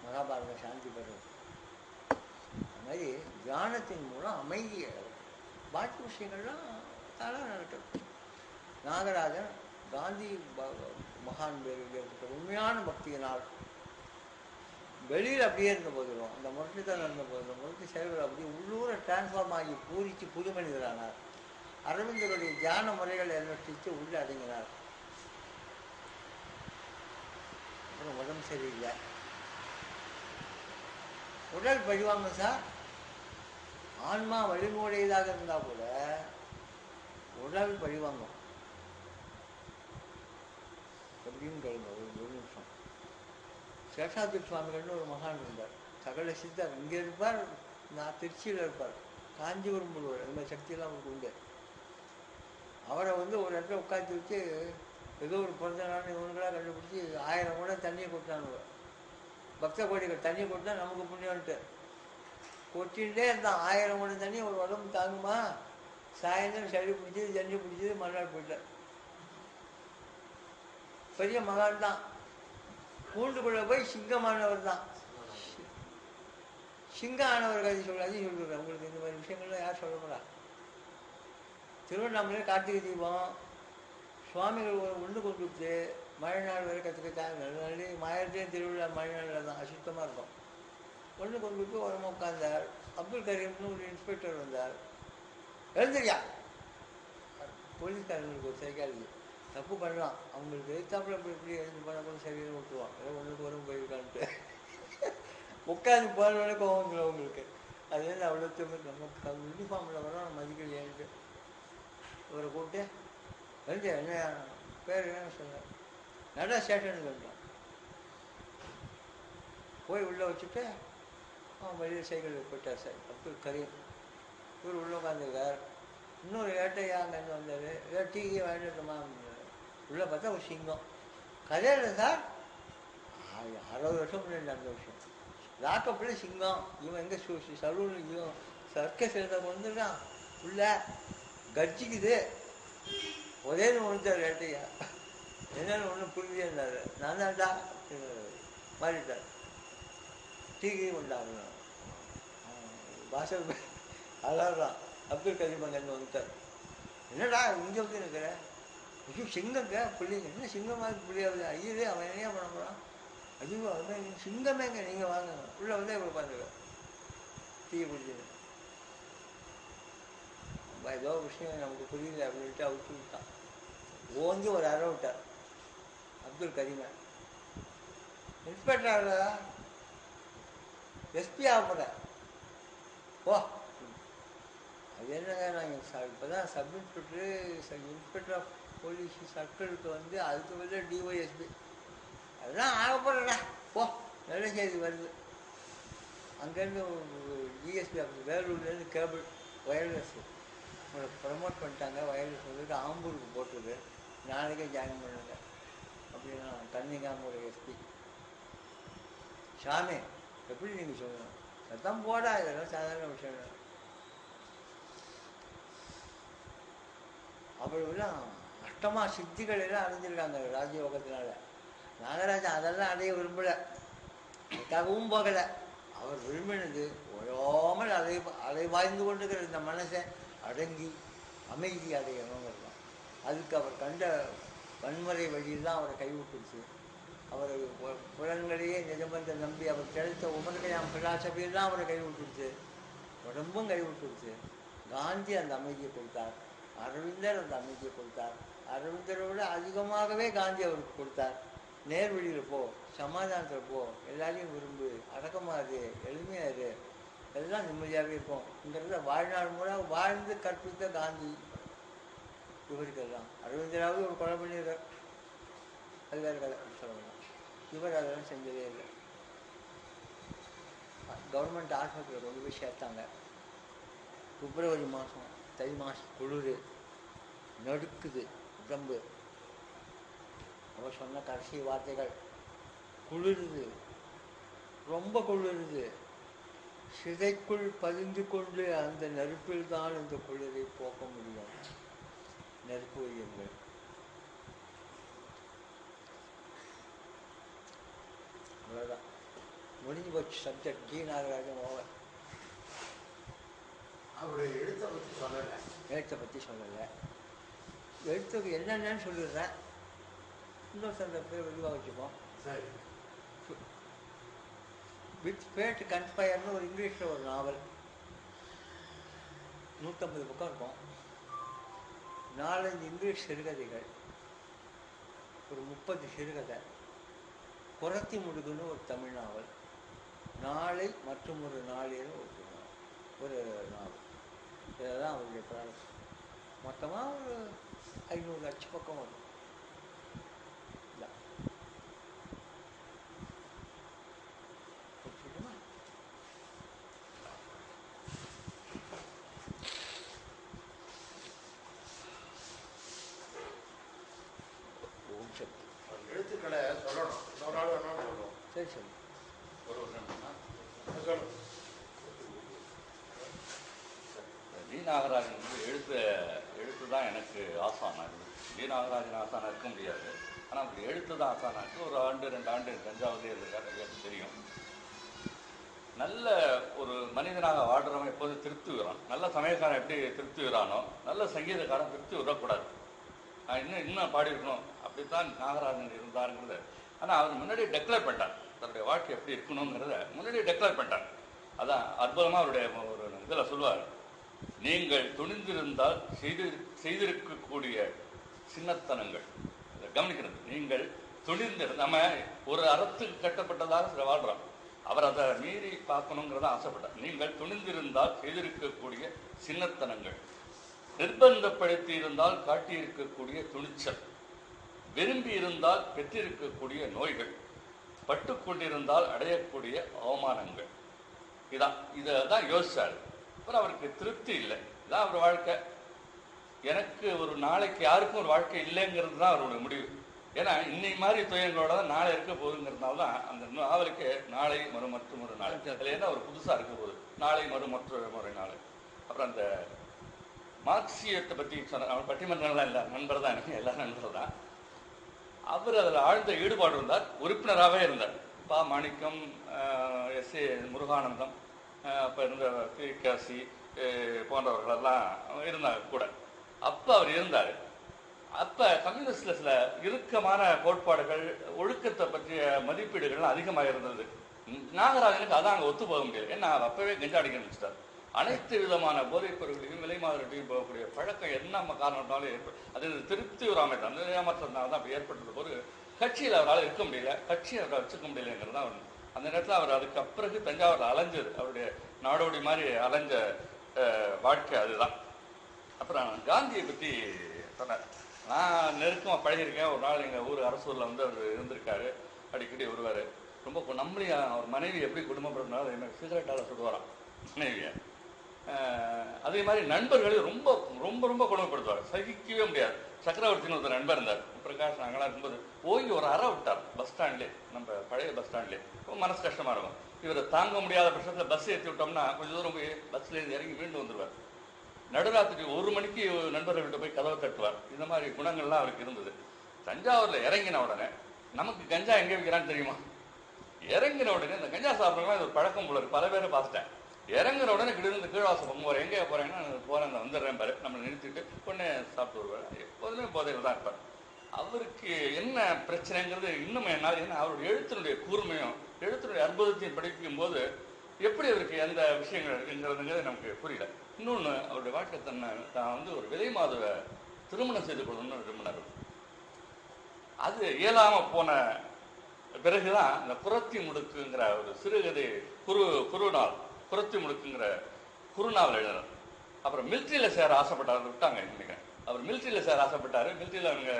B: மகாபாரதம் சாந்தி பெறுவது அது மாதிரி தியானத்தின் மூலம் அமைதியை பாக்கி விஷயங்கள்லாம் தானாக நடக்கிறது. நாகராஜன் காந்தி மகான் பேர் உண்மையான பக்தியினால் வெளியில் அப்படியே இருந்த போதிலும் அந்த முரட்டு தான் நடந்த போதிலும் முரட்டு செயல்கள் அப்படியே உள்ளூரை டிரான்ஸ்ஃபார்ம் ஆகி பூரித்து புது மனிதரானார். அரவிந்தருடைய தியான முறைகளை அனுஷ்டித்து உள்ளே அடங்கினார். அப்புறம் உடம்பு சரியில்லை. உடல் பழிவாங்க சார். ஆன்மா வலிமையுடையதாக இருந்தால் கூட உடல் பழிவாங்கும். எப்படின்னு கேளுங்க ஒரு நிமிஷம். சேஷாத்ரி சுவாமிகள்னு ஒரு மகான் இருந்தார். சகல சித்தர் இங்கே இருப்பார், நான் திருச்சியில் இருப்பார், காஞ்சிபுரம் முழுவர். அது மாதிரி சக்தியெல்லாம் அவருக்கு உண்டு. அவரை ஒரு இடத்துல உட்காந்து வச்சு ஏதோ ஒரு பிறந்த நாள் இவனுக்கெல்லாம் கண்டுபிடிச்சி 1000 கூட தண்ணியை கொட்டினானுங்க. பக்த கோடிகள் தண்ணி கொட்டினா நமக்கு புண்ணியம்ட்டு கொட்டிகிட்டே இருந்தான். 1000 கூட தண்ணி ஒரு உடம்பு தாங்குமா? சாயந்தரம் சளி பிடிச்சது, ஜன்னி பிடிச்சது, மறுநாள் போயிட்டார். பெரிய மகான் தான். கூண்டுக்குள்ளே போய் சிங்கமானவர் தான். சிங்க ஆனவர் கதை அதையும் சொல்லுறேன் உங்களுக்கு. இந்த மாதிரி விஷயங்கள்லாம் யார் சொல்ல போகிறா? திருவண்ணாமலை கார்த்திகை தீபம் சுவாமிகள் ஒன்று கொண்டு விட்டு மழை நாள் வரை கற்றுக்கிட்டாங்க. நல்ல மாயத்தே திருவிழா மழை நாளில் தான் அசுத்தமாக இருக்கும். ஒன்று கொண்டு விட்டு உரமாக உட்கார்ந்தார். அப்துல் கரீம்னு ஒரு இன்ஸ்பெக்டர் வந்தார். எழுந்திரியா? போலீஸ்காரங்களுக்கு ஒரு சைக்காலஜி தப்பு பண்ணலாம். அவங்களுக்கு எழுத்தாப்புல எப்படி எழுந்து பண்ண கூட சரியாக விட்டுருவான். ஏதோ ஒன்றுக்கு வரும் போயிருக்கான்ட்டு உட்காந்து போனோடனே கோவம் அவங்களுக்கு. அதுலேருந்து அவ்வளோ நமக்கு யூனிஃபார்மில் வரோம் மதிக்கலையான்ட்டு இவரை கூப்பிட்டு எழுந்து என்ன பேர் என்ன சொன்னார். நல்லா ஸ்டேஷனுக்கு வந்துட்டான். போய் உள்ளே வச்சுட்டு அவன் வெளியில் சைக்கிள் போயிட்டார். சார் அப்துல் கரீம் இவர் உள்ளே உட்காந்துருக்கார். இன்னொரு ஏட்டையா அங்கேருந்து வந்தார். ஏதோ டீ வாங்கிட்டுமா உள்ளே பார்த்தா ஒரு சிங்கம். கதையில் சார் 60 வருஷம் முன்னாடி நடந்த விஷயம். லாக்கப்பில் சிங்கம். இவன் எங்கே சலூன் இவன் சர்க்கஸ் எழுத வந்துட்டான். உள்ள கர்ஜிக்குது. ஒரே ஒன்றுத்தார் ஏட்டையா. என்னென்னு ஒன்றும் புரிஞ்சே இருந்தார். நான் தான்டா மாறிட்டார். டீ கொண்டாங்க வாசல் அதான் அப்துல் கரீம் அங்கேருந்து வந்துட்டார். என்னடா இங்கே வந்து இருக்கிற? ஐயோ சிங்கங்க பிள்ளைங்க என்ன சிங்கமாக பிள்ளையாவது? ஐயோ அவன் என்ன பண்ண போகிறான்? ஐயோ அவன் சிங்கமேங்க நீங்கள் வாங்க உள்ளே வந்து இவ்வளோ உட்காந்துருக்க டீ குடிச்சுன்னு. ஏதோ விஷயம் நமக்கு புரியல அப்படின்ட்டு அவுத்து விட்டான். ஓஞ்சி ஒரு அரை விட்டார் அப்துல் கரீமை. இன்ஸ்பெக்டர் ஆகலா எஸ்பி ஆக போகிறேன். ஓ அது என்னங்க நாங்கள் இப்போ தான் சப் இன்ஸ்பெக்டர் ஆஃப் போலீஸ் சர்க்கிளுக்கு அதுக்கு வந்து டிஒய்எஸ்பி அதெல்லாம் ஆக போகிறேடா. ஓ நல்ல செய்தி வருது. அங்கேருந்து டிஎஸ்பி ஆஃபீஸ் வேலூர்லேருந்து கேபிள் ஒயர்லெஸ் உங்களை ப்ரமோட் பண்ணிட்டாங்க. ஒயர்லெஸ் வந்துட்டு ஆம்பூருக்கு போட்டுருது. நாளைக்கே ஜாயின் பண்ணுங்க அப்படின்னா கன்னிகாமோட எஸ்பி. சாமி எப்படி நீங்கள் சொல்லணும்? சத்தம் போடா, இதெல்லாம் சாதாரண விஷயம். அவர்களெல்லாம் அஷ்டமா சித்திகள் எல்லாம் அடைஞ்சிருக்காங்க ராஜயோகத்தினால. நாகராஜன் அதெல்லாம் அடைய விரும்பலை, அதுக்காகவும் போகலை. அவர் விரும்பினது ஓயாமல் அலைவாய்ந்து கொண்டிருக்கிற இந்த மனசை அடங்கி அமைதி அடையணுங்கிறது தான். அதுக்கு அவர் கண்ட வன்முறை வழியில் தான் அவரை கைவிட்டுருச்சு. அவர் புலன்களையே நிஜமந்த நம்பி அவர் கிடைத்த உமர்கையாம் பிலாசபியெல்லாம் அவரை கைவிட்டுருச்சு. உடம்பும் கைவிட்டுருச்சு. காந்தி அந்த அமைதியை கொடுத்தார். அரவிந்தர் அந்த அமைதியை கொடுத்தார். அரவிந்தரோடு அதிகமாகவே காந்தி அவருக்கு கொடுத்தார். நேர்வழியில் போ, சமாதானத்தில் போ, எல்லாரையும் விரும்பு, அடக்கமாறு, எளிமையாரு, எல்லாம் நிம்மதியாகவே இருக்கும்ங்கிறத வாழ்நாள் மூலம் வாழ்ந்து கற்பித்த காந்தி இவருக்கெல்லாம். அரவிந்தராவது ஒரு கொலை பண்ணிடுறார். அது வேறு கதை சொல்லணும். இவர் அதெல்லாம் செஞ்சதே இல்லை. கவர்மெண்ட் ஆஸ்பத்திரியில் கொண்டு போய் சேர்த்தாங்க. பிப்ரவரி மாதம், தை மாதம், குளிர் நடுக்குது உடம்பு. அவர் சொன்ன கடைசி வார்த்தைகள், குளிருது, ரொம்ப குளிருது, சிதைக்குள் பதிந்து கொண்டு அந்த நெருப்பில் தான் இந்த குளிரை போக்க முடியும், நெருப்பு வையுங்கள். அவ்வளோதான், முடிஞ்சு போச்சு சப்ஜெக்ட். G Nagarajan over.
A: அவருடைய எழுத்தை பற்றி சொல்லலை.
B: எழுத்தை பற்றி சொல்லலை. எழுத்துக்கு என்னென்னு சொல்லிடுறேன், இன்னொரு சந்தர்ப்பத்தை விரிவாக வச்சுப்போம்.
A: சரி.
B: வித் ஃபேட் கன்ஸ்பயர்னு ஒரு இங்கிலீஷில் ஒரு நாவல், 150 பக்கம் இருக்கும். 4-5 இங்கிலீஷ் சிறுகதைகள், ஒரு 30 சிறுகதை, குரத்தி முடுகுன்னு ஒரு தமிழ் நாவல், நாளை மற்றும் ஒரு நாளில் ஒரு நாவல். இதெல்லாம் அவருடைய ப்ராடக்ட். மொத்தமாக ஒரு 500 லட்சம் பக்கம் வரும்.
A: எழுத்துக்களை சொல்லணும், இன்னொரு நாள் வேணாலும் சொல்லுவோம்.
B: சரி சரி.
C: ஒரு
A: சொல்லணும்.
C: டி நாகராஜன் வந்து எழுத்து தான் எனக்கு ஆசானா இருந்தது. டி நாகராஜன் ஆசானா இருக்க முடியாது, ஆனால் அப்படி எழுத்து தான் ஆசானாக்கு. ஒரு 1-2 ஆண்டு தஞ்சாவூர்லேயே இருந்திருக்காரு, எனக்கு தெரியும். நல்ல ஒரு மனிதனாக வாழ்கிறவன் எப்போது திருப்திகிறான். நல்ல சமயக்காரன் எப்படி திருப்திகிறானோ, நல்ல சங்கீதக்காரன் திருப்தி விடக்கூடாது. இன்னும் பாடியிருக்கணும், அப்படித்தான் நாகராஜன் இருந்தாருங்கிறத. ஆனால் அவர் முன்னாடியே டெக்ளேர் பண்ணிட்டார், தன்னுடைய வாழ்க்கை எப்படி இருக்கணுங்கிறத முன்னாடியே டெக்ளேர் பண்ணிட்டார். அதான் அற்புதமாக அவருடைய ஒரு இதில் சொல்லுவார், நீங்கள் துணிந்திருந்தால் செய்திருக்கக்கூடிய சின்னத்தனங்கள். அதை கவனிக்கிறது, நீங்கள் துணிந்திருந்த, நம்ம ஒரு அறத்துக்கு கட்டப்பட்டதாக சில வாழ்கிறோம், அவர் அதை மீறி பார்க்கணுங்கிறத ஆசைப்பட்டார். நீங்கள் துணிந்திருந்தால் செய்திருக்கக்கூடிய சின்னத்தனங்கள், நிர்பந்தப்படுத்தி இருந்தால் காட்டியிருக்கக்கூடிய துணிச்சல், விரும்பி இருந்தால் பெற்றிருக்கக்கூடிய நோய்கள், பட்டு கொண்டிருந்தால் அடையக்கூடிய அவமானங்கள். இதை தான் யோசிச்சார். அப்புறம் அவருக்கு திருப்தி இல்லை, இதான் அவர் வாழ்க்கை. எனக்கு ஒரு நாளைக்கு யாருக்கும் ஒரு வாழ்க்கை இல்லைங்கிறது தான் அவருடைய முடிவு. ஏன்னா இன்னைக்கு மாதிரி துயங்களோட தான் நாளை இருக்க போகுதுங்கிறதுனால தான் அந்த நாவலுக்கு நாளை மற்றும் ஒரு நாள். அதில் என்ன ஒரு புதுசாக இருக்க போகுது, நாளை மற்றொரு நாள். அப்புறம் அந்த மார்க்சியத்தை பற்றி சொன்ன, அவர் பட்டிமன்றங்கள்லாம் இல்லை, நண்பர் தான், எனக்கு எல்லா நண்பர் தான். அவர் அதில் ஆழ்ந்த ஈடுபாடு இருந்தார், உறுப்பினராகவே இருந்தார். பா மாணிக்கம், எஸ்.ஏ. முருகானந்தம், அப்போ இருந்த திருக்காசி போன்றவர்களெல்லாம் இருந்தாங்க கூட. அப்போ அவர் இருந்தார். அப்போ கம்யூனிஸ்டில் சில இறுக்கமான கோட்பாடுகள், ஒழுக்கத்தை பற்றிய மதிப்பீடுகள்லாம் அதிகமாக இருந்தது. நாகராஜனுக்கு அதான் அங்கே ஒத்து போக முடியல. ஏன்னா அப்போவே கஞ்சா அடிக்க ஆரம்பிச்சிட்டார். அனைத்து விதமான போதைப் பொருட்களையும் விலை மாதிரியும் போகக்கூடிய பழக்கம் என்ன காரணம்னாலும் அது திருப்தி ஒரு அமைப்பு. அந்த ஏமாற்றத்தினால தான் அப்படி ஏற்பட்டது. ஒரு கட்சியில் அவரால் இருக்க முடியல, கட்சியை அவரை வச்சுக்க முடியலைங்கிறது தான். அந்த நேரத்தில் அவர் அதுக்கு பிறகு தஞ்சாவூரில் அலைஞ்சது, அவருடைய நாடோடி மாதிரி அலைஞ்ச வாழ்க்கை அதுதான். அப்புறம் காந்தியை பற்றி சொன்னார். நான் நெருக்கமாக பழகிருக்கேன். ஒரு நாள் எங்கள் ஊர் அரசூரில் வந்து அவர் இருந்திருக்காரு, அடிக்கடி வருவார். ரொம்ப நம்மளையும் அவர் மனைவி எப்படி குடும்பப்படுறதுனால எனக்கு சிகரெட்டால் சுடுவாராம் மனைவியை. அதே மாதிரி நண்பர்களையும் ரொம்ப ரொம்ப ரொம்ப கொடுமைப்படுத்துவார், சகிக்கவே முடியாது. சக்கரவர்த்தின்னு ஒருத்தர் நண்பர் இருந்தார், பிரகாஷ். நாங்களாம் இருக்கும்போது போய் ஒரு அறை விட்டார் பஸ் ஸ்டாண்ட்லேயே, நம்ம பழைய பஸ் ஸ்டாண்ட்லேயே. ரொம்ப மனசு கஷ்டமாக இருக்கும். இவரை தாங்க முடியாத பட்சத்தில் பஸ் ஏற்றி விட்டோம்னா கொஞ்சம் தூரம் போய் பஸ்லேருந்து இறங்கி மீண்டு வந்துடுவார். நடுராத்திரி 1 மணிக்கு நண்பர்கள்ட்ட போய் கதவை தட்டுவார். இந்த மாதிரி குணங்கள்லாம் அவருக்கு இருந்தது. தஞ்சாவூரில் இறங்கின உடனே நமக்கு கஞ்சா எங்கே வைக்கிறான்னு தெரியுமா? இறங்கின உடனே இந்த கஞ்சா சாப்பிட்றவங்க இது ஒரு பழக்கம் போல இருக்கு. பல பேரை பார்த்துட்டேன். இறங்குற உடனே கிட்ட கீழ்வாசம் போகிறேன், எங்கே போகிறேன்னா போகிறேன், நான் வந்துடுறேன் பாரு, நம்மளை நிறுத்திட்டு பொண்ணே சாப்பிட்டு வருவார். எப்போதுமே போதையில் தான் இருப்பார். அவருக்கு என்ன பிரச்சனைங்கிறது இன்னும் என்னால், ஏன்னா அவருடைய எழுத்தினுடைய கூர்மையும் எழுத்தினுடைய அற்புதத்தையும் படிக்கும் போது எப்படி அவருக்கு எந்த விஷயங்கள் இருக்குங்கிறதுங்கிறது நமக்கு புரியல. இன்னொன்று, அவருடைய வாழ்க்கை தான் வந்து ஒரு விலை மாதவை திருமணம் செய்து கொள்ளணும்னு விரும்பினார். அது இயலாமல் போன பிறகுதான் இந்த புறத்தி முடுக்குங்கிற ஒரு சிறுகதை குறுநாள், புறத்தி முடுக்குங்கிற குறுநாவல் எழுதினார். அப்புறம் மிலிட்ரியில் சேர ஆசைப்பட்டார், விட்டாங்க. நினைக்கிறேன் அவர் மிலிட்ரியில் சேர ஆசைப்பட்டார். மிலிட்ரியில் அவங்க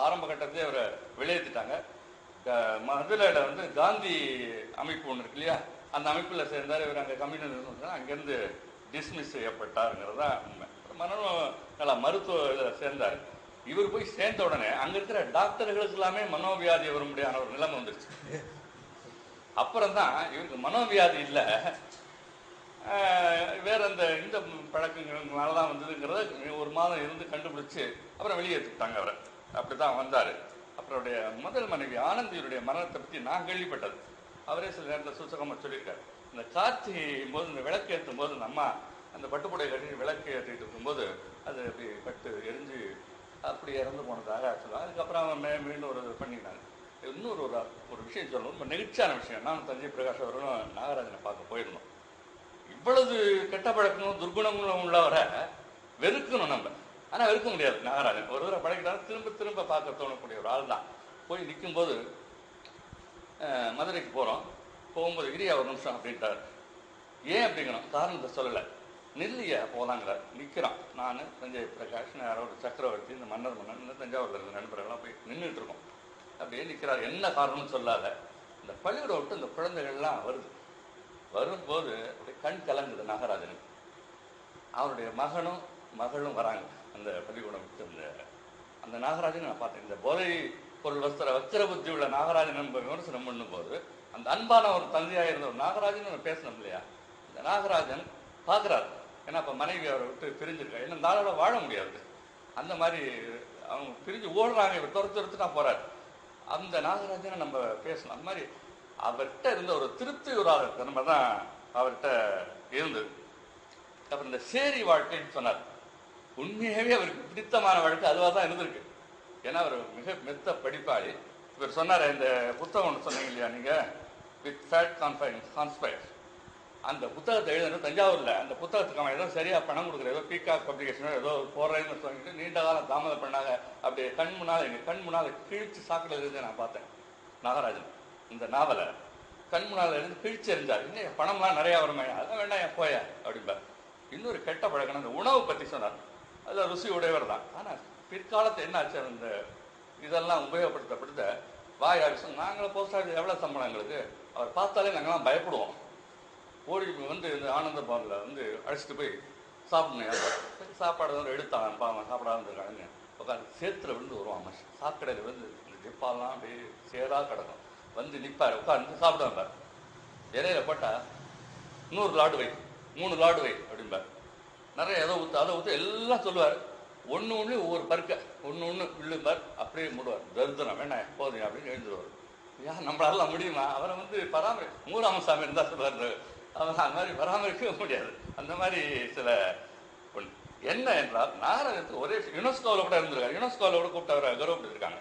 C: ஆரம்ப கட்டத்திலே அவரை வெளியேற்றிட்டாங்க. மதுரையில் வந்து காந்தி அமைப்பு ஒன்று இருக்கு இல்லையா, அந்த அமைப்பில் சேர்ந்தார். இவர் அங்கே கம்யூனிஸ்ட் அங்கேருந்து டிஸ்மிஸ் செய்யப்பட்டாருங்கிறது தான் உண்மை. நல்லா மருத்துவ இதில் சேர்ந்தார். இவர் போய் சேர்ந்த உடனே அங்கே இருக்கிற டாக்டர்களுக்கு எல்லாமே மனோவியாதி வர முடியாத ஒரு நிலைமை வந்துருச்சு. அப்புறம் தான் இவருக்கு மனோவியாதி இல்லை, வேற இந்த பழக்கங்களால தான் வந்ததுங்கிறத ஒரு மாதம் இருந்து கண்டுபிடிச்சு அப்புறம் வெளியேற்றிட்டாங்க அவரை. அப்படி தான் வந்தார். அப்புறம் அவருடைய முதல் மனைவி ஆனந்தியுடைய மரணத்தை பற்றி நான் கேள்விப்பட்டது. அவரே சில நேரத்தில் சூசகமாக சொல்லியிருக்காரு. இந்த கார்த்திகை போது இந்த விளக்கு ஏற்றும் போது இந்த அம்மா அந்த பட்டுப்புடை கட்டி விளக்கு ஏற்றிட்டு இருக்கும்போது அது அப்படி பட்டு எரிஞ்சு அப்படி இறந்து போனதாக சொல்லுவாங்க. அதுக்கப்புறம் அவன் மீண்டும் ஒரு பண்ணிக்கிட்டாங்க. இன்னொரு ஒரு விஷயம் சொல்லணும், ரொம்ப நெகிழ்ச்சியான விஷயம். நான் தஞ்சை பிரகாஷ் அவர்களும் நாகராஜனை பார்க்க போயிருந்தோம். இவ்வளவு கெட்ட பழக்கமும் துர்குணங்களும் உள்ளவரை வெறுக்கணும் நம்ம, ஆனால் வெறுக்க முடியாது. நாகராஜன் ஒரு தடவை பழகிட்டாலும் திரும்ப திரும்ப பார்க்க தோணக்கூடிய ஒரு ஆள் தான். போய் நிற்கும்போது மதுரைக்கு போகும்போது இரியா ஒரு நிமிஷம் அப்படின்ட்டார். ஏன் அப்படிங்கணும், காரணத்தை சொல்லலை. நெல்லியா போகலாங்கிறார். நிற்கிறான். நான் தஞ்சை பிரகாஷ், யாரோ ஒரு சக்கரவர்த்தி, இந்த மன்னர் இந்த தஞ்சாவூரில் இருக்கிற நண்பர்கள்லாம் போய் நின்றுட்டு இருக்கோம். அப்படியே நிற்கிறார். என்ன காரணம்னு சொல்லாத. இந்த பள்ளிக்கூடம் விட்டு இந்த குழந்தைகள்லாம் வரும்போது அப்படியே கண் கலங்குது நாகராஜனுக்கு. அவருடைய மகளும் வராங்க அந்த பள்ளிக்கூடம் விட்டு. அந்த நாகராஜன் நான் பார்த்தேன். இந்த போதை பொருள் வஸ்திர புத்தி உள்ள நாகராஜன் நம்ம விமர்சனம் பண்ணும்போது அந்த அன்பான ஒரு தந்தையாக இருந்த ஒரு நாகராஜன் பேசணும் இல்லையா. இந்த நாகராஜன் பார்க்குறாரு. ஏன்னா இப்போ மனைவி அவரை விட்டு பிரிஞ்சிருக்கா. ஏன்னா இந்த ஆளோட வாழ முடியாது. அந்த மாதிரி அவங்க பிரிஞ்சு ஓடுறாங்க. இவர் துரத்து தான் போகிறார். அந்த நாகராஜனை நம்ம பேசணும். அந்த மாதிரி அவர்கிட்ட இருந்த ஒரு திருப்தி ஒரு ஆள் நம்ம தான் அவர்கிட்ட இருந்தது. அப்புறம் இந்த சேரி வாழ்க்கைன்னு சொன்னார். உண்மையாகவே அவருக்கு பிடித்தமான வாழ்க்கை அதுவாக தான் இருந்திருக்கு. ஏன்னா அவர் மிக மெத்த படிப்பாளி. இவர் சொன்னார், இந்த புத்தகம் ஒன்று சொன்னீங்க இல்லையா நீங்கள், வித் ஃபேட் கான்ஸ்பயர், அந்த புத்தகத்தை எழுதணும் தஞ்சாவூரில். அந்த புத்தகத்துக்கு அவன் ஏதோ சரியாக பணம் கொடுக்குற, ஏதோ பீகாக் பப்ளிகேஷனோ ஏதோ போடுறேன்னு சொல்லிட்டு நீண்ட காலம் தாமதம் பண்ணாங்க. அப்படி எங்கள் கண் முன்னால் கிழிச்சு சாக்கில் இருந்து நான் பார்த்தேன். நாகராஜன் இந்த நாவலை கண் முன்னால் இருந்து கிழிச்சு எறிஞ்சார். இன்னும் பணம்லாம் நிறையா வருமே, அதான் வேண்டாம் என் போய அப்படிம்பார். இன்னொரு கெட்ட பழக்கம் அந்த உணவு பற்றி சொன்னார். அதில் ருசி உடையவர் தான். ஆனால் பிற்காலத்தை என்ன ஆச்சு, அந்த இதெல்லாம் உபயோகப்படுத்தப்படுத்த வாய் ஆஃபீஸ் நாங்களும் போஸ்ட் ஆஃபீஸ் எவ்வளோ சம்பளம் எங்களுக்கு, அவர் பார்த்தாலே நாங்கள்லாம் பயப்படுவோம். ஓடி இந்த ஆனந்த பவனில் அழைச்சிட்டு போய் சாப்பிடணும். சாப்பாடு வந்து எடுத்தான், பாவம் சாப்பிடாம இருந்திருக்காங்க. உட்காந்து சேத்துல விழுந்து வருவான். சாக்கடையில் விழுந்து இந்த டிப்பாலாம் அப்படியே சேராக கிடக்கும். நிற்பார், உட்காந்து சாப்பிட வந்தார். இலையில போட்டால் 100 லாடு வை, 3 லாடு வை அப்படிம்பார். நிறைய ஏதோ ஊற்று அதை ஊற்று எல்லாம் சொல்லுவார். ஒன்று ஒவ்வொரு பருக்க ஒன்று விழும்பார். அப்படியே மூடுவார். தரித்திரம் வேணாம் போதும் அப்படின்னு எழுந்துருவார். ஏன் நம்மளால முடியுமா? அவரை மூராமசாமி இருந்தால் சொல்லுவார். அவர் அந்த மாதிரி பராமரிக்கவே முடியாது. அந்த மாதிரி சில ஒன்று என்ன என்றால் நாகராஜத்துக்கு ஒரே யுனெஸ்கோவில் கூட இருந்திருக்காரு. யுனெஸ்கோவில் கூட கூப்பிட்டு அவரை கௌரவப்படுத்திருக்காங்க.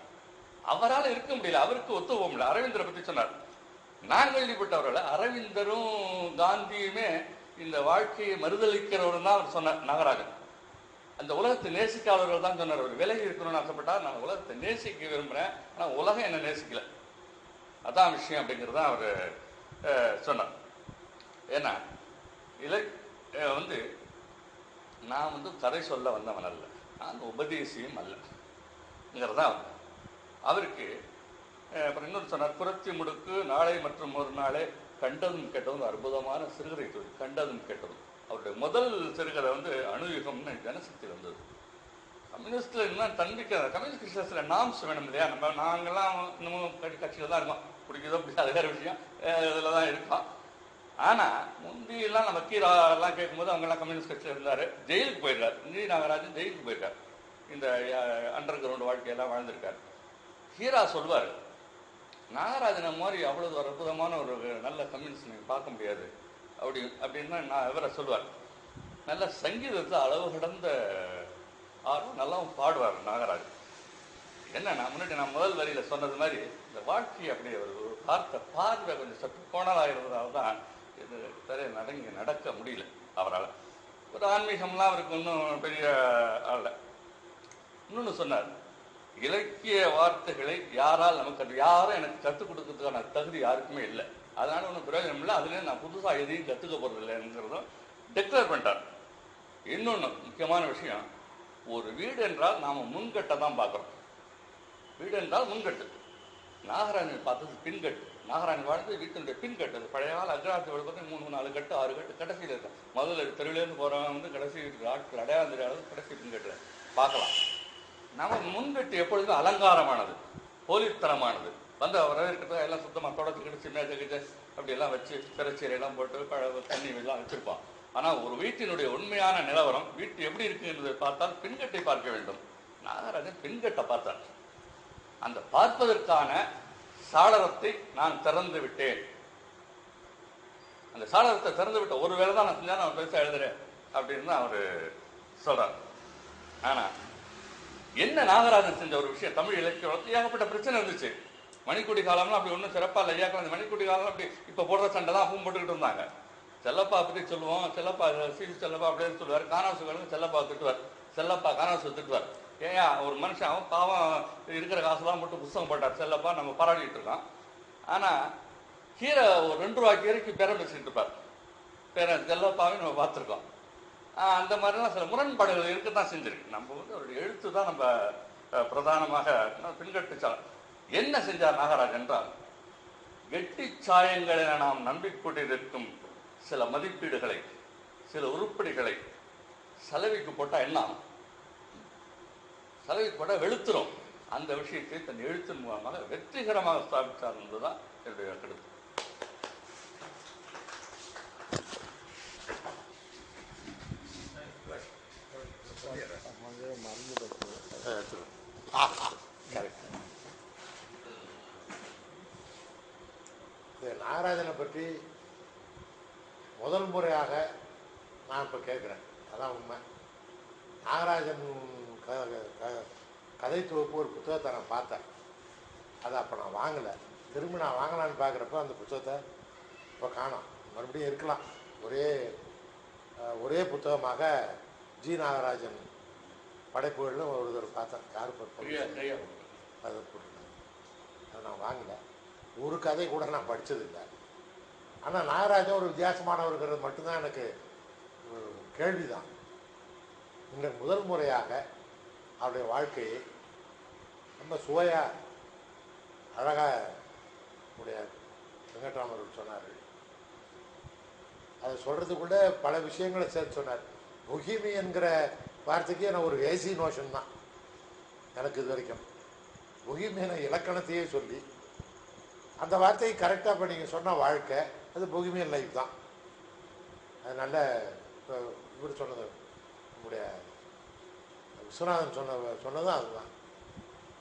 C: அவரால் இருக்க முடியல, அவருக்கு ஒத்து போக முடியல. அரவிந்தரை பற்றி சொன்னார். நான் கேள்விப்பட்டவர்களை அரவிந்தரும் காந்தியுமே இந்த வாழ்க்கையை மறுதளிக்கிறவரும் தான் அவர் சொன்னார். நாகராஜன் அந்த உலகத்தை நேசிக்காதவர்கள் தான் சொன்னார். அவர் விலகி இருக்கணும்னு ஆசைப்பட்டார். நான் உலகத்தை நேசிக்க விரும்புகிறேன், ஆனால் உலகம் என்ன நேசிக்கல, அதான் விஷயம் அப்படிங்கிறதான் அவர் சொன்னார். ஏன்னா நான் கதை சொல்ல வந்தவன் அல்ல, நான் உபதேசியும் அல்லங்கிறதான் அவருக்கு. அப்புறம் இன்னொரு சொன்னார், புரட்சி முடுக்கு நாளை மற்றும் ஒரு நாளே கண்டதும் கேட்டதும் அற்புதமான சிறுகதை தொழில். கண்டதும் கேட்டதும் அவருடைய முதல் சிறுகதை அணுயுகம்னு ஜனசக்தி வந்தது. கம்யூனிஸ்டில் இன்னும் தன்பிக்க கம்யூனிஸ்ட் கிறிஸ்டன்ஸில் நாம்ஸ் வேணும் இல்லையா. நாங்கள்லாம் இன்னமும் கட்சியில் தான் இருக்கோம். பிடிக்குதோ பிடிக்காத வேறு விஷயம், இதில் தான் இருக்கோம். ஆனால் முந்தியெல்லாம் நம்ம கீராலாம் கேட்கும்போது அவங்கெல்லாம் கம்யூனிஸ்ட் கட்சியில் இருந்தார். ஜெயிலுக்கு போயிடுறார். ஜி நாகராஜன் ஜெயிலுக்கு போயிருக்கார். இந்த அண்டர் கிரவுண்ட் வாழ்க்கையெல்லாம் வாழ்ந்திருக்கார். ஹீரா சொல்வார், நாகராஜனை மாதிரி அவ்வளவு ஒரு அற்புதமான ஒரு நல்ல கம்யூனிஸ்ட் நீங்கள் பார்க்க முடியாது அப்படின்னு நான் இவரை சொல்வார். நல்ல சங்கீதத்தை அளவு கடந்த ஆர்வம் நல்லாவும் பாடுவார் நாகராஜன். என்னன்னா முன்னாடி நான் முதல் வரியில் சொன்னது மாதிரி இந்த வாழ்க்கை அப்படி ஒரு பார்வை கொஞ்சம் சற்று கோணலாக இருந்ததால் தான் இது நடக்க முடியல அவரால். ஒரு ஆன்மீகம்லாம் அவருக்கு ஒன்றும் பெரிய ஆள. இன்னொன்று சொன்னார், இலக்கிய வார்த்தைகளை யாரால் யாரும் எனக்கு கற்றுக் கொடுக்கறதுக்கான தகுதி யாருக்குமே இல்லை, அதனால ஒன்றும் பிரயோஜனம் இல்லை, அதுலேயே நான் புதுசாக எதையும் கற்றுக்க போகிறது இல்லைங்கிறதும் டிக்ளேர் பண்ணிட்டார். இன்னொன்று முக்கியமான விஷயம், ஒரு வீடு என்றால் நாம் முன்கட்டை தான் பார்க்குறோம். வீடு என்றால் முன்கட்டு. நாகராஜன் பார்த்தது பின்கட்டு. நாகராஜன் வாழ்ந்து வீட்டினுடைய பின்கட்டு. அது பழைய கால அக்ராரத்து வீடு 3 4 கட்டு 6 கட்டு கடைசியில் இருக்கும். முதல்ல தெருவிலேருந்து போகிறவங்க வந்து கடைசி ஆட்கள் அடையாளம் தெரியாத கடைசி பின்கட்டில் பார்க்கலாம். நம்ம முன்கட்டு எப்பொழுதும் அலங்காரமானது, போலித்தனமானது. வந்து வரவேற்கிறத எல்லாம் சுத்தமாக தொடச்சி கிடச்சி மேஜை கிச்ச அப்படியெல்லாம் வச்சு திரைச்சீரையெல்லாம் போட்டு தண்ணி எல்லாம் வச்சுருப்பான். ஆனால் ஒரு வீட்டினுடைய உண்மையான நிலவரம் வீட்டு எப்படி இருக்குன்றதை பார்த்தால் பின்கட்டை பார்க்க வேண்டும். நாகராஜன் பின்கட்டை பார்த்தார். அந்த பார்ப்பதற்கான சாளரத்தை நான் திறந்து விட்டேன். அந்த சாளரத்தை திறந்து விட்ட ஒரு வேலை தான் நான் செஞ்சா நான் பெருசாக எழுதுறேன் அப்படின்னு தான் அவர் சொல்றார். ஆனா என்ன நாகராஜன் செஞ்ச ஒரு விஷயம், தமிழ் இலக்கியம் ஏகப்பட்ட பிரச்சனை இருந்துச்சு. மணிக்குடி காலம்லாம் அப்படி ஒன்றும் சிறப்பாக இல்லை. ஐயாக்கள் அந்த மணிக்குடி காலம் அப்படி இப்போ போடுற சண்டை தான் அப்பவும் போட்டுக்கிட்டு இருந்தாங்க. செல்லப்பா பற்றி சொல்லுவோம். செல்லப்பா சீல் செல்லப்பா அப்படின்னு சொல்லுவார். காணாசுகளுக்கு செல்லப்பா திட்டுவார். செல்லப்பா காணாசு திட்டுவார். ஏன் ஒரு மனுஷன் அவன் பாவம் இருக்கிற காசுலாம் மட்டும் புத்தகம் போட்டார் செல்லப்பா, நம்ம பாராட்டிட்டு இருக்கோம். ஆனால் கீரை ஒரு 2 ரூபா கீரைக்கு பேரம் பேசிட்டு இருப்பார். செல்லப்பாவையும் நம்ம பார்த்துருக்கோம். அந்த மாதிரிலாம் சில முரண்பாடுகள் இருக்கத்தான் செஞ்சிருக்கு. நம்ம வந்து அவருடைய எழுத்து தான் நம்ம பிரதானமாக பின்கட்டுச்சால். என்ன செஞ்சார் நாகராஜ் என்றால், வெட்டி சாயங்களை நாம் நம்பிக்கொண்டிருக்கும் சில மதிப்பீடுகளை, சில உருப்படிகளை செலவிக்கு போட்டால் என்ன ஆகும்? செலவிக்கு போட்டால் வெளுத்துரும். அந்த விஷயத்தை தன் எழுத்தின் மூலமாக வெற்றிகரமாக ஸ்தாபித்தார் என்பதுதான் என்னுடைய கருத்து.
A: நாகராஜனை பற்றி முதல் முறையாக நான் இப்போ கேட்குறேன். அதான் உண்மை. நாகராஜன் கதை தொகுப்பு ஒரு புத்தகத்தை நான் பார்த்தேன். அதை அப்போ நான் வாங்கலை. திரும்பி நான் வாங்கலான்னு பார்க்குறப்ப அந்த புத்தகத்தை இப்போ காணோம். மறுபடியும் இருக்கலாம். ஒரே புத்தகமாக ஜி நாகராஜன் படைப்புகள்னு ஒருத்தர் பார்த்தேன். யார் அதை போட்டுருக்காங்க. அதை நான் வாங்கலை. ஒரு கதை கூட நான் படித்ததில்லை. ஆனால் நாகராஜன் ஒரு வித்தியாசமானவர்கிறது மட்டும்தான் எனக்கு கேள்விதான். இன்றைக்கு முதல் முறையாக அவருடைய வாழ்க்கையை ரொம்ப சுவையாக அழகாக உடைய வெங்கட்ராமன் சொன்னார். அதை சொல்கிறதுக்குள்ள பல விஷயங்களை சேர்த்து சொன்னார். பொஹிமி என்கிற வார்த்தைக்கு எனக்கு ஒரு ஏசி நோஷன் தான் எனக்கு இது வரைக்கும். பொஹிமியன இலக்கணத்தையே சொல்லி அந்த வார்த்தையை கரெக்டாக இப்போ நீங்கள் சொன்ன வாழ்க்கை அது பொஹிமியன் லைஃப் தான். அது நல்ல இப்போ இவர் சொன்னது நம்முடைய விஸ்வநாதன் சொன்னதும் அதுதான்.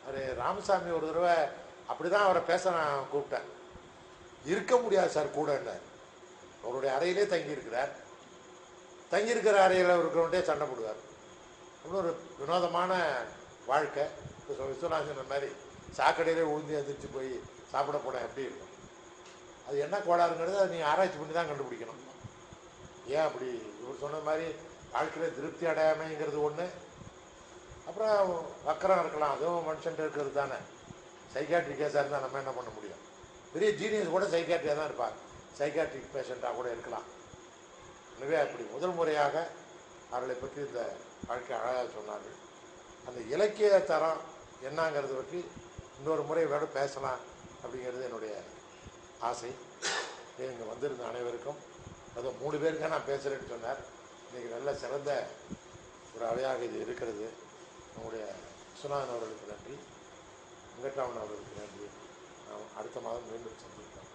A: அவர் ராமசாமி ஒரு தடவை அப்படி தான் அவரை பேச நான் கூப்பிட்டேன். இருக்க முடியாது சார் கூடன்னார். அவருடைய அறையிலே தங்கியிருக்கிறார். தங்கியிருக்கிற அறையில் இருக்கிறவன்டே சண்டை போடுவார். அப்படின்னு ஒரு வினோதமான வாழ்க்கை. இப்போ விஸ்வநாதன் மாதிரி சாக்கடையிலே உழுந்து எந்திரிச்சு போய் சாப்பிட போனால் எப்படி இருக்கும்? அது என்ன கோளாறுங்கிறது அதை நீங்கள் ஆராய்ச்சி பண்ணி தான் கண்டுபிடிக்கணும். ஏன் அப்படி இவர் சொன்ன மாதிரி வாழ்க்கையில் திருப்தி அடையாமைங்கிறது ஒன்று. அப்புறம் வக்கரம் இருக்கலாம், அதுவும் மனுஷன் இருக்கிறது தானே. சைக்காட்ரிக் கேஸாக இருந்தால் நம்ம என்ன பண்ண முடியும்? பெரிய ஜீனியஸ் கூட சைக்காட்ரியாக தான் இருப்பாங்க. சைக்காட்ரிக் பேஷண்ட்டாக கூட இருக்கலாம். எனவே அப்படி முதல் முறையாக அவர்களை பற்றி இந்த வாழ்க்கை அழகாக சொன்னார்கள். அந்த இலக்கிய தரம் என்னங்கிறத பற்றி இன்னொரு முறை வேறு பேசலாம் அப்படிங்கிறது என்னுடைய ஆசை. இங்கே வந்திருந்த அனைவருக்கும், அதுவும் 3 பேருங்க நான் பேசுகிறேன்னு சொன்னார். இன்றைக்கி நல்ல சிறந்த ஒரு அவையாக இது இருக்கிறது. நம்முடைய விஸ்வநாதன் அவர்களுக்கு நன்றி, வெங்கட்ராமன் அவர்களுக்கு நன்றி. நாம் அடுத்த மாதம் மீண்டும் சந்திப்போம்.